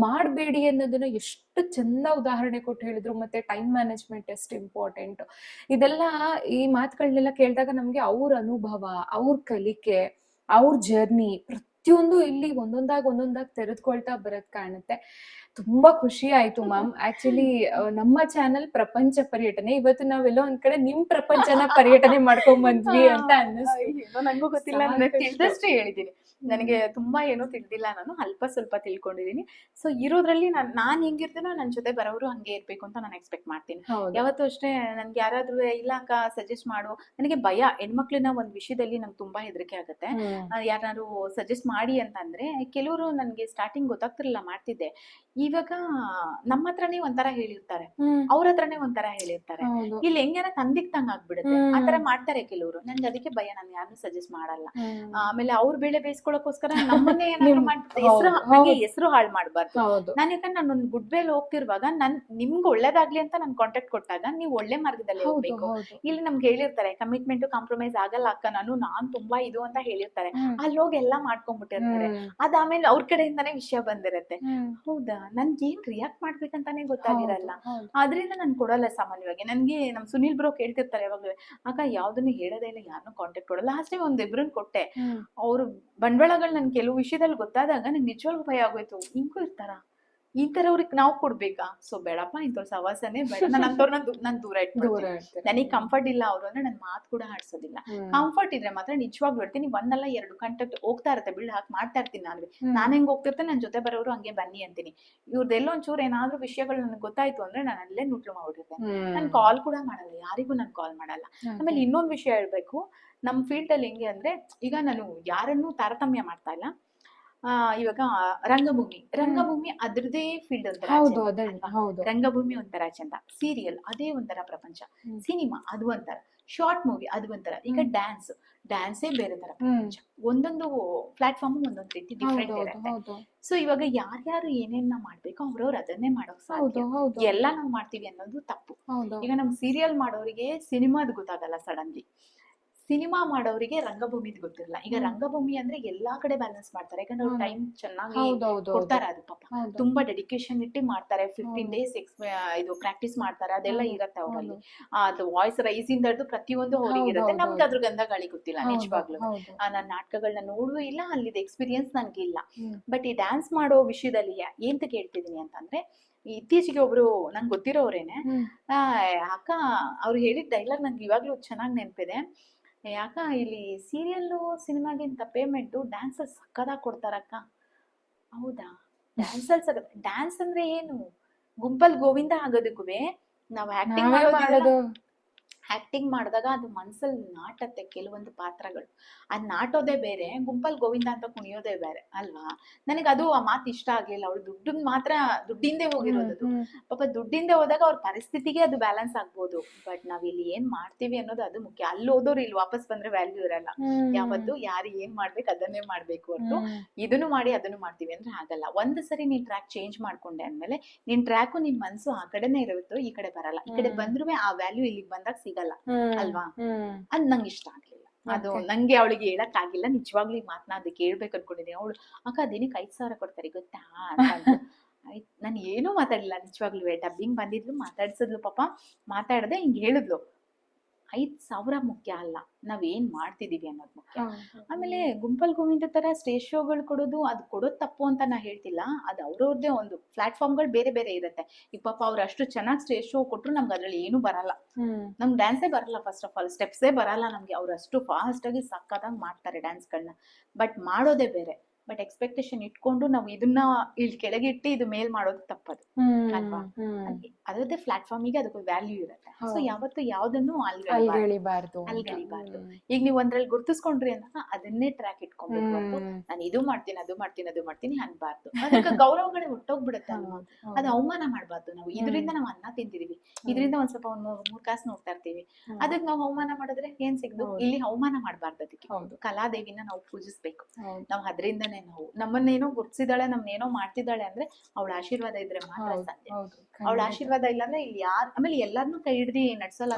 ಮಾಡಬೇಡಿ ಅನ್ನೋದನ್ನ ಎಷ್ಟು ಚಂದ ಉದಾಹರಣೆ ಕೊಟ್ಟು ಹೇಳಿದ್ರು. ಮತ್ತೆ ಟೈಮ್ ಮ್ಯಾನೇಜ್ಮೆಂಟ್ ಎಷ್ಟು ಇಂಪಾರ್ಟೆಂಟ್, ಇದೆಲ್ಲ ಈ ಮಾತುಗಳನ್ನೆಲ್ಲ ಕೇಳಿದಾಗ ನಮ್ಗೆ ಅವ್ರ ಅನುಭವ, ಅವ್ರ ಕಲಿಕೆ, ಅವ್ರ ಜರ್ನಿ ಪ್ರತಿಯೊಂದು ಇಲ್ಲಿ ಒಂದೊಂದಾಗಿ ತೆರೆದುಕೊಳ್ತಾ ಬರೋದ್ ಕಾಣುತ್ತೆ. ತುಂಬಾ ಖುಷಿ ಆಯ್ತು ಮ್ಯಾಮ್. ಆಕ್ಚುಲಿ ನಮ್ಮ ಚಾನಲ್ ಪ್ರಪಂಚ ಪರ್ಯಟನೆ, ಇವತ್ತು ನಾವೆಲ್ಲೋ ಒಂದ್ ಕಡೆ ನಿಮ್ ಪ್ರಪಂಚನ ಪರ್ಯಟನೆ ಮಾಡ್ಕೊಂಡ್ ಬಂದ್ವಿ ಅಂತ ಅನ್ನಿಸ್ತು. ನಂಗೂ ಗೊತ್ತಿಲ್ಲ, ನನಗೆ ತಿಳಿದಷ್ಟೇ ಹೇಳಿದೀನಿ. ನನಗೆ ತುಂಬಾ ಏನೋ ತಿಳಿದಿಲ್ಲ, ನಾನು ಅಲ್ಪ ಸ್ವಲ್ಪ ತಿಳ್ಕೊಂಡಿದೀನಿ. ಸೊ ಇರೋದ್ರಲ್ಲಿ ನಾನ್ ಹೆಂಗಿರ್ತೀನೋ ನನ್ ಜೊತೆ ಬರೋರು ಹಂಗೆ ಇರ್ಬೇಕು ಅಂತ ನಾನು ಎಕ್ಸ್ಪೆಕ್ಟ್ ಮಾಡ್ತೀನಿ. ಯಾವತ್ತೂ ಅಷ್ಟೇ ನನ್ಗೆ ಯಾರಾದ್ರೂ ಇಲ್ಲ ಅಕ್ಕ ಸಜೆಸ್ಟ್ ಮಾಡು, ನನಗೆ ಭಯ. ಹೆಣ್ಮಕ್ಳನ್ನ ಒಂದ್ ವಿಷಯದಲ್ಲಿ ನಂಗೆ ತುಂಬಾ ಹೆದರಿಕೆ ಆಗುತ್ತೆ. ಯಾರು ಸಜೆಸ್ಟ್ ಮಾಡಿ ಅಂತ ಅಂದ್ರೆ ಕೆಲವರು ನನ್ಗೆ ಸ್ಟಾರ್ಟಿಂಗ್ ಗೊತ್ತಾಗ್ತಿರ್ಲಿಲ್ಲ, ಮಾಡ್ತಿದ್ದೆ. ಇವಾಗ ನಮ್ಮ ಹತ್ರನೇ ಒಂಥರ ಹೇಳಿರ್ತಾರೆ, ಅವ್ರ ಹತ್ರನೇ ಒಂಥರ ಹೇಳಿರ್ತಾರೆ. ಇಲ್ಲಿ ಹೆಂಗಾರ ತಂದಿಕ್ ತಂಗ ಆಗ್ಬಿಡುತ್ತೆ. ಆತರ ಮಾಡ್ತಾರೆ ಕೆಲವರು. ನನ್ಗೆ ಅದಕ್ಕೆ ಭಯ, ನಾನು ಯಾರನ್ನೂ ಸಜೆಸ್ಟ್ ಮಾಡಲ್ಲ. ಆಮೇಲೆ ಅವ್ರ ಬೆಳೆ ಬೇಯಿಸ್ಕೊಳಕೋಸ್ಕರ ನಮ್ಮನ್ನೇ ಹೆಸರು ಹಾಳು ಮಾಡ್ಬಾರ್ದು. ನಾನು ಯಾಕಂದ್ರೆ ನಾನೊಂದು ಗುಡ್ ವೇಲ್ ಹೋಗ್ತಿರುವಾಗ ನಿಮ್ಗೆ ಒಳ್ಳೇದಾಗ್ಲಿ ಅಂತ ನಾನು ಕಾಂಟ್ಯಾಕ್ಟ್ ಕೊಟ್ಟಾಗ ನೀವು ಒಳ್ಳೆ ಮಾರ್ಗದಲ್ಲಿ ಹೋಗ್ಬೇಕು. ಇಲ್ಲಿ ನಮ್ಗೆ ಹೇಳಿರ್ತಾರೆ ಕಮಿಟ್ಮೆಂಟ್ ಕಾಂಪ್ರಮೈಸ್ ಆಗಲ್ಲ ಅಕ್ಕ, ನಾನ್ ತುಂಬಾ ಇದು ಅಂತ ಹೇಳಿರ್ತಾರೆ. ಅಲ್ಲಿ ಹೋಗಿ ಎಲ್ಲಾ ಮಾಡ್ಕೊಂಡ್ಬಿಟ್ಟಿರ್ತಾರೆ. ಅದಾದ್ಮೇಲೆ ಅವ್ರ ಕಡೆಯಿಂದಾನೇ ವಿಷಯ ಬಂದಿರತ್ತೆ. ಹೌದಾ, ನನ್ಗೆ ಏನ್ ರಿಯಾಕ್ಟ್ ಮಾಡ್ಬೇಕಂತಾನೆ ಗೊತ್ತಾಗಿರಲ್ಲ. ಆದ್ರಿಂದ ನಾನು ಕೊಡಲ್ಲ ಸಾಮಾನ್ಯವಾಗಿ. ನನ್ಗೆ ನಮ್ ಸುನಿಲ್ ಬ್ರೋ ಕೇಳ್ತಿರ್ತಾರೆ ಯಾವಾಗ್ಲೂ, ಅಕ್ಕ ಯಾವ್ದನ್ನು ಹೇಳೋದೇ ಇಲ್ಲ, ಯಾರನ್ನೂ ಕಾಂಟ್ಯಾಕ್ಟ್ ಕೊಡಲ್ಲ. ಲಾಸ್ಟ್ ಟೈಮ್ ಒಂದ್ ಇಬ್ರನ್ ಕೊಟ್ಟೆ. ಅವ್ರು ಬಂಡವಾಳಗಳು ನನ್ ಕೆಲವು ವಿಷಯದಲ್ಲಿ ಗೊತ್ತಾದಾಗ ನಂಗೆ ನಿಜವಾಗ್ಲೂ ಭಯ ಆಗೋಯ್ತು. ಹಿಂಗೂ ಇರ್ತಾರ, ಈ ತರ ಅವ್ರಿಗೆ ನಾವು ಕೊಡ್ಬೇಕಾ? ಸೊ ಬೇಡಪ್ಪ, ಇಂಥವ್ರ ಸವಾಸನೆ ಬೇಡ. ನಾನ್ ದೂರ ಇಟ್ಬಿಡ್ತೀನಿ. ನನಗೆ ಕಂಫರ್ಟ್ ಇಲ್ಲ ಅವ್ರು ಅಂದ್ರೆ ನನ್ ಮಾತು ಕೂಡ ಆಡ್ಸೋದಿಲ್ಲ. ಕಂಫರ್ಟ್ ಇದ್ರೆ ಮಾತ್ರ ನಿಜವಾಗ್ಲೂ ಇರ್ತೀನಿ. ಒಂದಲ್ಲ ಎರಡು ಕಾಂಟ್ಯಾಕ್ಟ್ ಹೋಗ್ತಾ ಇರುತ್ತೆ, ಬಿಲ್ಡ್ ಹಾಕಿ ಮಾಡ್ತಾ ಇರ್ತೀನಿ. ನಾನು ಹೆಂಗ್ ಹೋಗ್ತಿರ್ತೇನೆ, ನನ್ ಜೊತೆ ಬರೋರು ಹಂಗೆ ಬನ್ನಿ ಅಂತೀನಿ. ಇವ್ರದ್ದೆಲ್ಲ ಒಂಚೂರು ಏನಾದ್ರು ವಿಷಯಗಳು ನನ್ಗೆ ಗೊತ್ತಾಯ್ತು ಅಂದ್ರೆ ನಾನು ಅಲ್ಲೇ ನುಟ್ಲು ಮಾಡ್ಬಿಟ್ಟಿರ್ತೇನೆ. ನಾನು ಕಾಲ್ ಕೂಡ ಮಾಡಲ್ಲ, ಯಾರಿಗೂ ನಾನು ಕಾಲ್ ಮಾಡಲ್ಲ. ಆಮೇಲೆ ಇನ್ನೊಂದು ವಿಷಯ ಹೇಳ್ಬೇಕು, ನಮ್ ಫೀಲ್ಡ್ ಅಲ್ಲಿ ಹೆಂಗೆ ಅಂದ್ರೆ, ಈಗ ನಾನು ಯಾರನ್ನೂ ತಾರತಮ್ಯ ಮಾಡ್ತಾ ಇಲ್ಲ. ಇವಾಗ ರಂಗಭೂಮಿ ಅದ್ರದೇ ಫೀಲ್ಡ್ ಒಂಥರ, ರಂಗಭೂಮಿ ಒಂಥರ ಚಂದ, ಸೀರಿಯಲ್ ಅದೇ ಒಂಥರ ಪ್ರಪಂಚ, ಸಿನಿಮಾ ಅದು ಒಂಥರ, ಶಾರ್ಟ್ ಮೂವಿ ಅದು ಒಂಥರ, ಈಗ ಡ್ಯಾನ್ಸೇ ಬೇರೆ ತರ ಪ್ರಪಂಚ. ಒಂದೊಂದು ಪ್ಲಾಟ್ಫಾರ್ಮ್ ಒಂದೊಂದು ರೀತಿ ಡಿಫ್ರೆಂಟ್ ಇರುತ್ತೆ. ಸೊ ಇವಾಗ ಯಾರ್ಯಾರು ಏನೇನ ಮಾಡ್ಬೇಕು ಅವ್ರವ್ರು ಅದನ್ನೇ ಮಾಡೋಕ್ ಸಾಧ್ಯ. ಎಲ್ಲ ನಾವ್ ಮಾಡ್ತೀವಿ ಅನ್ನೋದು ತಪ್ಪು. ಈಗ ನಮ್ ಸೀರಿಯಲ್ ಮಾಡೋರಿಗೆ ಸಿನಿಮಾದ್ ಗೊತ್ತಾಗಲ್ಲ ಸಡನ್ಲಿ, ಸಿನಿಮಾ ಮಾಡೋರಿಗೆ ರಂಗಭೂಮಿದ್ ಗೊತ್ತಿರಲ್ಲ. ಈಗ ರಂಗಭೂಮಿ ಅಂದ್ರೆ ಎಲ್ಲಾ ಕಡೆ ಬ್ಯಾಲೆನ್ಸ್ ಮಾಡ್ತಾರೆ, ಯಾಕಂದ್ರೆ ಅವ್ರು ಟೈಮ್ ಚೆನ್ನಾಗಿ ಕೊಡ್ತಾರೆ. ಅದು ಪಾಪ ತುಂಬಾ ಡೆಡಿಕೇಶನ್ ಇಟ್ಟು ಮಾಡ್ತಾರೆ. 15 days ಇದು ಪ್ರಾಕ್ಟೀಸ್ ಮಾಡ್ತಾರೆ, ಅದೆಲ್ಲ ಇರತ್ತೆ ಅವರಲ್ಲಿ. ಅದು ವಾಯ್ಸ್ ರೈಸ್ ಇಂದ ಹಿಡಿದು ಪ್ರತಿಯೊಂದು ಅವ್ರಿಗೆ ಇರುತ್ತೆ. ನಮ್ಗೆ ಅದ್ರ ಗಂಧ ಗಾಳಿ ಗೊತ್ತಿಲ್ಲ ನಿಜವಾಗ್ಲು. ನಾನ್ ನಾಟಕಗಳನ್ನ ನೋಡುವ ಇಲ್ಲ, ಅಲ್ಲಿದ್ ಎಕ್ಸ್ಪೀರಿಯನ್ಸ್ ನನ್ಗಿಲ್ಲ. ಬಟ್ ಈ ಡ್ಯಾನ್ಸ್ ಮಾಡೋ ವಿಷಯದಲ್ಲಿ ಏಂತ ಕೇಳ್ತಿದೀನಿ ಅಂತಂದ್ರೆ, ಇತ್ತೀಚೆಗೆ ಒಬ್ರು ನಂಗೆ ಗೊತ್ತಿರೋರೇನೆ, ಅಕ್ಕ ಅವ್ರು ಹೇಳಿದ ಡೈಲಾಗ್ ನಂಗೆ ಇವಾಗ್ಲೂ ಚೆನ್ನಾಗಿ ನೆನಪಿದೆ. ಯಾಕ ಇಲ್ಲಿ ಸೀರಿಯಲ್ಲು ಸಿನಿಮಾಗಿಂತ ಪೇಮೆಂಟು ಡ್ಯಾನ್ಸಲ್ಲಿ ಸಕ್ಕದಾಗಿ ಕೊಡ್ತಾರಕ್ಕ. ಹೌದಾ, ಡ್ಯಾನ್ಸಲ್ಲಿ ಡ್ಯಾನ್ಸ್ ಅಂದ್ರೆ ಏನು, ಗುಂಪಲ್ಲಿ ಗೋವಿಂದ ಆಗೋದಕ್ಕೂ ನಾವ್ ಆಕ್ಟಿಂಗ್ ನಾವೇ ಮಾಡೋದು. ಆಕ್ಟಿಂಗ್ ಮಾಡಿದಾಗ ಅದು ಮನ್ಸಲ್ಲಿ ನಾಟತ್ತೆ ಕೆಲವೊಂದು ಪಾತ್ರಗಳು. ಅದ್ ನಾಟೋದೇ ಬೇರೆ, ಗುಂಪಲ್ ಗೋವಿಂದ ಅಂತ ಕುಣಿಯೋದೇ ಬೇರೆ ಅಲ್ವಾ. ನನಗೆ ಅದು ಆ ಮಾತು ಇಷ್ಟ ಆಗ್ಲಿಲ್ಲ. ಅವಳು ದುಡ್ಡಿಂದೇ ಹೋಗಿರೋದು. ಪಾಪ ದುಡ್ಡಿಂದೇ ಹೋದಾಗ ಅವ್ರ ಪರಿಸ್ಥಿತಿಗೆ ಅದು ಬ್ಯಾಲೆನ್ಸ್ ಆಗ್ಬೋದು. ಬಟ್ ನಾವ್ ಇಲ್ಲಿ ಏನ್ ಮಾಡ್ತೀವಿ ಅನ್ನೋದು ಅದು ಮುಖ್ಯ. ಅಲ್ಲಿ ಹೋದವ್ರು ಇಲ್ಲಿ ವಾಪಸ್ ಬಂದ್ರೆ ವ್ಯಾಲ್ಯೂ ಇರಲ್ಲ. ಯಾವತ್ತು ಯಾರು ಏನ್ ಮಾಡ್ಬೇಕು ಅದನ್ನೇ ಮಾಡ್ಬೇಕು ಹೊರತು ಇದನ್ನು ಮಾಡಿ ಅದನ್ನು ಮಾಡ್ತೀವಿ ಅಂದ್ರೆ ಆಗಲ್ಲ. ಒಂದ್ ಸರಿ ನೀನ್ ಟ್ರ್ಯಾಕ್ ಚೇಂಜ್ ಮಾಡ್ಕೊಂಡೆ ಅಂದ್ಮೇಲೆ ನಿನ್ ಟ್ರ್ಯಾಕು ನಿನ್ ಮನ್ಸು ಆ ಕಡೆನೆ ಇರುತ್ತೋ ಈ ಕಡೆ ಬರಲ್ಲ. ಈ ಕಡೆ ಬಂದ್ರು ಆ ವ್ಯಾಲ್ಯೂ ಇಲ್ಲಿಗೆ ಬಂದಾಗ ಸಿಗಲ್ಲ ಅಲ್ವಾ. ಅದ್ ನಂಗೆ ಇಷ್ಟ ಆಗ್ಲಿಲ್ಲ. ಅದು ನಂಗೆ ಅವಳಿಗೆ ಹೇಳಕ್ ಆಗಿಲ್ಲ. ನಿಜವಾಗ್ಲೂ ಈ ಮಾತನ್ನ ಅದಕ್ಕೆ ಹೇಳ್ಬೇಕು ಅನ್ಕೊಂಡಿದ್ದೀನಿ. ಅವಳು ಅಕ್ಕ ದಿನಕ್ಕೆ 5,000 ಕೊಡ್ತಾರೆ ಗೊತ್ತಾ ಅಂತ. ಆಯ್ತು, ನಾನು ಏನೂ ಮಾತಾಡಿಲ್ಲ. ನಿಜವಾಗ್ಲೂ ಡಬ್ಬಿಂಗ್ ಬಂದಿದ್ಲು, ಮಾತಾಡ್ಸಿದ್ಲು, ಪಾಪ ಮಾತಾಡದೆ ಹಿಂಗ್ ಹೇಳಿದ್ಲು. 5,000 ಮುಖ್ಯ ಅಲ್ಲ, ನಾವೇನ್ ಮಾಡ್ತಿದೀವಿ ಅನ್ನೋದು ಮುಖ್ಯ. ಆಮೇಲೆ ಗುಂಪಲ್ ಗೋವಿಂದ ತರ ಸ್ಟೇಜ್ ಶೋಗಳು ಕೊಡೋದು, ಅದು ಕೊಡೋದು ತಪ್ಪು ಅಂತ ನಾ ಹೇಳ್ತಿಲ್ಲ. ಅದು ಅವ್ರವ್ರದೇ ಒಂದು ಪ್ಲಾಟ್ಫಾರ್ಮ್ಗಳು ಬೇರೆ ಬೇರೆ ಇರುತ್ತೆ. ಈಗ ಪಾಪ ಅವ್ರು ಅಷ್ಟು ಚೆನ್ನಾಗಿ ಸ್ಟೇಜ್ ಶೋ ಕೊಟ್ರು ನಮ್ಗೆ ಅದ್ರಲ್ಲಿ ಏನು ಬರಲ್ಲ. ನಮ್ಗೆ ಡ್ಯಾನ್ಸೇ ಬರಲ್ಲ. ಫಸ್ಟ್ ಆಫ್ ಆಲ್ ಸ್ಟೆಪ್ಸೇ ಬರಲ್ಲ ನಮ್ಗೆ. ಅವ್ರು ಅಷ್ಟು ಫಾಸ್ಟ್ ಆಗಿ ಸಕ್ಕತ್ತಾಗಿ ಮಾಡ್ತಾರೆ ಡ್ಯಾನ್ಸ್ಗಳನ್ನ. ಬಟ್ ಮಾಡೋದೇ ಬೇರೆ. ಬಟ್ ಎಕ್ಸ್ಪೆಕ್ಟೇಷನ್ ಇಟ್ಕೊಂಡು ನಾವು ಇದನ್ನ ಇಲ್ಲಿ ಕೆಳಗಿಟ್ಟು ಇದು ಮೇಲ್ ಮಾಡೋದು ತಪ್ಪದು ಅಲ್ವಾ. ಅದರದ್ದೇ ಪ್ಲಾಟ್ಫಾರ್ಮಿಗೆ ಅದಕ್ಕೆ ವ್ಯಾಲ್ಯೂ ಇರುತ್ತೆ. ಸೊ ಯಾವತ್ತು ಯಾವ್ದನ್ನು ಅಲ್ಗಳಿಬಾರ್ದು. ಈಗ ನೀವು ಒಂದ್ರಲ್ಲಿ ಗುರ್ತಿಸ್ಕೊಂಡ್ರಿ ಅಂತ ಅದನ್ನೇ ಟ್ರ್ಯಾಕ್ ಇಟ್ಕೊಂಡ್ಬೇಕು. ನಾನು ಇದು ಮಾಡ್ತೀನಿ ಅದು ಮಾಡ್ತೀನಿ ಅನ್ಬಾರ್ದು. ಅದಕ್ಕೆ ಗೌರವಗಳೇ ಹೊಟ್ಟೋಗ್ಬಿಡುತ್ತೆ ಅಲ್ವಾ. ಅದು ಅವಮಾನ ಮಾಡ್ಬಾರ್ದು. ನಾವು ಇದರಿಂದ ನಾವು ಅನ್ನ ತಿಂತಿದೀವಿ, ಇದರಿಂದ ಒಂದ್ ಸ್ವಲ್ಪ 3 ಕಾಸು ನೋಡ್ತಾ ಇರ್ತೀವಿ. ಅದಕ್ಕೆ ನಾವು ಅವಮಾನ ಮಾಡಿದ್ರೆ ಏನ್ ಸಿಗ್ದು? ಇಲ್ಲಿ ಅವಮಾನ ಮಾಡ್ಬಾರ್ದು. ಅದಕ್ಕೆ ಕಲಾದೇವಿನ ನಾವು ಪೂಜಿಸ್ಬೇಕು. ನಾವು ಅದರಿಂದನೇ ನಾವು ನಮ್ಮನ್ನೇನೋ ಗುರ್ತಿಸಿದಾಳೆ, ನಮ್ನೇನೋ ಮಾಡ್ತಿದ್ದಾಳೆ ಅಂದ್ರೆ ಅವಳ ಆಶೀರ್ವಾದ ಇದ್ರೆ ಮಾತ್ರ ಸಾಧ್ಯ. ಅವಳ ಆಶೀರ್ವಾದ ಇಲ್ಲ ಅಂದ್ರೆ ಇಲ್ಲಿ ಯಾರು ಆಮೇಲೆ ಎಲ್ಲಾರ್ನು ಕೈ ಹಿಡ್ದಿ ನಡ್ಸಲ್ಲ.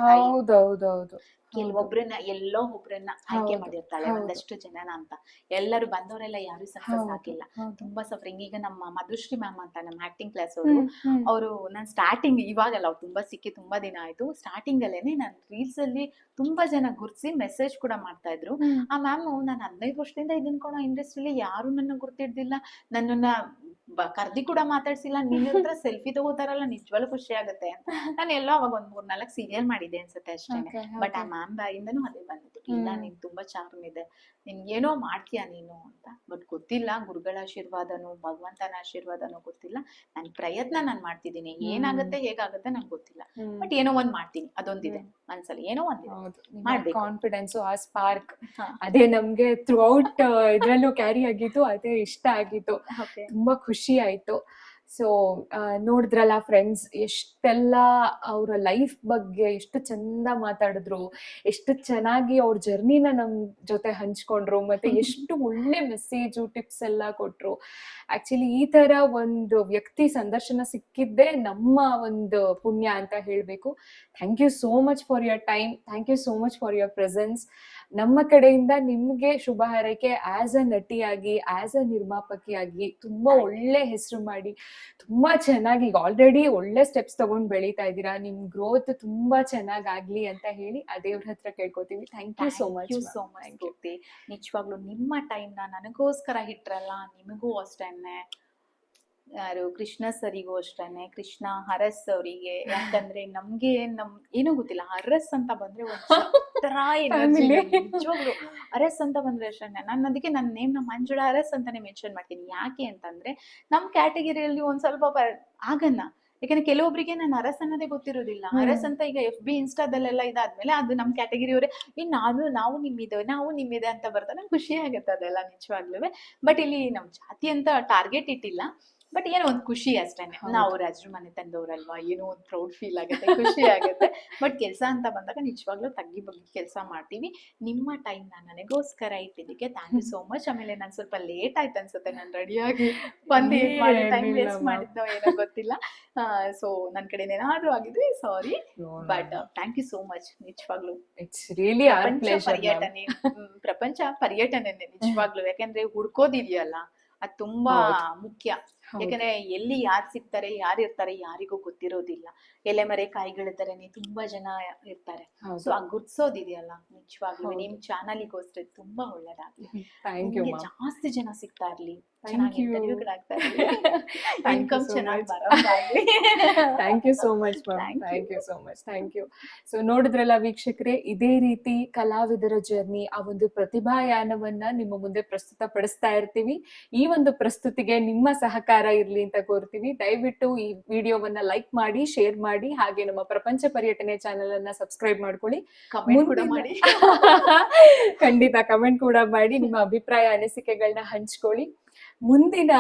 ಕೆಲವೊಬ್ರನ್ನ ಎಲ್ಲೋ ಒಬ್ರನ್ನ ಆಯ್ಕೆ ಮಾಡಿರ್ತಾಳೆ, ಒಂದಷ್ಟು ಜನನ ಅಂತ. ಎಲ್ಲರೂ ಬಂದವರೆಲ್ಲ ಯಾರು ಸಕ್ಸಸ್ ಆಗಿಲ್ಲ. ತುಂಬಾ ಸಫರಿಂಗ್. ಈಗ ನಮ್ಮ ಮಧುಶ್ರೀ ಮ್ಯಾಮ್ ಅಂತ ನಮ್ಮ ಆಕ್ಟಿಂಗ್ ಕ್ಲಾಸ್ ಅವರು ನಾನು ಸ್ಟಾರ್ಟಿಂಗ್ ಇವಾಗಲ್ಲ, ಅವ್ರು ತುಂಬಾ ಸಿಕ್ಕಿ ತುಂಬಾ ದಿನ ಆಯ್ತು. ಸ್ಟಾರ್ಟಿಂಗ್ ಅಲ್ಲೇನೆ ನಾನು ರೀಲ್ಸ್ ಅಲ್ಲಿ ತುಂಬಾ ಜನ ಗುರ್ಸಿ ಮೆಸೇಜ್ ಕೂಡ ಮಾಡ್ತಾ ಇದ್ರು. ಆ ಮ್ಯಾಮ್ ನಾನು 15 ವರ್ಷದಿಂದ ಇದನ್ ಕೊಡೋ ಇಂಡಸ್ಟ್ರಿಲಿ ಯಾರು ನನ್ನ ಗುರ್ತಿಡ್ದಿಲ್ಲ, ನನ್ನನ್ನ ಕರ್ದಿ ಕೂಡ ಮಾತಾಡ್ಸಿಲ್ಲ, ನಿನ್ನ ಹತ್ರ ಸೆಲ್ಫಿ ತಗೋತಾರಲ್ಲ, ನಿಜವಾಗ್ಲೂ ಖುಷಿ ಆಗುತ್ತೆ ಅಂತ. ನಾನು ಎಲ್ಲೋ ಅವಾಗ 3-4 ಸೀರಿಯಲ್ ಮಾಡಿದ್ದೆ ಅನ್ಸುತ್ತೆ ಅಷ್ಟೇನೆ. ಬಟ್ ಆ ಮ್ಯಾಮ್ ಬಾಯಿಂದನೂ ಅದೇ ಬಂದಿತ್ತು, ಇಲ್ಲ ನಿನ್ ತುಂಬಾ ಚಾರ್ಮ್ ಇದೆ, ನಿನ್ಗೇನೋ ಮಾಡ್ತೀಯ ನೀನು ಅಂತ. ಬಟ್ ಗೊತ್ತಿಲ್ಲ, ಗುರುಗಳ ಆಶೀರ್ವಾದನೋ ಭಗವಂತನ ಆಶೀರ್ವಾದನೋ ಗೊತ್ತಿಲ್ಲ. ನನ್ ಪ್ರಯತ್ನ ನಾನ್ ಮಾಡ್ತಿದ್ದೀನಿ. ಏನಾಗುತ್ತೆ ಹೇಗಾಗುತ್ತೆ ನಂಗೆ ಗೊತ್ತಿಲ್ಲ, ಬಟ್ ಏನೋ ಒಂದ್ ಮಾಡ್ತೀನಿ. ಅದೊಂದಿದೆ ಮನ್ಸಲ್ಲಿ, ಏನೋ ಒಂದಿದೆ ಮಾಡ್ಬೇಕು. ಕಾನ್ಫಿಡೆನ್ಸ್, ಆ ಸ್ಪಾರ್ಕ್ ಅದೇ ನಮ್ಗೆ ಥ್ರೂ ಔಟ್ ಇದ್ರಲ್ಲೂ ಕ್ಯಾರಿ ಆಗಿತ್ತು. ಅದೇ ಇಷ್ಟ ಆಗಿತ್ತು, ತುಂಬಾ ಖುಷಿ ಆಯ್ತು. ಸೊ ನೋಡಿದ್ರಲ್ಲ ಫ್ರೆಂಡ್ಸ್, ಎಷ್ಟೆಲ್ಲ ಅವರ ಲೈಫ್ ಬಗ್ಗೆ ಎಷ್ಟು ಚಂದ ಮಾತಾಡಿದ್ರು, ಎಷ್ಟು ಚೆನ್ನಾಗಿ ಅವ್ರ ಜರ್ನಿನ ನಮ್ ಜೊತೆ ಹಂಚ್ಕೊಂಡ್ರು, ಮತ್ತೆ ಎಷ್ಟು ಒಳ್ಳೆ ಮೆಸೇಜು ಟಿಪ್ಸ್ ಎಲ್ಲ ಕೊಟ್ರು. ಆಕ್ಚುಲಿ ಈ ತರ ಒಂದು ವ್ಯಕ್ತಿ ಸಂದರ್ಶನ ಸಿಕ್ಕಿದ್ದೇ ನಮ್ಮ ಒಂದು ಪುಣ್ಯ ಅಂತ ಹೇಳ್ಬೇಕು. Thank you so much for your time, thank you so much for your presence. ನಮ್ಮ ಕಡೆಯಿಂದ ನಿಮ್ಗೆ ಶುಭ ಹಾರೈಕೆ. ಆಸ್ ಅ ನಟಿಯಾಗಿ, ಆಸ್ ಅ ನಿರ್ಮಾಪಕಿಯಾಗಿ ತುಂಬಾ ಒಳ್ಳೆ ಹೆಸರು ಮಾಡಿ, ತುಂಬಾ ಚೆನ್ನಾಗಿ ಆಲ್ರೆಡಿ ಒಳ್ಳೆ ಸ್ಟೆಪ್ಸ್ ತಗೊಂಡ್ ಬೆಳೀತಾ ಇದ್ದೀರಾ. ನಿಮ್ ಗ್ರೋತ್ ತುಂಬಾ ಚೆನ್ನಾಗಾಗ್ಲಿ ಅಂತ ಹೇಳಿ ಆ ದೇವ್ರ ಹತ್ರ ಕೇಳ್ಕೊತೀವಿ. Thank you so much. ನಿಜವಾಗ್ಲು ನಿಮ್ಮ ಟೈಮ್ ನ ನನಗೋಸ್ಕರ ಇಟ್ರಲ್ಲ, ನಿಮಗೂ ಅಷ್ಟೇನೆ. ಯಾರು ಕೃಷ್ಣ ಸರಿಗೂ ಅಷ್ಟೇನೆ, ಕೃಷ್ಣ ಹರಸ್ ಅವರಿಗೆ. ಯಾಕಂದ್ರೆ ನಮ್ಗೆ ಏನೂ ಗೊತ್ತಿಲ್ಲ, ಹರಸ್ ಅಂತ ಬಂದ್ರೆ ನಿಜವಾಗ್ಲು ಹರಸ್ ಅಂತ ಬಂದ್ರೆ ಅಷ್ಟೇ. ನಾನು ಅದಕ್ಕೆ ನನ್ನ ನೇಮ್ ನ ಮಂಜುಳಾ ಹರಸ್ ಅಂತಾನೆ ಮೆನ್ಷನ್ ಮಾಡ್ತೀನಿ. ಯಾಕೆ ಅಂತಂದ್ರೆ ನಮ್ ಕ್ಯಾಟಗಿರಿಯಲ್ಲಿ ಒಂದ್ ಸ್ವಲ್ಪ ಆಗನ್ನ. ಯಾಕಂದ್ರೆ ಕೆಲವೊಬ್ಬರಿಗೆ ನಾನು ಹರಸ್ ಅನ್ನೋದೇ ಗೊತ್ತಿರೋದಿಲ್ಲ. ಹರಸ್ ಅಂತ ಈಗ FB ಇನ್ಸ್ಟಾದಲ್ಲೆಲ್ಲ ಇದಾದ್ಮೇಲೆ ಅದು ನಮ್ ಕ್ಯಾಟಗಿರಿಯವರೇ ನಾವು ನಿಮ್ಮಿದೆ ಅಂತ ಬರ್ತಾರೆ. ನಂಗೆ ಖುಷಿ ಆಗುತ್ತೆ ಅದೆಲ್ಲ ನಿಜವಾಗ್ಲೂ. ಬಟ್ ಇಲ್ಲಿ ನಮ್ ಜಾತಿ ಅಂತ ಟಾರ್ಗೆಟ್ ಇಟ್ಟಿಲ್ಲ. ಬಟ್ ಏನೋ ಒಂದ್ ಖುಷಿ ಅಷ್ಟೇನೆ. ನಾವು ರಾಜ್ರ ಮನೆ ತಂದವ್ರಲ್ವಾ, ಏನೋ ಒಂದ್ ಪ್ರೌಡ್ ಫೀಲ್ ಆಗುತ್ತೆ, ಖುಷಿ ಆಗುತ್ತೆ. ಬಟ್ ಕೆಲ್ಸ ಅಂತ ಬಂದಾಗ ನಿಜವಾಗ್ಲೂ ತಗ್ಗಿ ಬಗ್ಗೆ ಕೆಲಸ ಮಾಡ್ತೀವಿ. ನಿಮ್ಮ ಟೈಮ್ ನನಗೋಸ್ಕರ ಇಟ್ಟಿದ್ದಕ್ಕೆ ಥ್ಯಾಂಕ್ ಯು ಸೋ ಮಚ್. ಆಮೇಲೆ ನಾನು ಸ್ವಲ್ಪ ಲೇಟ್ ಆಯ್ತು ಅನ್ಸುತ್ತೆ, ನಾನು ರೆಡಿಯಾಗಿ ಬಂದು ಟೈಮ್ ವೇಸ್ಟ್ ಮಾಡಿದ್ನೋ ಏನೋ ಗೊತ್ತಿಲ್ಲ. ಸೊ ನನ್ ಕಡೆ ಏನಾದ್ರೂ ಆಗಿದ್ರೆ sorry, but thank you so much. ನಿಜವಾಗ್ಲು ಇಟ್ಸ್ ರಿಯಲಿ ಪ್ರಪಂಚ ಪರ್ಯಟನೆ ನಿಜವಾಗ್ಲು. ಯಾಕಂದ್ರೆ ಹುಡ್ಕೋದಿದೆಯಲ್ಲ, ಅದು ತುಂಬಾ ಮುಖ್ಯ. ಯಾಕಂದ್ರೆ ಎಲ್ಲಿ ಯಾರು ಸಿಗ್ತಾರೆ, ಯಾರು ಇರ್ತಾರೆ, ಯಾರಿಗೂ ಗೊತ್ತಿರೋದಿಲ್ಲ. ಎಲೆಮರೆ ಕಾಯಿಗಳಿದ್ದಾರೇನೆ ತುಂಬಾ ಜನ ಇರ್ತಾರೆ. ಸೊ ಆ ಗುರ್ಸೋದಿದೆಯಲ್ಲ, ನಿಜವಾಗ್ಲೂ ನಿಮ್ ಚಾನಲ್ಗೋಸ್ಕರ ತುಂಬಾ ಒಳ್ಳೇದಾಗ್ಲಿ. ಜಾಸ್ತಿ ಜನ ಸಿಗ್ತಾ ಇರ್ಲಿ, ಚೆನ್ನಾಗಿ ಇಂಟರ್ವ್ಯೂಗಳಾಗ್ತಾ ಇರ್ಲಿ, ಇನ್ಕಮ್ ಚೆನ್ನಾಗಿ ಬರೋದಾಗ್ಲಿ. Thank you so much ma'am, thank you so much, thank you. So ನೋಡಿದ್ರಲ್ಲ ವೀಕ್ಷಕರೇ, ಇದೇ ರೀತಿ ಕಲಾವಿದರ ಜರ್ನಿ, ಆ ಒಂದು ಪ್ರತಿಭಾಯಾನವನ್ನ ನಿಮ್ಮ ಮುಂದೆ ಪ್ರಸ್ತುತ ಪಡಿಸ್ತಾ ಇರ್ತೀವಿ. ಈ ಒಂದು ಪ್ರಸ್ತುತಿಗೆ ನಿಮ್ಮ ಸಹಕಾರ ಸಹಕಾರ ಇರ್ಲಿ ಅಂತ ಕೋರ್ತೀವಿ. ದಯವಿಟ್ಟು ಈ ವಿಡಿಯೋವನ್ನ ಲೈಕ್ ಮಾಡಿ, ಶೇರ್ ಮಾಡಿ, ಹಾಗೆ ನಮ್ಮ ಪ್ರಪಂಚ ಪರ್ಯಟನೆ ಚಾನೆಲ್ ಅನ್ನ ಸಬ್ಸ್ಕ್ರೈಬ್ ಮಾಡ್ಕೊಳ್ಳಿ. ಕಮೆಂಟ್ ಕೂಡ ಮಾಡಿ. ಖಂಡಿತ ಕಮೆಂಟ್ ಕೂಡ ಮಾಡಿ, ನಿಮ್ಮ ಅಭಿಪ್ರಾಯ ಅನಿಸಿಕೆಗಳನ್ನ ಹಂಚ್ಕೊಳ್ಳಿ. ಮುಂದಿನ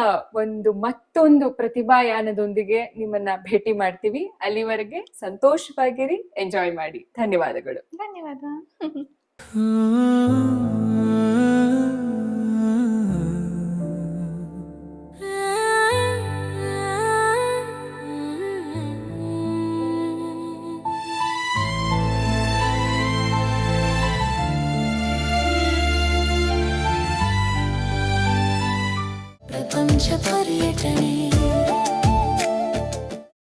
ಮತ್ತೊಂದು ಪ್ರತಿಭಾಯಾನದೊಂದಿಗೆ ನಿಮ್ಮನ್ನ ಭೇಟಿ ಮಾಡ್ತೀವಿ. ಅಲ್ಲಿವರೆಗೆ ಸಂತೋಷವಾಗಿರಿ, ಎಂಜಾಯ್ ಮಾಡಿ. ಧನ್ಯವಾದಗಳು. ಧನ್ಯವಾದ. ಪ್ರಪಂಚ ಪರ್ಯಟನೆ.